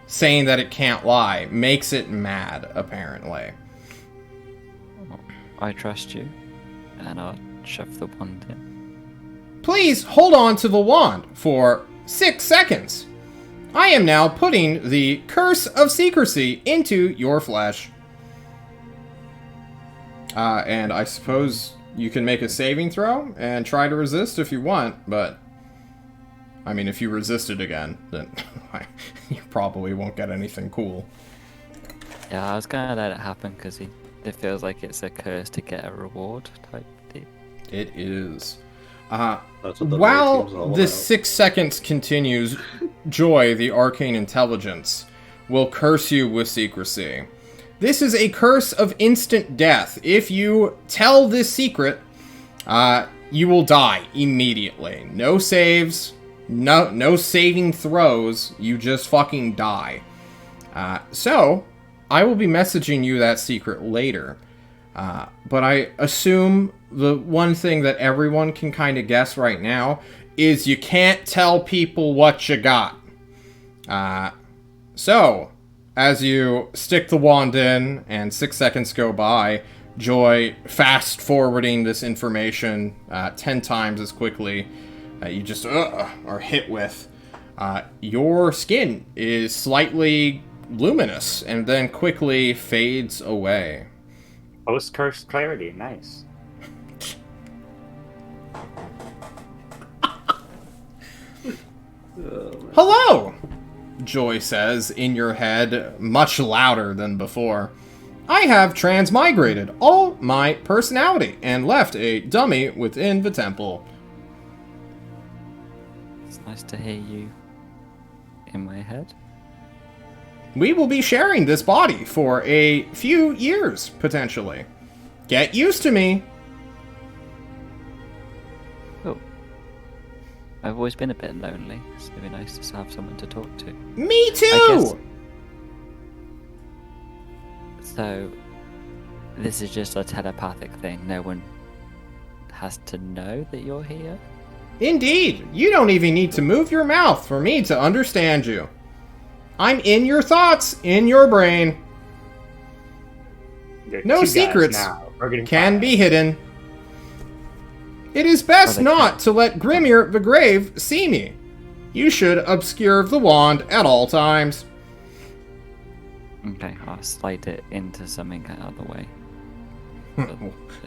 saying that it can't lie makes it mad, apparently. I trust you, and I'll shove the wand in. Please hold on to the wand for 6 seconds. I am now putting the curse of secrecy into your flesh. And I suppose you can make a saving throw and try to resist if you want, but I mean, if you resist it again, then you probably won't get anything cool. Yeah, I was gonna let it happen because it feels like it's a curse to get a reward type deal. It is. That's what the While team's all the about. 6 seconds continues, Joy, the arcane intelligence, will curse you with secrecy. This is a curse of instant death. If you tell this secret, you will die immediately. No saves, no saving throws. You just fucking die. So, I will be messaging you that secret later. But I assume the one thing that everyone can kind of guess right now is you can't tell people what you got. So, as you stick the wand in and 6 seconds go by, Joy fast forwarding this information 10 times as quickly you just are hit with. Your skin is slightly luminous and then quickly fades away. Post-curse clarity, nice. Hello! Joy says in your head, much louder than before. I have transmigrated all my personality and left a dummy within the temple. It's nice to hear you in my head. We will be sharing this body for a few years, potentially. Get used to me. Oh. I've always been a bit lonely, so it'd be nice to have someone to talk to. Me I too! So, this is just a telepathic thing. No one has to know that you're here? Indeed, you don't even need to move your mouth for me to understand you. I'm in your thoughts, in your brain. You're No two guys secrets now. We're getting can fired. be hidden. It is best they not can't. to let Grimir the Grave see me. You should obscure the wand at all times. Okay, I'll slide it into something out of the way.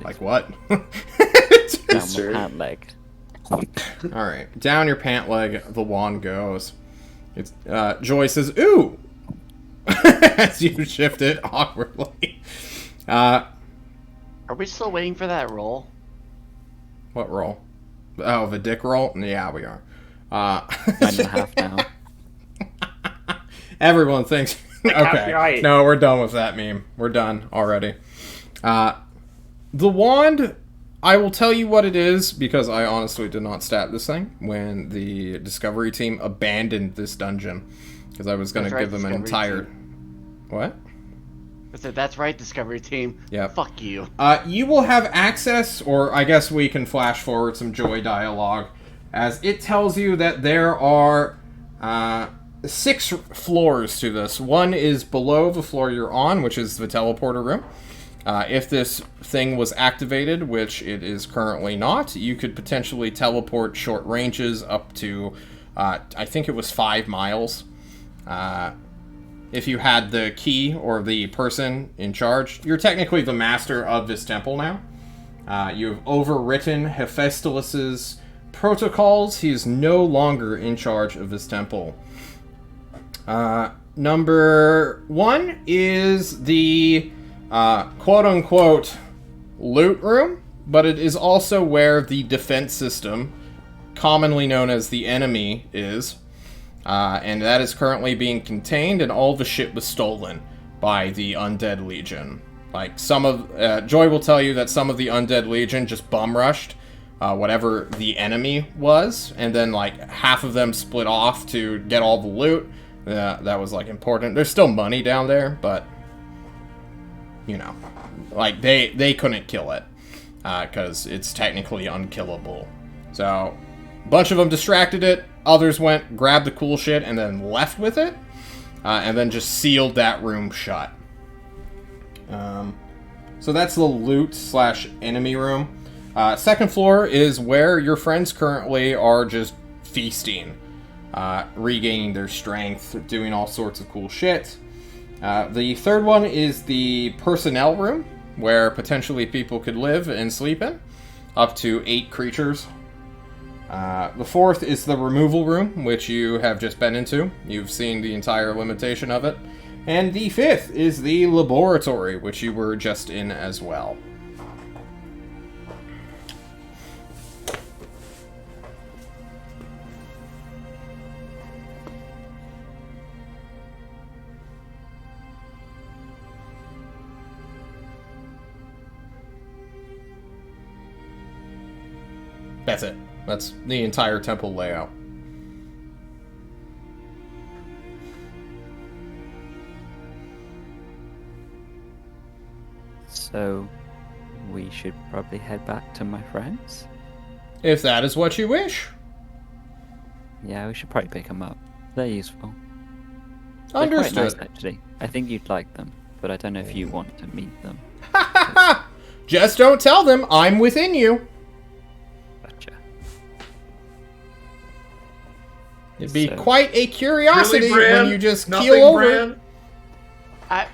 Like what? Down my Sir. pant leg. Alright, down your pant leg, the wand goes. It's Joy says, ooh! As you shift it awkwardly. Are we still waiting for that roll? What roll? Oh, the dick roll? Yeah, we are. 9.5 now. Everyone thinks... Okay, Copyright. no, we're done with that meme. We're done already. The wand, I will tell you what it is, because I honestly did not stat this thing when the Discovery team abandoned this dungeon. Because I was going to That's right, give them an Discovery entire... What? I said, that's right, Discovery Team. Yep. Fuck you. You will have access, or I guess we can flash forward some Joy dialogue, as it tells you that there are 6 floors to this. One is below the floor you're on, which is the teleporter room. If this thing was activated, which it is currently not, you could potentially teleport short ranges up to, I think it was 5 miles. If you had the key or the person in charge, you're technically the master of this temple now. You've overwritten Hephaestus's protocols. He is no longer in charge of this temple. Number 1 is the quote-unquote loot room, but it is also where the defense system, commonly known as the enemy, is. And that is currently being contained, and all the shit was stolen by the Undead Legion. Like, some of... Joy will tell you that some of the Undead Legion just bum-rushed whatever the enemy was, and then like half of them split off to get all the loot. That was like important. There's still money down there, but you know, like they couldn't kill it because it's technically unkillable. So a bunch of them distracted it. Others went, grabbed the cool shit, and then left with it, and then just sealed that room shut. So that's the loot / enemy room. Second floor is where your friends currently are just feasting, regaining their strength, doing all sorts of cool shit. The third one is the personnel room, where potentially people could live and sleep in, up to 8 creatures. The fourth is the removal room, which you have just been into. You've seen the entire limitation of it. And the fifth is the laboratory, which you were just in as well. That's it. That's the entire temple layout. So, we should probably head back to my friends? If that is what you wish. Yeah, we should probably pick them up. They're useful. They're Understood. quite nice, actually. I think you'd like them, but I don't know if you want to meet them. Just don't tell them I'm within you. Gotcha. It'd be So- quite a curiosity Really, Bran? when you just Nothing, keel over. Bran?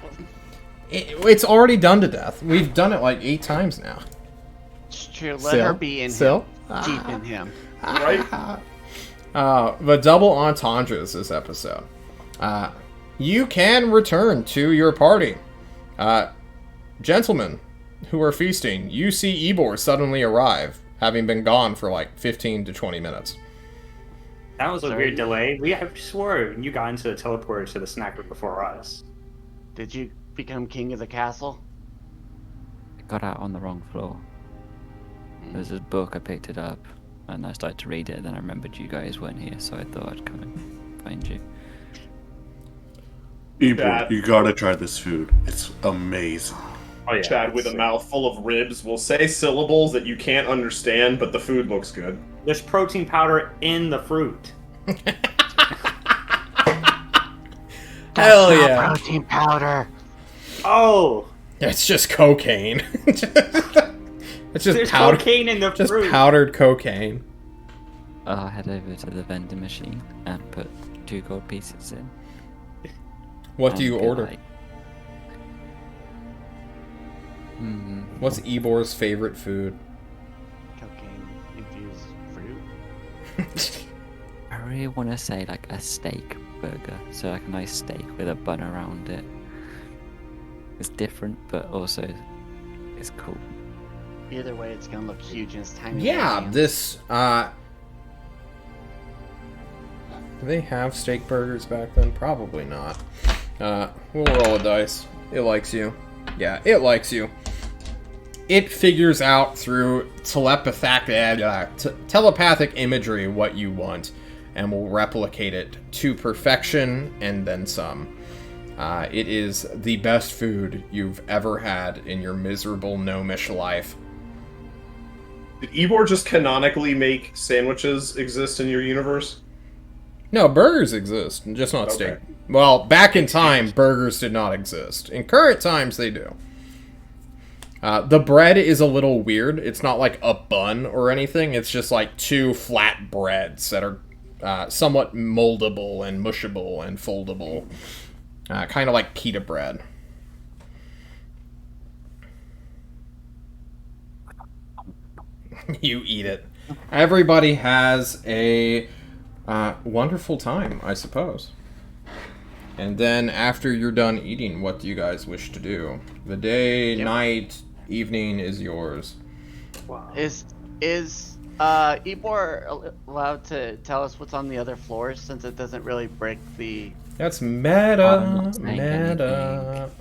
It's already done to death. We've done it like 8 times now. It's true. Let Still? her be in Still? him. Deep in him. Right? The double entendres this episode. You can return to your party. Gentlemen who are feasting, you see Ebor suddenly arrive, having been gone for like 15 to 20 minutes. That was a Sorry. weird delay. I swore you got into the teleporter to the snacker before us. Did you become king of the castle? I got out on the wrong floor. There was this book, I picked it up, and I started to read it, and then I remembered you guys weren't here, so I thought I'd come and find you. Ebor, Chad. you gotta try this food. It's amazing. Oh yeah. Chad with a mouth full of ribs will say syllables that you can't understand, but the food looks good. There's protein powder in the fruit. Hell Not yeah. protein powder. Oh, It's just cocaine. It's just there's powder, cocaine in the just fruit. powdered cocaine. I'll head over to the vending machine and put 2 gold pieces in. What do and you be order? like, What's Ebor's favorite food? Cocaine infused fruit. I really want to say like a steak burger, so like a nice steak with a bun around it. It's different, but also it's cool. Either way, it's gonna look huge in its tiny. Yeah, little hands. this, do they have steak burgers back then? Probably not. We'll roll a dice. It likes you. Yeah, it likes you. It figures out through telepathic imagery what you want, and will replicate it to perfection and then some. It is the best food you've ever had in your miserable gnomish life. Did Ebor just canonically make sandwiches exist in your universe? No, burgers exist, just not steak. Okay. Well, back in time, burgers did not exist. In current times, they do. The bread is a little weird. It's not like a bun or anything. It's just like 2 flat breads that are somewhat moldable and mushable and foldable. Kind of like pita bread. You eat it. Everybody has a wonderful time, I suppose. And then after you're done eating, what do you guys wish to do? The day, night, evening is yours. Wow. Is Ebor allowed to tell us what's on the other floors, since it doesn't really break the? That's I'm meta. not saying Meta.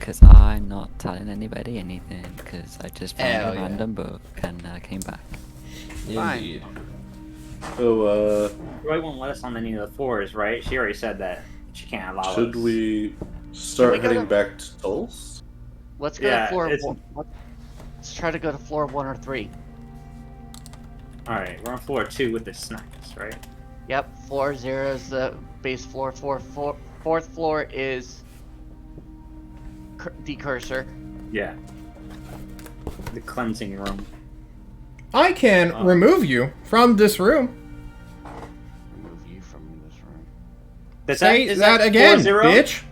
because I'm not telling anybody anything, because I just found Hell a yeah. random book and came back. Indeed. So, Roy won't let us on any of the floors, right? She already said that she can't allow us. should we start Should we go heading to- back to Tulsa? Let's go Yeah, to floor it's- 1. Let's try to go to floor 1 or 3. Alright, we're on floor 2 with the snacks, right? Yep, floor 0 is the base floor. Fourth floor is the cursor. Yeah. The cleansing room. I can Oh. remove you from this room. Remove you from this room. Does Say is that again, 4-0? bitch.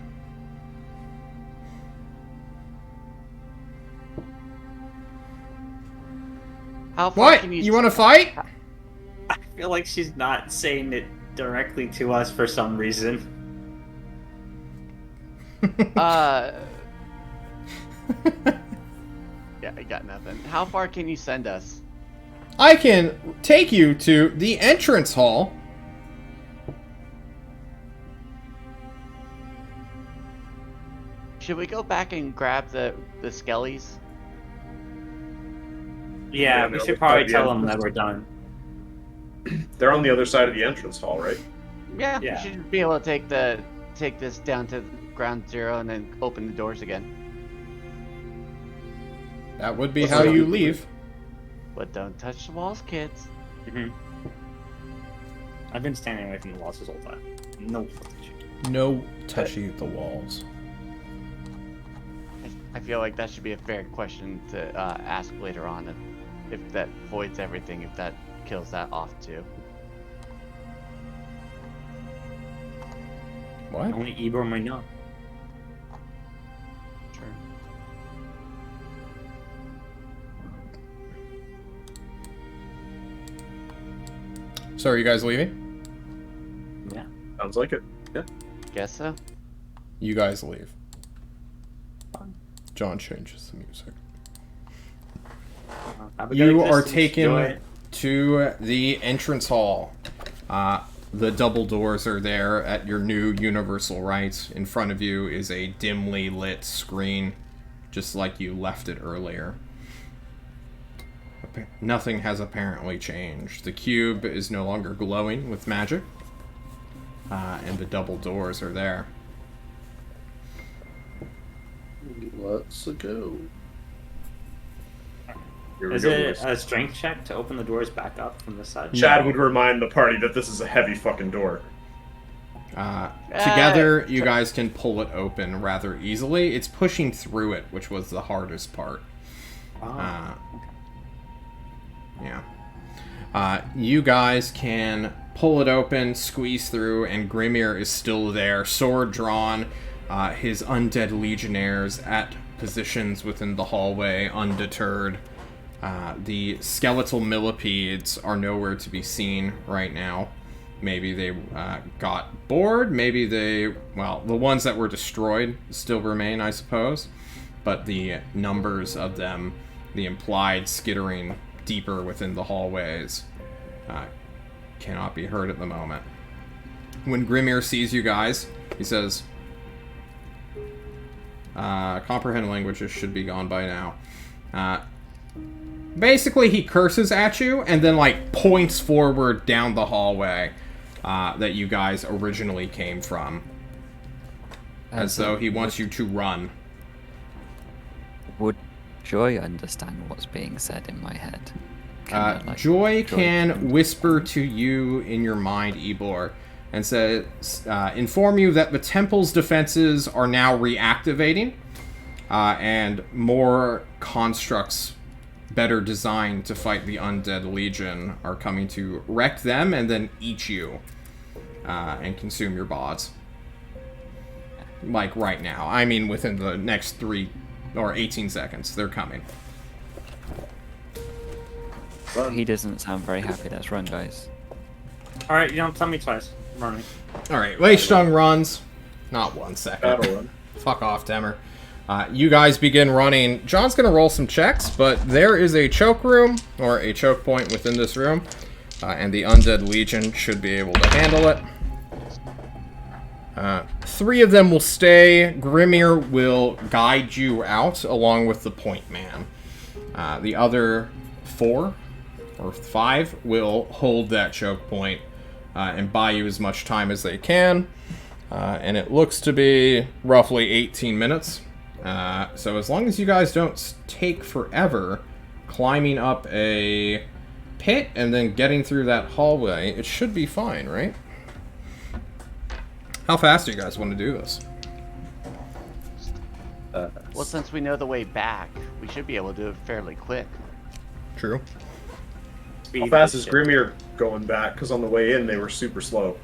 How far What? can You want to fight? I feel like she's not saying it directly to us for some reason. Yeah, I got nothing. How far can you send us? I can take you to the entrance hall. Should we go back and grab the skellies? Yeah, Yeah, we no, should probably yeah. tell them that we're done. They're on the other side of the entrance hall, right? Yeah, Yeah. we should be able to take this down to ground 0 and then open the doors again. That would be Let's how go. you leave. But don't touch the walls, kids. hmm I've been standing away from the walls this whole time. No. No touching the walls. I feel like that should be a fair question to ask later on if that voids everything, if that kills that off too. What? Only Ebor might know. Sure. So are you guys leaving? Yeah. Sounds like it. Guess so. You guys leave. John changes the music. Have a good You are existence. taken Enjoy. to the entrance hall. The double doors are there at your new universal right. In front of you is a dimly lit screen, just like you left it earlier. Nothing has apparently changed. The cube is no longer glowing with magic, and the double doors are there. Let's go. Here we Is go, it boys. a strength check to open the doors back up from this side? Chad would remind the party that this is a heavy fucking door. Together, you guys can pull it open rather easily. It's pushing through it, which was the hardest part. Oh, Yeah. You guys can pull it open, squeeze through, and Grimir is still there, sword drawn, his undead legionnaires at positions within the hallway, undeterred. The skeletal millipedes are nowhere to be seen right now. Maybe they got bored, maybe the ones that were destroyed still remain, I suppose. But the numbers of them, the implied skittering deeper within the hallways, cannot be heard at the moment. When Grimir sees you guys, he says, comprehend languages should be gone by now. Basically, he curses at you and then, points forward down the hallway that you guys originally came from. As though he wants you to run. Would Joy understand what's being said in my head? Joy can whisper to you in your mind, Ebor, and says, inform you that the temple's defenses are now reactivating, and more constructs better designed to fight the undead legion are coming to wreck them and then eat you, and consume your bots. Like right now. I mean, within the next 3 or 18 seconds, they're coming. He doesn't sound very happy. Let's run, guys. Alright, you don't tell me twice. I'm running. Alright, Leishtung runs. Not 1 second. Battle run. Fuck off, Temmer. You guys begin running. John's gonna roll some checks, but there is a choke room, or a choke point within this room, and the Undead Legion should be able to handle it. 3 of them will stay. Grimir will guide you out along with the point man. The other 4 or 5 will hold that choke point and buy you as much time as they can. And it looks to be roughly 18 minutes. So as long as you guys don't take forever climbing up a pit and then getting through that hallway, it should be fine, right? How fast do you guys want to do this? Well, since we know the way back, we should be able to do it fairly quick. True. How fast is Grimir going back? Because on the way in, they were super slow.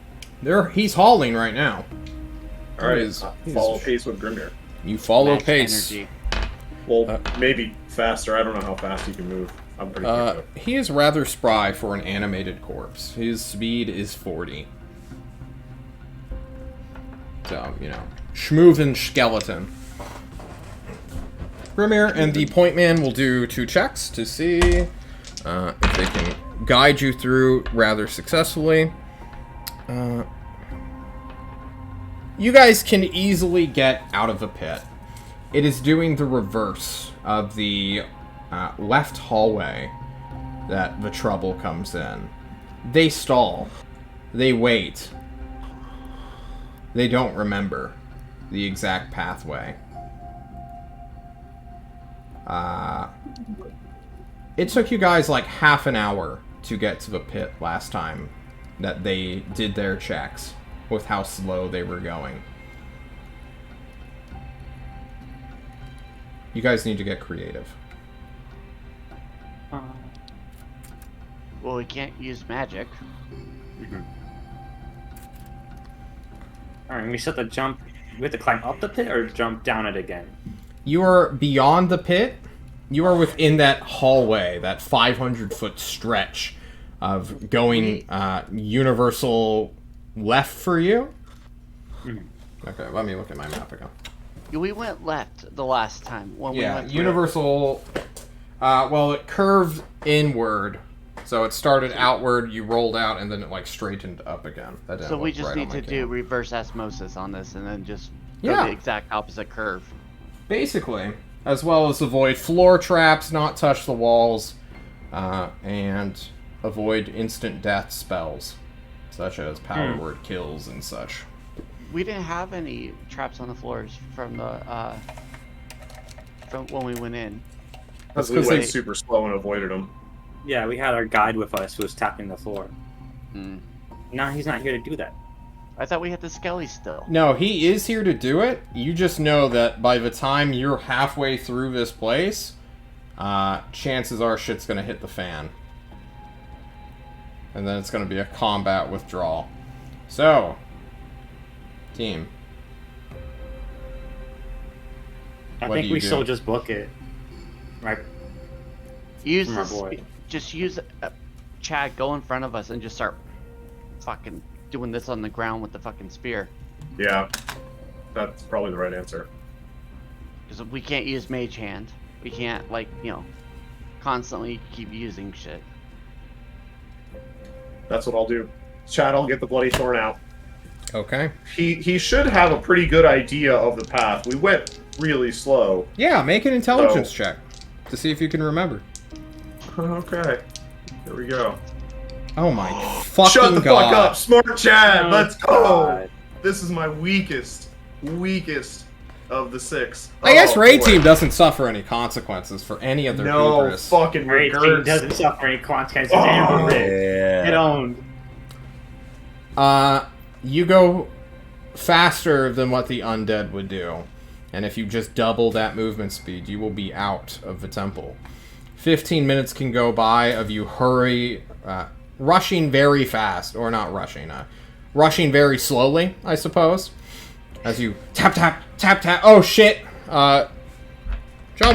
He's hauling right now. All right, He's- follow pace with Grimir. You follow Max pace. energy. Well, maybe faster. I don't know how fast he can move. I'm pretty quick. He is rather spry for an animated corpse. His speed is 40. So, schmoovin' skeleton. Grimir and the point man will do 2 checks to see if they can guide you through rather successfully. You guys can easily get out of the pit. It is doing the reverse of the left hallway that the trouble comes in. They stall. They wait. They don't remember the exact pathway. It took you guys like half an hour to get to the pit last time that they did their checks with how slow they were going. You guys need to get creative. Well, we can't use magic. Alright, we set the jump. We have to climb up the pit or jump down it again? You are beyond the pit. You are within that hallway, that 500-foot stretch of going universal left for you. Okay, let me look at my map again. We went left the last time when we went through. universal. Well, it curved inward, so it started outward. You rolled out, and then it like straightened up again. That didn't So we look just right need on my to do camera. reverse osmosis on this, and then just go Yeah. the exact opposite curve. Basically, as well as avoid floor traps, not touch the walls, and avoid instant death spells, such as power word kills and such. We didn't have any traps on the floors from when we went in. Because we 'cause went they- super slow and avoided them. Yeah, we had our guide with us who was tapping the floor. Hmm. Now he's not here to do that. I thought we had the skelly still. No, he is here to do it. You just know that by the time you're halfway through this place, chances are shit's gonna hit the fan. And then it's gonna be a combat withdrawal. So, team. I What think do you we do? still just book it. Right. Use My this. boy. Just use Chad. Go in front of us and just start fucking doing this on the ground with the fucking spear. Yeah, that's probably the right answer. Because we can't use mage hand. We can't constantly keep using shit. That's what I'll do. Chad, I'll get the bloody thorn out. Okay. He should have a pretty good idea of the path. We went really slow. Yeah, make an intelligence check to see if you can remember. Okay, here we go. Oh my fucking Shut the god. fuck up, smart Chad. Oh, Let's go. God. This is my weakest of the 6. I guess Oh, Raid boy. Team doesn't suffer any consequences for any of their No hubris. fucking Great team regrets. doesn't suffer any consequences. Oh, And we're rich. Get owned. You go faster than what the undead would do. And if you just double that movement speed, you will be out of the temple. 15 minutes can go by of you rushing very fast, or not rushing, rushing very slowly, I suppose. As you tap, tap, tap, tap. Oh, shit. John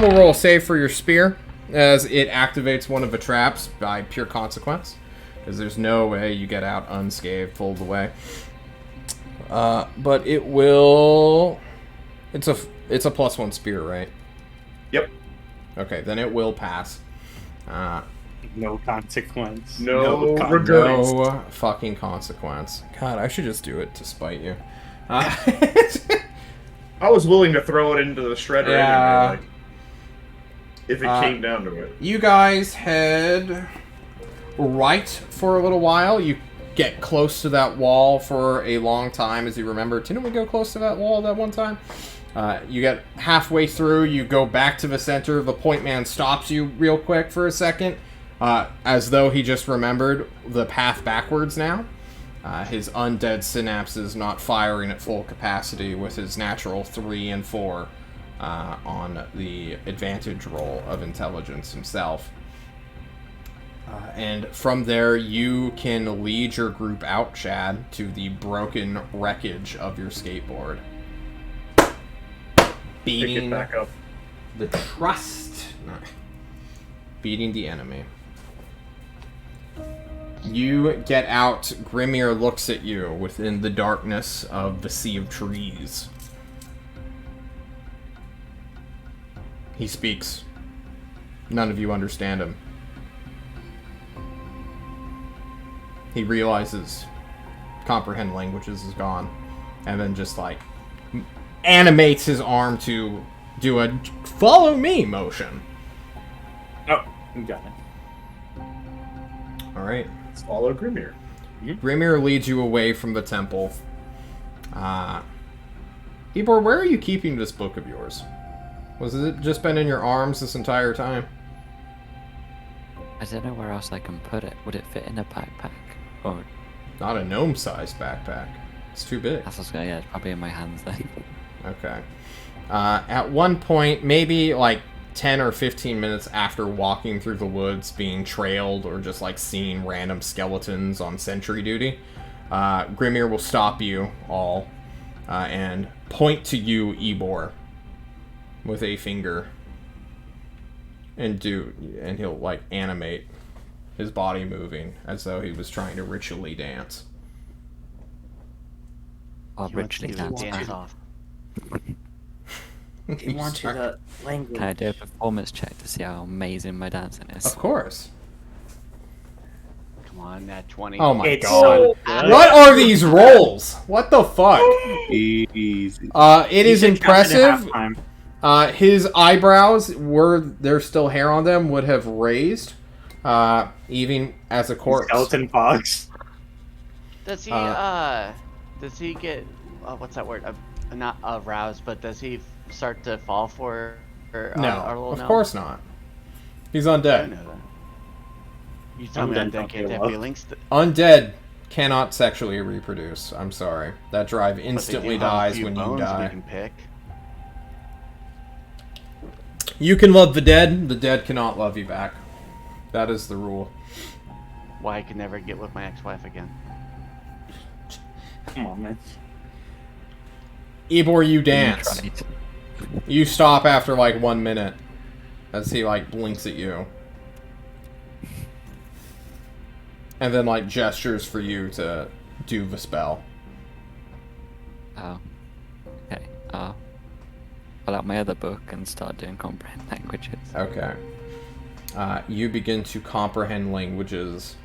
will roll a save for your spear, as it activates one of the traps by pure consequence. Because there's no way you get out unscathed full the way. But it will... It's a +1 spear, right? Yep. Okay, then it will pass. No consequence. No con- regrets. No fucking consequence. God, I should just do it to spite you. Uh, I was willing to throw it into the shredder Yeah. anyway, like, if it came down to it. you guys head right for a little while. You get close to that wall for a long time, as you remember. Didn't we go close to that wall that one time? You get halfway through, you go back to the center. The point man stops you real quick for a second, as though he just remembered the path backwards now. His undead synapses not firing at full capacity with his natural 3 and 4 on the advantage roll of intelligence himself. And from there, you can lead your group out, Chad, to the broken wreckage of your skateboard. Pick it Beating back up. the trust. No. Beating the enemy. You get out. Grimir looks at you within the darkness of the sea of trees. He speaks. None of you understand him. He realizes comprehend languages is gone, and then just like animates his arm to do a follow me motion. Oh, you got it. All right. Let's follow Grimir. Grimir leads you away from the temple. Ibor, where are you keeping this book of yours? Was it just been in your arms this entire time? I don't know where else I can put it. Would it fit in a backpack? Or Not a gnome-sized backpack. It's too big. that's what's going. Yeah, it's probably in my hands then. Okay. At one point, maybe like 10 or 15 minutes after walking through the woods, being trailed, or just like seeing random skeletons on sentry duty, Grimir will stop you all and point to you, Ibor, with a finger, and he'll like animate his body moving as though he was trying to ritually dance. Or He wants ritually to dance. dance off. He wants you to language. Can I do a performance check to see how amazing my dancing is? Of course. Come on, that 20. Oh my It's god. so good. What are these rolls? What the fuck? Easy. It is You should count it at impressive. halftime. His eyebrows, were there still hair on them, would have raised, even as a corpse. Skeleton fox. Does he, does he get, what's that word? Not aroused, but does he start to fall for No, our little of gnome? course not. He's I know undead. that. You tell me Undead undead don't can't feel have love. feelings. Undead cannot sexually reproduce. I'm sorry. That drive But they instantly do have a dies few when you bones die. We can pick. You can love the dead cannot love you back. That is the rule. Why I can never get with my ex-wife again. Come on, man. Ibor, you dance. Tried. You stop after like 1 minute as he like blinks at you. And then like gestures for you to do the spell. Oh. Okay. Pull out my other book and start doing comprehend languages. Okay. You begin to comprehend languages.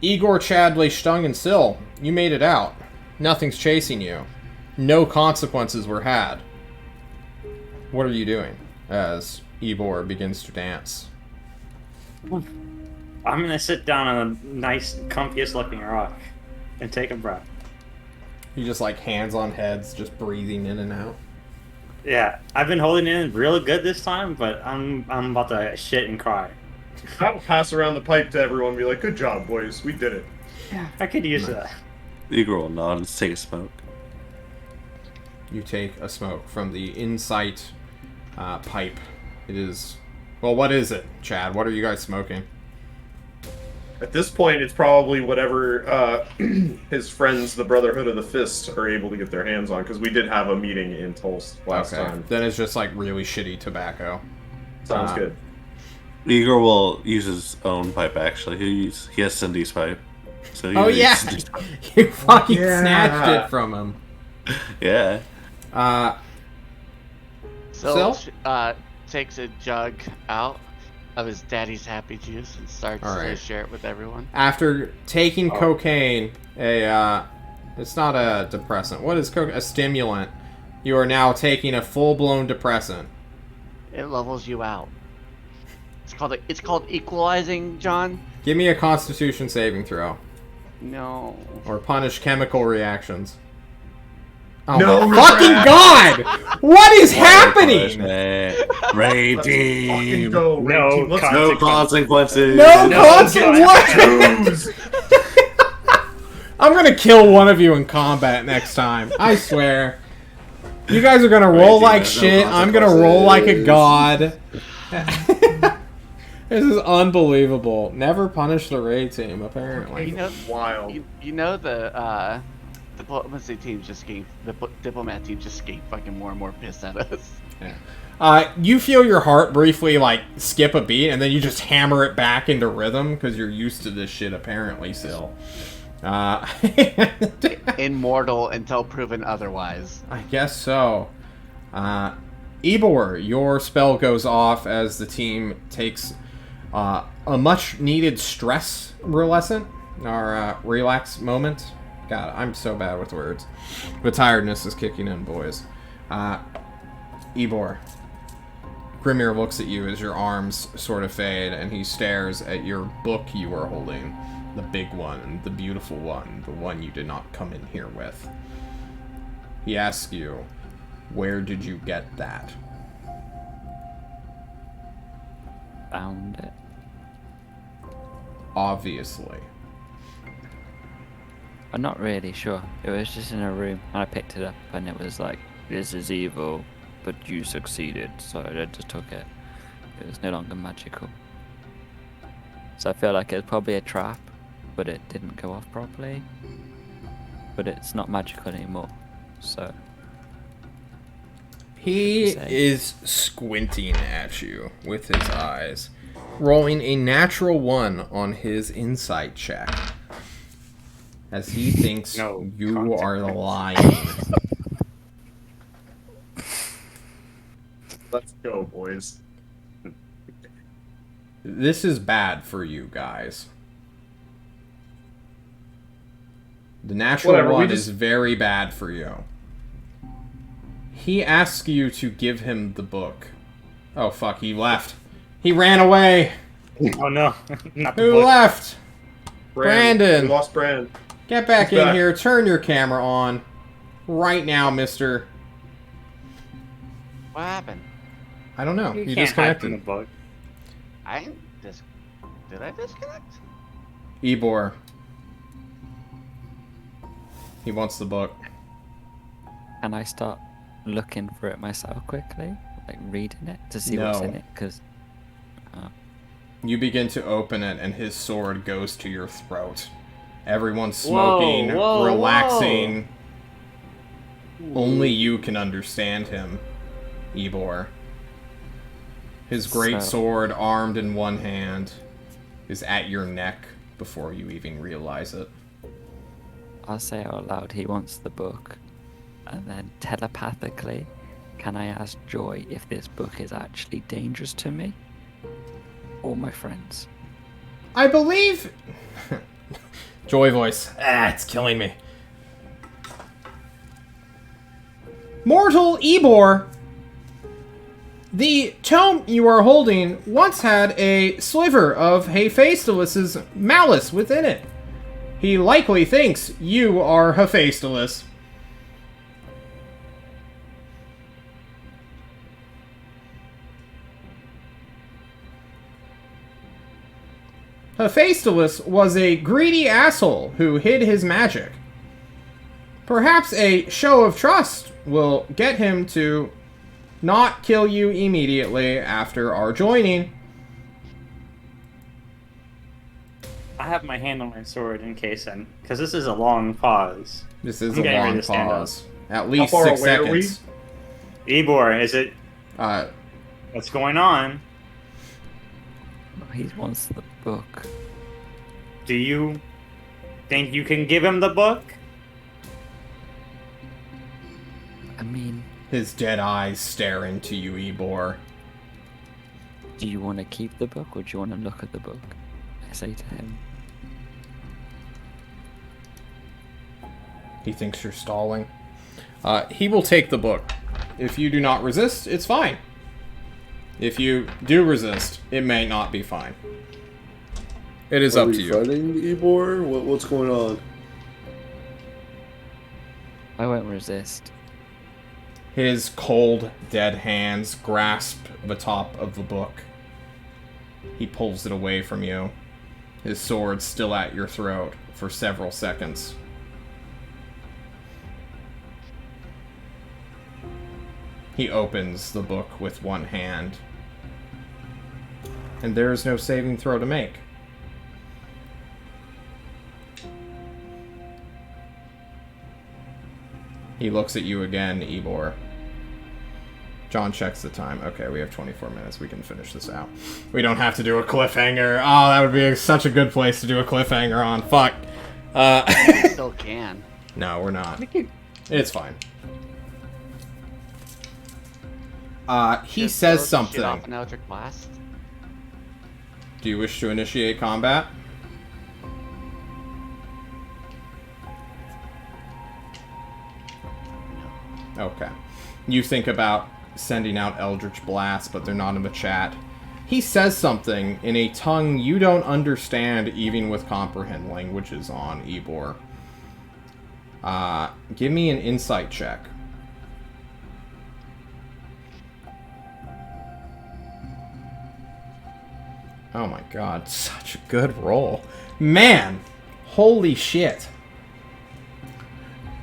Igor, Chadley, Stung, and Syl, you made it out. Nothing's chasing you. No consequences were had. What are you doing as Ibor begins to dance? I'm gonna sit down on a nice, comfiest looking rock and take a breath. You just like hands on heads, just breathing in and out. Yeah, I've been holding in real good this time, but I'm about to shit and cry. I'll pass around the pipe to everyone and be like, good job, boys. We did it. I could use that. Igor will nod and take a smoke. You take a smoke from the insight pipe. It is... Well, what is it, Chad? What are you guys smoking? At this point, it's probably whatever his friends, the Brotherhood of the Fist, are able to get their hands on, because we did have a meeting in Tulsa last time. Then it's just like really shitty tobacco. Sounds good. Igor will use his own pipe, actually. He has Cindy's pipe. So he Oh uses yeah! Cindy's pipe. You fucking Yeah. snatched it from him. Yeah. So, takes a jug out of his daddy's happy juice and starts All right. to share it with everyone. After taking cocaine, It's not a depressant. What is a stimulant? You are now taking a full-blown depressant. It levels you out. It's called equalizing, John. Give me a Constitution saving throw. No. Or punish chemical reactions. Oh No, my fucking god! What is happening? Raid Fucking team. go, Ray No team. Let's No consequences. No No, consequences! I'm gonna kill one of you in combat next time. I swear. You guys are gonna roll like no shit. I'm gonna roll like a god. This is unbelievable. Never punish the raid team, apparently. You know, Wild. you know the diplomacy team diplomat team just getting fucking more and more pissed at us. You feel your heart briefly like skip a beat, and then you just hammer it back into rhythm because you're used to this shit, apparently. Still, Immortal until proven otherwise. I guess so. Ebor, your spell goes off as the team takes a much needed stress relacent or relax moment. God, I'm so bad with words. The tiredness is kicking in, boys. Ebor. Grimir looks at you as your arms sort of fade, and he stares at your book you were holding. The big one, the beautiful one, the one you did not come in here with. He asks you, where did you get that? Found it. Obviously. I'm not really sure. It was just in a room, and I picked it up, and it was like, this is evil, but you succeeded, so I just took it. It was no longer magical. So I feel like it's probably a trap, but it didn't go off properly. But it's not magical anymore, so... He is squinting at you with his eyes, rolling a natural 1 on his insight check, as he thinks No you are consequence. lying. Let's go, boys. This is bad for you guys. The natural Whatever, we 1 just- is very bad for you. He asks you to give him the book. Oh fuck, he left. He ran away. Oh no, not the Who book. left? Brandon. We lost Brandon. Get back He's in back. here. Turn your camera on. Right now, mister. What happened? I don't know. You He can't hide from the disconnected. book. Did I disconnect? Ebor. He wants the book. Can I start looking for it myself quickly? Like reading it to see what's No. in it? Because... You begin to open it, and his sword goes to your throat. Everyone's smoking, Whoa, relaxing. Only you can understand him, Ebor. His great So- sword, armed in one hand, is at your neck before you even realize it. I'll say out loud he wants the book, and then telepathically, can I ask Joy if this book is actually dangerous to me or my friends? I believe... Joy voice. It's killing me. Mortal Ebor, the tome you are holding once had a sliver of Hephaestus's malice within it. He likely thinks you are Hephaestus. Hephaestus was a greedy asshole who hid his magic. Perhaps a show of trust will get him to not kill you immediately after our joining. I have my hand on my sword in case because this is a long pause. This is I'm a getting ready long to stand up. pause. At least far 6 away are we? seconds. Ebor, is it? Uh, What's going on? He wants the book. Do you think you can give him the book? I mean, his dead eyes stare into you, Ebor. do you want to keep the book or do you want to look at the book? I say to him. He thinks you're stalling. He will take the book. If you do not resist, it's fine. If you do resist, it may not be fine. It is up to you. Are we fighting Ebor? What's going on? I won't resist. His cold, dead hands grasp the top of the book. He pulls it away from you. His sword still at your throat for several seconds. He opens the book with one hand. And there is no saving throw to make. He looks at you again, Ebor. John checks the time. Okay, we have 24 minutes. We can finish this out. We don't have to do a cliffhanger. Oh, that would be such a good place to do a cliffhanger on. Fuck. We still can. No, we're not. It's fine. He Just says throw something. shit off an Eldritch Blast. Do you wish to initiate combat? Okay. You think about sending out Eldritch Blasts, but they're not in the chat. He says something in a tongue you don't understand, even with comprehend languages on, Ebor. Give me an insight check. Oh my god, such a good roll. Man! Holy shit.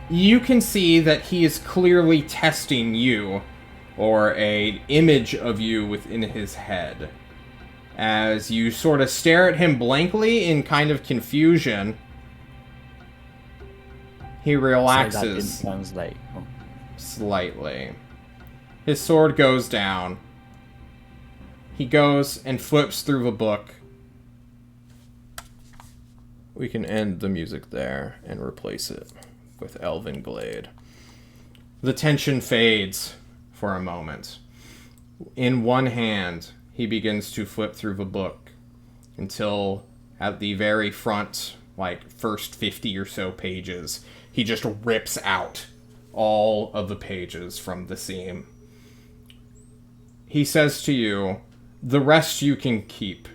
You can see that he is clearly testing you, or an image of you within his head. As you sort of stare at him blankly in kind of confusion, he So that didn't relaxes translate. Oh. slightly. His sword goes down. He goes and flips through the book. We can end the music there and replace it with Elven Glade. The tension fades for a moment. In one hand, he begins to flip through the book until at the very front, like first 50 or so pages, he just rips out all of the pages from the seam. He says to you, "The rest you can keep.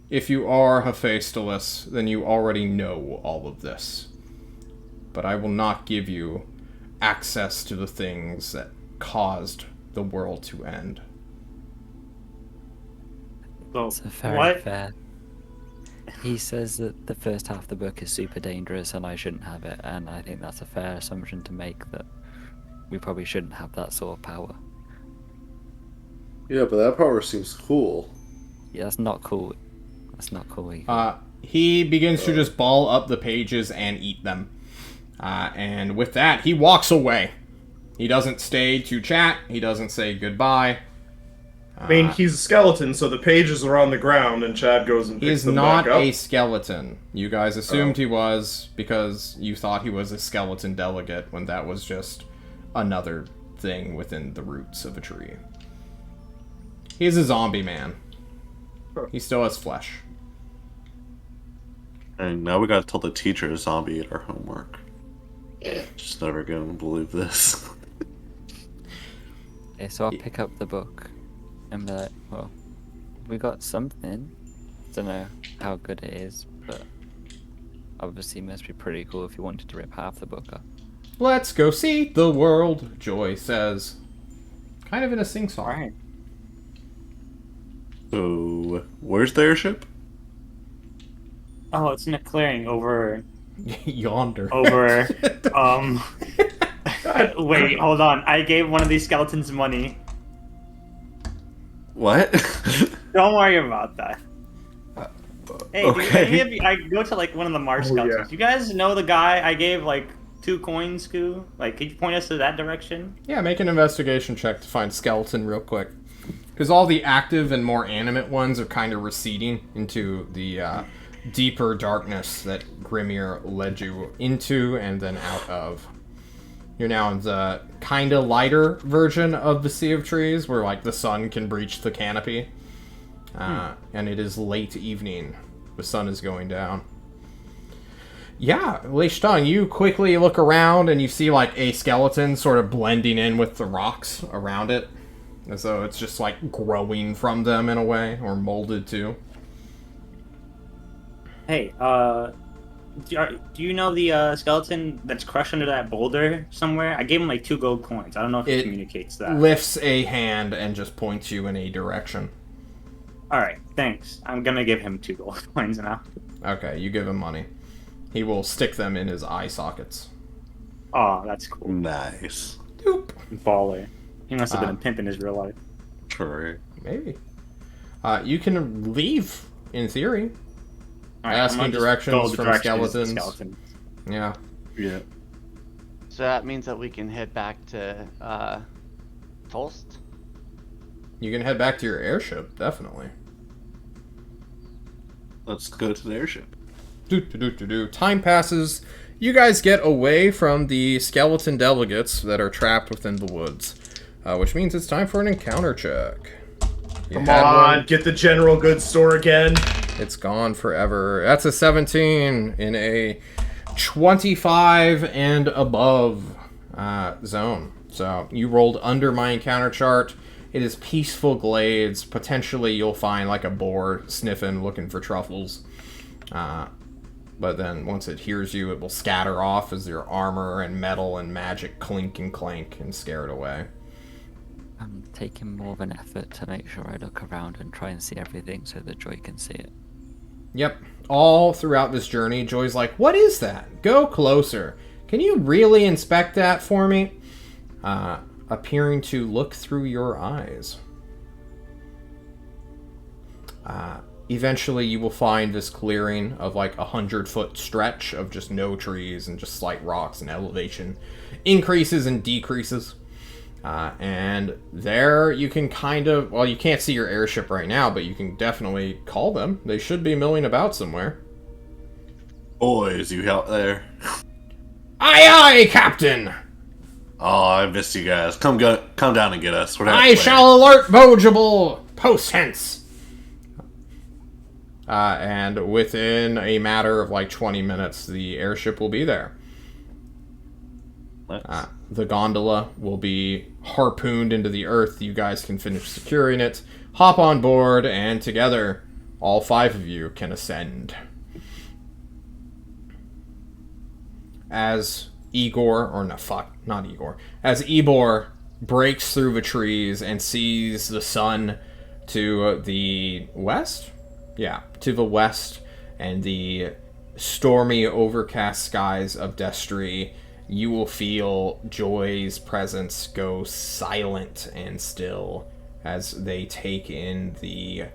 If you are Hephaestus, then you already know all of this. But I will not give you access to the things that caused the world to end." So, It's very what? fair. He says that the first half of the book is super dangerous and I shouldn't have it, and I think that's a fair assumption to make, that we probably shouldn't have that sort of power. Yeah, but that power seems cool. Yeah, that's not cool. That's not cool either. He begins to just ball up the pages and eat them. And with that, he walks away. He doesn't stay to chat. He doesn't say goodbye. I mean, he's a skeleton, so the pages are on the ground, and Chad goes and He picks is them not back up. a skeleton. You guys assumed he was because you thought he was a skeleton delegate when that was just another thing within the roots of a tree. He's a zombie man. He still has flesh. And now we gotta tell the teacher zombie ate our homework. Just never gonna believe this. Okay, so I'll pick up the book and be like, well, we got something. Don't know how good it is, but obviously it must be pretty cool if you wanted to rip half the book up. Let's go see the world, Joy says. Kind of in a sing-song. Alright. So, where's the airship? Oh, it's in a clearing over. Yonder. Over. Wait, hold on. I gave one of these skeletons money. What? Don't worry about that. Hey, okay. do any of you, I go to like one of the Mars skeletons. yeah. You guys know the guy I gave like 2 coins to? Like, could you point us to that direction? Yeah, make an investigation check to find skeleton real quick. Because all the active and more animate ones are kind of receding into the deeper darkness that Grimir led you into and then out of. You're now in the kind of lighter version of the Sea of Trees, where like the sun can breach the canopy. And it is late evening. The sun is going down. Yeah, Leishtang, you quickly look around and you see like a skeleton sort of blending in with the rocks around it. As though it's just like growing from them in a way, or molded to. Hey, do you know the skeleton that's crushed under that boulder somewhere? I gave him like 2 gold coins. I don't know if it communicates that. Lifts a hand and just points you in a direction. Alright, thanks. I'm gonna give him 2 gold coins now. Okay, you give him money. He will stick them in his eye sockets. Oh, that's cool. Nice. Doop. Baller. He must have been a pimp in his real life. True. Maybe. You can leave, in theory. Alright, Asking directions from skeletons. Yeah. Yeah. So that means that we can head back to Tolst. You can head back to your airship, definitely. Let's go to the airship. Time passes. You guys get away from the skeleton delegates that are trapped within the woods. Which means it's time for an encounter check. Come on, get the general goods store again. It's gone forever. That's a 17 in a 25 and above zone. So you rolled under my encounter chart. It is peaceful glades. Potentially you'll find like a boar sniffing, looking for truffles. But then once it hears you, it will scatter off as your armor and metal and magic clink and clank and scare it away. I'm taking more of an effort to make sure I look around and try and see everything so that Joy can see it. Yep. All throughout this journey, Joy's like, what is that? Go closer. Can you really inspect that for me? Appearing to look through your eyes. Eventually you will find this clearing of like 100-foot stretch of just no trees and just slight rocks, and elevation increases and decreases. And there you can kind of, well, you can't see your airship right now, but you can definitely call them. They should be milling about somewhere. Boys, you out there? Aye, aye, Captain! Oh, I missed you guys. Come down and get us. I shall alert Bogeable! Post hence! And within a matter of like 20 minutes, the airship will be there. The gondola will be harpooned into the earth. You guys can finish securing it, hop on board, and together, all 5 of you can ascend. As Igor, or no, fuck, not Igor. As Ibor breaks through the trees and sees the sun to the west? Yeah, to the west, and the stormy, overcast skies of Destry, you will feel Joy's presence go silent and still as they take in the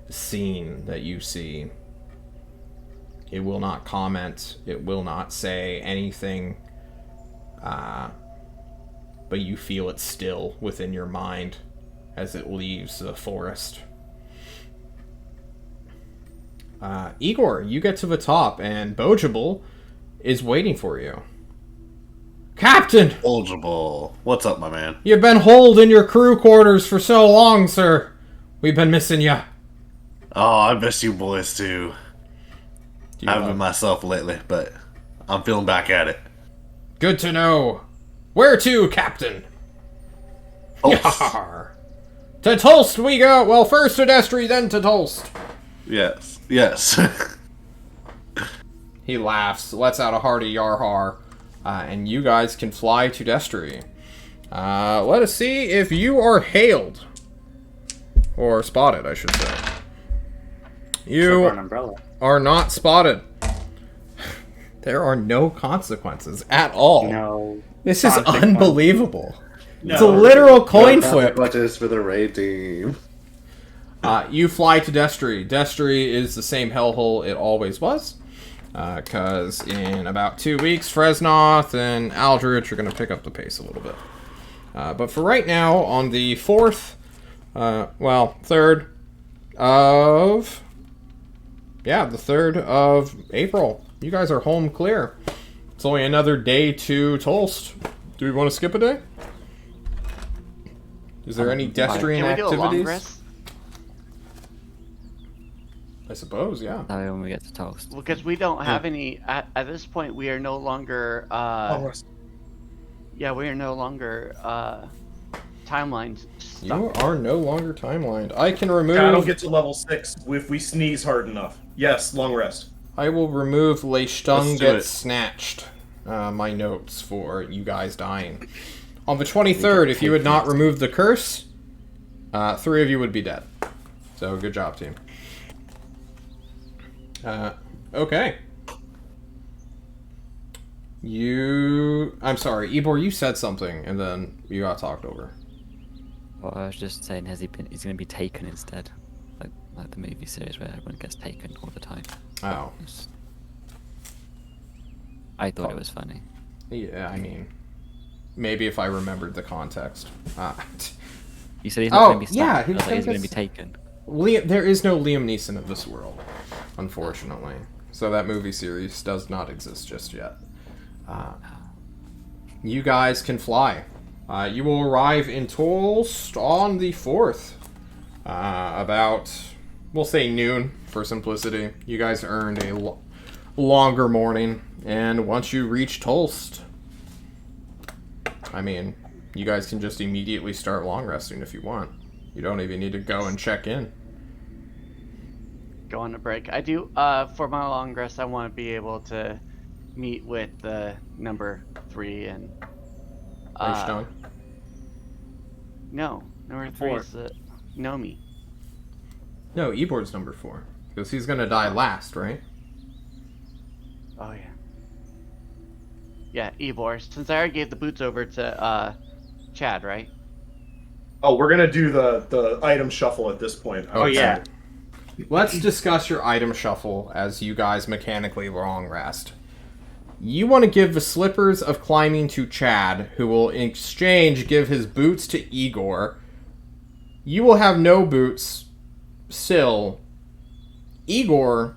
scene that you see. It will not comment, it will not say anything, but you feel it still within your mind as it leaves the forest. Igor, you get to the top, and Bogeable is waiting for you. Captain! Bogeable. What's up, my man? You've been holed in your crew quarters for so long, sir. We've been missing you. Oh, I miss you boys, too. I haven't been myself lately, but I'm feeling back at it. Good to know. Where to, Captain? Tolst. To Tolst we go. Well, first to Destry, then to Tolst. Yes. Yes. He laughs, lets out a hearty yarhar, and you guys can fly to Destry. Let us see if you are hailed. Or spotted, I should say. You are not spotted. There are no consequences at all. No. This is unbelievable. No. It's a literal coin flip. Buttons for the raid team. You fly to Destry. Destry is the same hellhole it always was. Because in about 2 weeks, Fresnoth and Aldrich are going to pick up the pace a little bit. But for right now, on the 4th, 3rd of... Yeah, the 3rd of April. You guys are home clear. It's only another day to Tolst. Do we want to skip a day? Is there any Destrian activities? I suppose, yeah. That way when we get to toast. Because we don't have any at this point. We are no longer. Oh, Yeah, we are no longer timelines stuck. You are no longer timelined. I can I don't remove. get to level 6 if we sneeze hard enough. Yes, long rest. I will remove Le Stung Let's do gets it. snatched. My notes for you guys dying. On the 23rd, if you had not removed the curse, 3 of you would be dead. So good job, team. Okay. I'm sorry, Ebor, you said something, and then you got talked over. Well, I was just saying, he's going to be taken instead, like the movie series where everyone gets taken all the time. Oh. I thought it was funny. Yeah, I mean, maybe if I remembered the context. You said he's not going to be yeah, stabbed. I was like, he's going to be taken. There is no Liam Neeson in this world, unfortunately. So that movie series does not exist just yet. You guys can fly. You will arrive in Tolst on the 4th. About, we'll say noon for simplicity. You guys earned a longer morning. And once you reach Tolst, I mean, you guys can just immediately start long resting if you want. You don't even need to go and check in. Go on a break. I do. For my long rest, I want to be able to meet with the number 3 and. Stone? No, number 3 is the Nomi. No, Ebor's number 4. Because he's gonna die last, right? Oh yeah. Yeah, Ebor. Since I already gave the boots over to Chad, right? Oh, we're gonna do the item shuffle at this point. Oh yeah. Let's discuss your item shuffle as you guys mechanically long rest. You want to give the slippers of climbing to Chad, who will in exchange give his boots to Igor. You will have no boots. Still, Igor,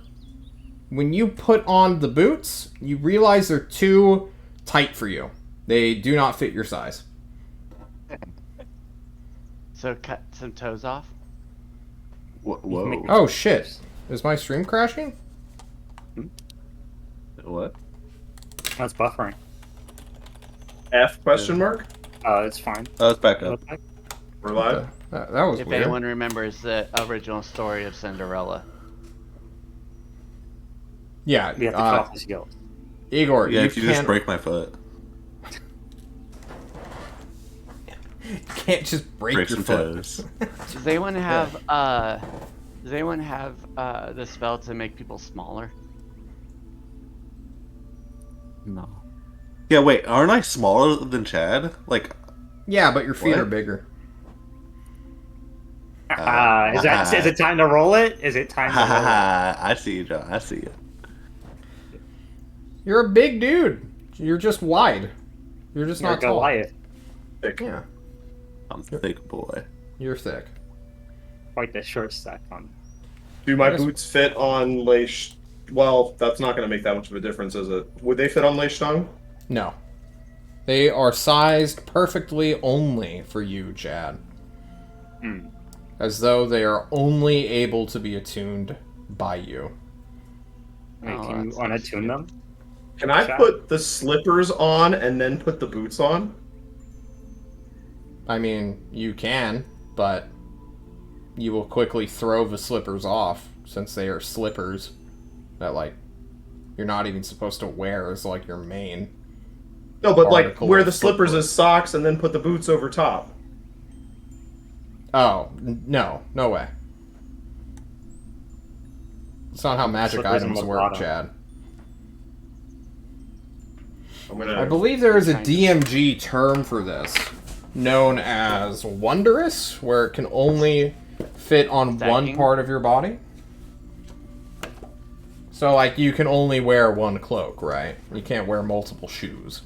when you put on the boots, you realize they're too tight for you. They do not fit your size. So cut some toes off. Whoa. Oh shit. Is my stream crashing? What? That's buffering. F question mark? It's fine. Oh, it's back up. We're live? That was If weird. anyone remembers the original story of Cinderella. Yeah, We have to cut off his guild. Igor, Yeah, you if you just can't, break my foot. can't just break Break your some foot. toes. Does anyone have the spell to make people smaller? No. Yeah, wait, aren't I smaller than Chad? Like, Yeah, but your feet What? are bigger. Is it time to roll it? Is it time to ha ha roll it? ha, I see you, John, I see you. You're a big dude. You're just wide. You're just You're not tall. Goliath. Yeah, I'm a thick boy. you're thick. Quite the short stack on. Do my I guess- boots fit on Leish? Well, that's not going to make that much of a difference, is it? Would they fit on Leish tongue? No. They are sized perfectly only for you, Chad. Hmm. As though they are only able to be attuned by you. Wait, Oh, can you that's unattune them? Can I Shot. put the slippers on and then put the boots on? I mean, you can, but you will quickly throw the slippers off since they are slippers that, like, you're not even supposed to wear as, like, your main. No, but like Article wear of the slippers footwear. as socks and then put the boots over top. Oh, no. No way. It's not how magic Slippers items on the work, bottom. Chad. I'm gonna. I believe there is a DMG term for this, known as wondrous, where it can only fit on one Stacking? part of your body. So, like, you can only wear one cloak, right? You can't wear multiple shoes.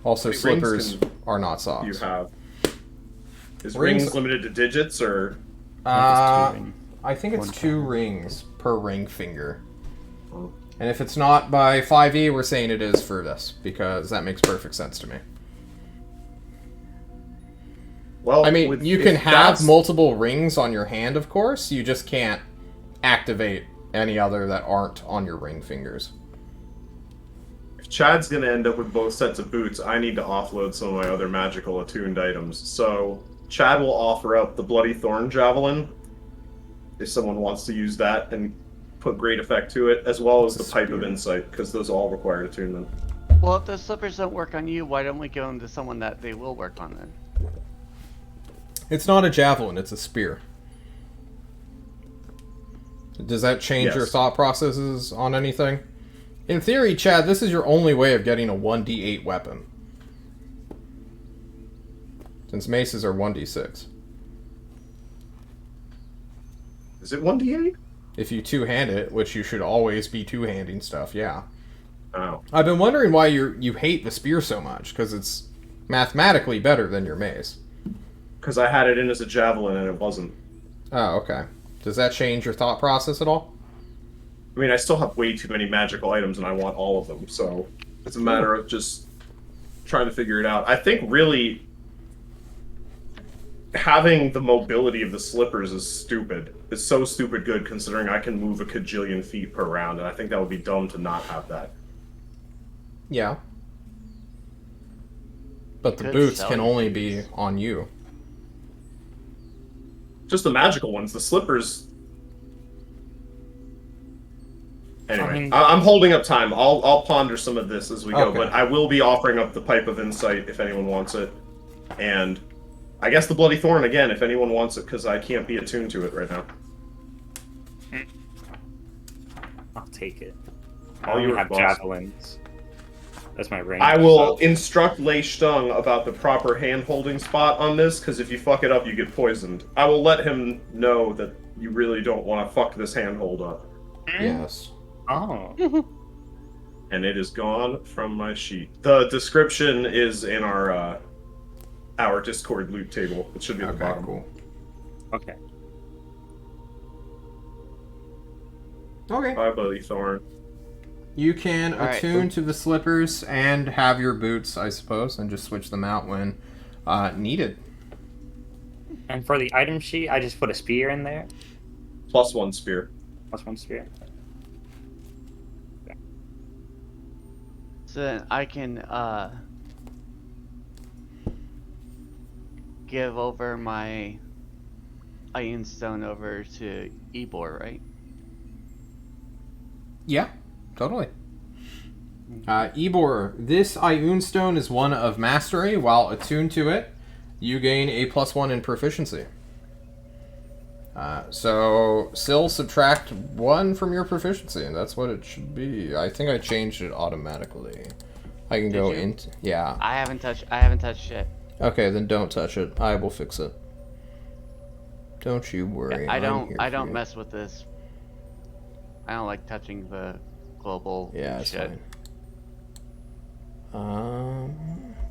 Also, Wait, rings slippers can- are not You socks. have. Is Rings- rings limited to digits or? I think it's One 2 rings per ring finger. And if it's not by 5e, we're saying it is for this, because that makes perfect sense to me. Well, I mean, with- you if can have that's- multiple rings on your hand, of course. You just can't activate any other that aren't on your ring fingers. If Chad's gonna end up with both sets of boots, I need to offload some of my other magical attuned items. So Chad will offer up the Bloody Thorn Javelin, if someone wants to use that and put great effect to it, as well as the Pipe of Insight, because those all require attunement. Well, if the slippers don't work on you, why don't we go into someone that they will work on then? It's not a javelin, it's a spear. Does that change your Yes. thought processes on anything? In theory, Chad, this is your only way of getting a 1d8 weapon. Since maces are 1d6. Is it 1d8? If you two-hand it, which you should always be two-handing stuff, yeah. Oh. I've been wondering why you hate the spear so much, because it's mathematically better than your mace. Because I had it in as a javelin and it wasn't. Oh, okay. Does that change your thought process at all? I mean, I still have way too many magical items and I want all of them, so it's a matter of just trying to figure it out. I think really having the mobility of the slippers is stupid. It's so stupid good considering I can move a kajillion feet per round, and I think that would be dumb to not have that. Yeah. But the Could boots sell can you only boots. be on you. Just the magical ones, the slippers. Anyway, I mean- I'm holding up time. I'll ponder some of this as we go, Okay. but I will be offering up the Pipe of Insight if anyone wants it, and I guess the Bloody Thorn again if anyone wants it, because I can't be attuned to it right now. I'll take it. All I only yours, have boss. javelins. That's my range. I will so- instruct Lei Stung about the proper hand-holding spot on this, because if you fuck it up, you get poisoned. I will let him know that you really don't want to fuck this handhold up. Yes. Oh. And it is gone from my sheet. The description is in our Discord loot table. It should be at the Okay, bottom. cool. Okay. Okay. Bye, Bloody Thorn. You can Alright. attune to the slippers and have your boots, I suppose, and just switch them out when needed. And for the item sheet, I just put a spear in there. +1 spear. Plus one spear. So then I can give over my Iron Stone over to Ebor, right? Yeah, totally. Ebor, this Ioun Stone is one of mastery. While attuned to it, you gain a +1 in proficiency. So, Syl, subtract 1 from your proficiency, and that's what it should be. I think I changed it automatically. I can go you? into... Yeah. I haven't touched shit. Okay, then don't touch it. I will fix it. Don't you worry. I I'm don't here I for don't you. mess with this. I don't like touching the global Yeah, it's shit. fine.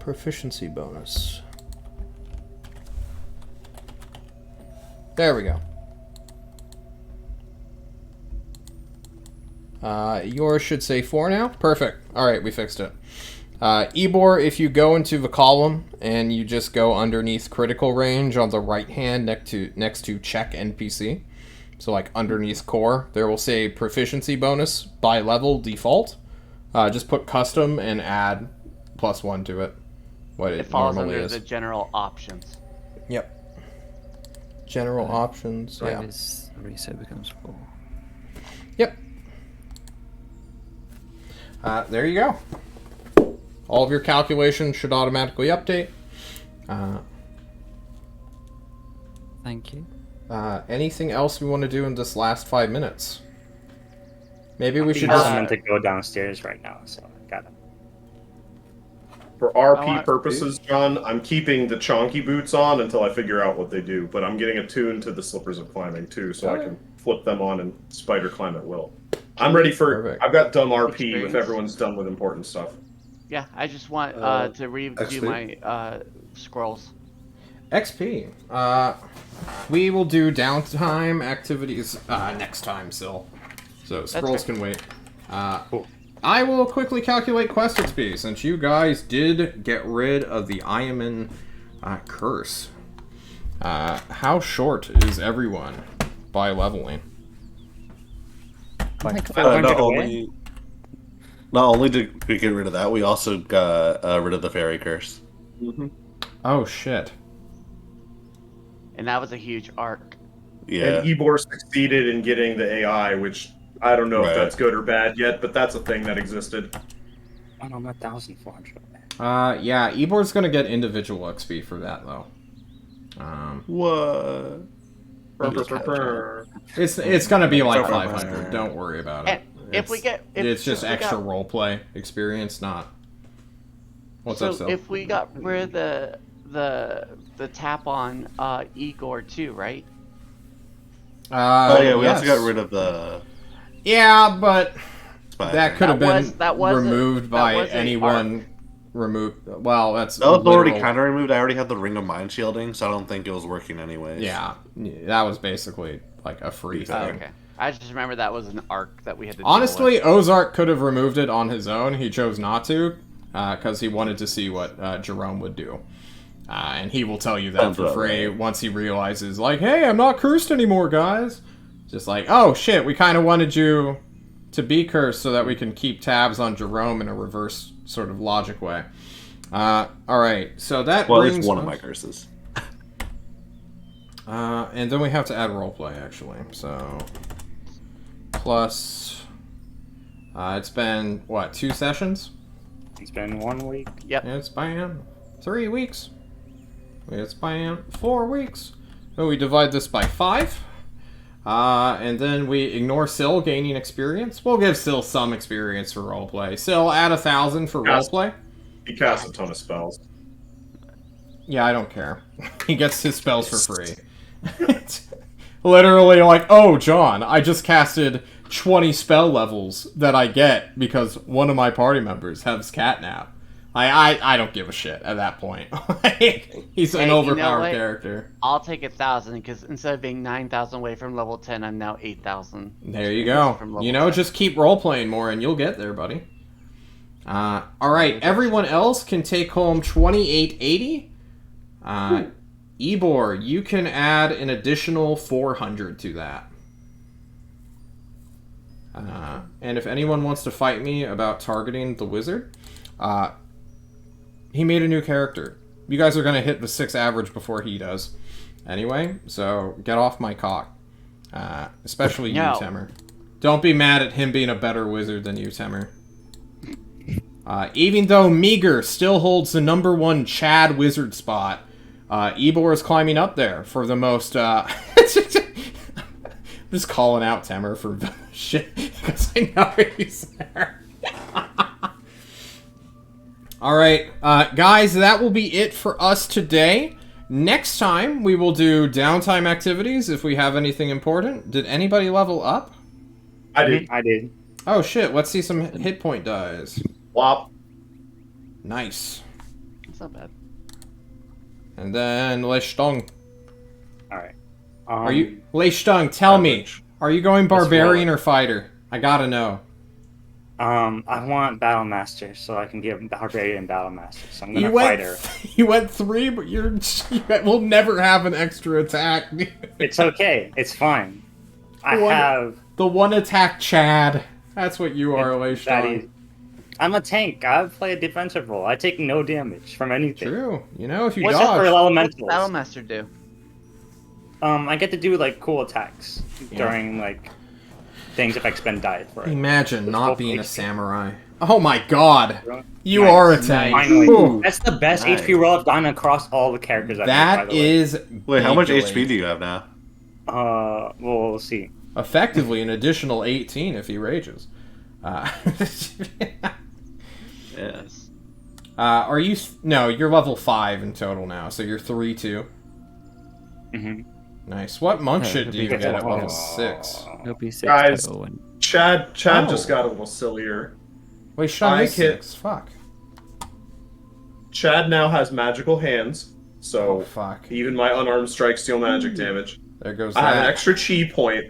Proficiency bonus. There we go. Yours should say 4 now. Perfect. All right, we fixed it. Ebor, if you go into the column and you just go underneath critical range on the right hand next to check NPC, so like underneath core, there will say proficiency bonus by level default. Just put custom and add +1 to it. What It it falls normally under is. the general options. Yep. General options. Yeah. Is 3, so it becomes 4. Yep. There you go. All of your calculations should automatically update. Thank you. Anything else we want to do in this last 5 minutes? Maybe we should I'm just... meant to go downstairs right now, so I got him. For RP want- purposes, John, I'm keeping the chonky boots on until I figure out what they do, but I'm getting attuned to the slippers of climbing too, so I can flip them on and spider climb at will. I'm ready for... Perfect. I've got dumb RP Experience. if everyone's done with important stuff. Yeah, I just want to redo XP? my scrolls. XP. We will do downtime activities next time, Syl. So scrolls fair. can wait. Cool. I will quickly calculate quest XP since you guys did get rid of the Iaman curse. How short is everyone by leveling? Like, 500 not away? only did we get rid of that, we also got rid of the fairy curse. Mhm. Oh shit. And that was a huge arc. Yeah. And Ebor succeeded in getting the AI, which I don't know if Right. that's good or bad yet, but that's a thing that existed. Oh no, I'm at 1,400 away. Yeah, Ebor's gonna get individual XP for that though. What? It's gonna be like 500. Don't worry about it. And if we get, It's just if we extra got- roleplay experience, not. What's so up, Sil? if we got rid of the tap on Igor too, right? Oh yeah, we yes. also got rid of the Yeah, but spy that thing. could have been That was removed by a anyone. Removed. Well, that's That was already literal- kind of removed. I already had the ring of mind shielding, so I don't think it was working anyways. Yeah, that was basically like a free thing. Oh, okay. I just remember that was an arc that we had to deal Honestly, with. Ozark could have removed it on his own. He chose not to, because he wanted to see what Jerome would do. And he will tell you that Sounds for about free right. once he realizes, like, hey, I'm not cursed anymore, guys. Just like, oh shit, we kind of wanted you to be cursed so that we can keep tabs on Jerome in a reverse sort of logic way. Alright, so that Well, brings it's one of us- my curses. and then we have to add roleplay, actually. So, plus, it's been, what, 2 sessions? It's been 1 week. Yep. It's been 3 weeks. It's been 4 weeks. So we divide this by 5. And then we ignore Syl gaining experience. We'll give Syl some experience for roleplay. Syl, add 1,000 for Yes. roleplay. He casts a ton of spells. Yeah, I don't care. He gets his spells for free. It's literally like, oh, John, I just casted 20 spell levels that I get because one of my party members has catnap. I don't give a shit at that point. He's an Hey, you know overpowered what? character. I'll take 1,000 because instead of being 9,000 away from level 10, I'm now 8,000. There you go. From level You know, 10. just keep role playing more and you'll get there, buddy. All right, everyone else can take home 2880. Ebor, you can add an additional 400 to that. And if anyone wants to fight me about targeting the wizard, he made a new character. You guys are going to hit the 6 average before he does. Anyway, so get off my cock. Especially you, No. Temer. Don't be mad at him being a better wizard than you, Temer. Even though Meager still holds the #1 Chad wizard spot, Ebor is climbing up there for the most... I'm just calling out Temer for shit, because I know he's there. Alright, guys, that will be it for us today. Next time, we will do downtime activities if we have anything important. Did anybody level up? I did. I did. Oh shit, let's see some hit point dies. Wop. Nice. That's not bad. And then Leistung. Alright. Are you Leistung, tell me, Average. are you going barbarian or fighter? I gotta know. I want Battle Master so I can get Barbarian Battle Master. So I'm gonna You fight went her. you went 3, but you will never have an extra attack. It's okay. It's fine. I What? have The one attack Chad. That's what you are, that Leistung. is- I'm a tank. I play a defensive role. I take no damage from anything. True. You know, if you What's Except for dodge. What's elementals. Battlemaster do? I get to do like cool attacks Yeah. during like things if I expend diet for it. Imagine not both being a HP. samurai. Oh my god. You Nice. are a tank. Finally. Whew. That's the best Nice. HP roll I've gotten across all the characters I've made, by That the way. is Wait, how much bigly. HP do you have now? We'll see. Effectively an additional 18 if he rages. Yes. Are you... No, you're level 5 in total now, so you're 3-2. hmm Nice. What monk Yeah, shit it'll do be you good. get at level 6? It'll be 6 Guys. total. And Chad Oh. just got a little sillier. Wait, Sean I is hit- 6. Fuck. Chad now has magical hands, Oh, so fuck. even my unarmed strikes deal magic damage. There goes I have an that. extra chi point.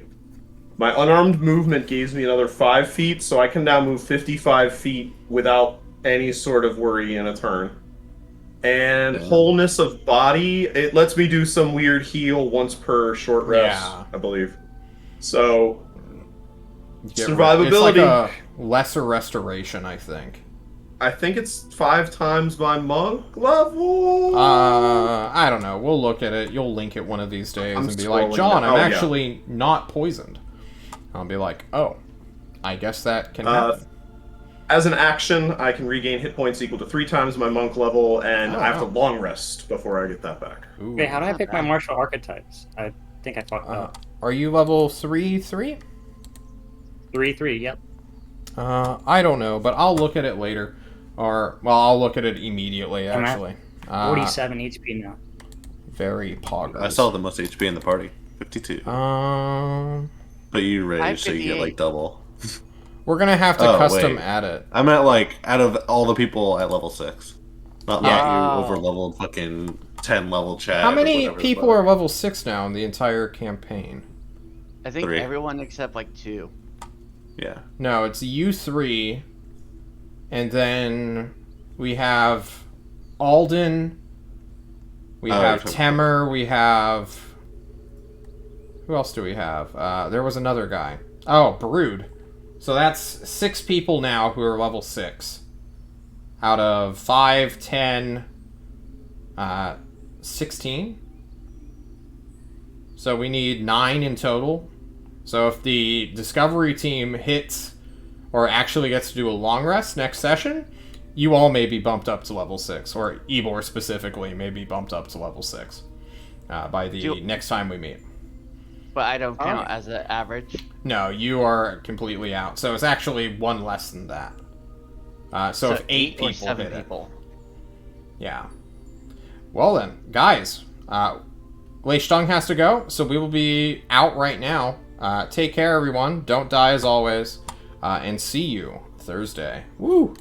My unarmed movement gives me another 5 feet, so I can now move 55 feet without any sort of worry in a turn. And wholeness of body, it lets me do some weird heal once per short rest, Yeah. I believe. So It's Survivability. like a lesser restoration, I think. I think it's 5 times my monk level. I don't know. We'll look at it. You'll link it one of these days I'm and be like, scrolling John, now. I'm Oh, yeah. actually not poisoned. I'll be like, oh, I guess that can happen. As an action, I can regain hit points equal to 3 times my monk level, and Oh, I have to wow. long rest before I get that back. Ooh. Okay, how do I Not pick my bad. martial archetypes? I think I talked about Are you level 3? 3. Yep. I don't know, but I'll look at it later. Or, well, I'll look at it immediately, I'm at actually. 47 HP now. Very poggers. I saw the most HP in the party, 52. But you rage, so you get like 558. double. We're gonna have to Oh, custom wait. add it. I meant like out of all the people at level 6, not like Yeah. you over leveled fucking 10 level Chad. How or many whatever the people fuck. are level 6 now in the entire campaign? I think 3. everyone except like 2. Yeah. No, it's you 3, and then we have Alden, we Oh, have you're talking Temer, we have... Who else do we have? There was another guy. Oh, Brood. So that's 6 people now who are level 6. Out of 5, 10, 16? So we need 9 in total. So if the Discovery team hits, or actually gets to do a long rest next session, you all may be bumped up to level 6, or Ebor specifically may be bumped up to level 6 by the next time we meet. But I don't count as an average. No, you are completely out. So it's actually 1 less than that. So if 8 or people 7 hit people. it. Yeah. Well then, guys, Lei Stung has to go, so we will be out right now. Take care, everyone. Don't die as always. And see you Thursday. Woo!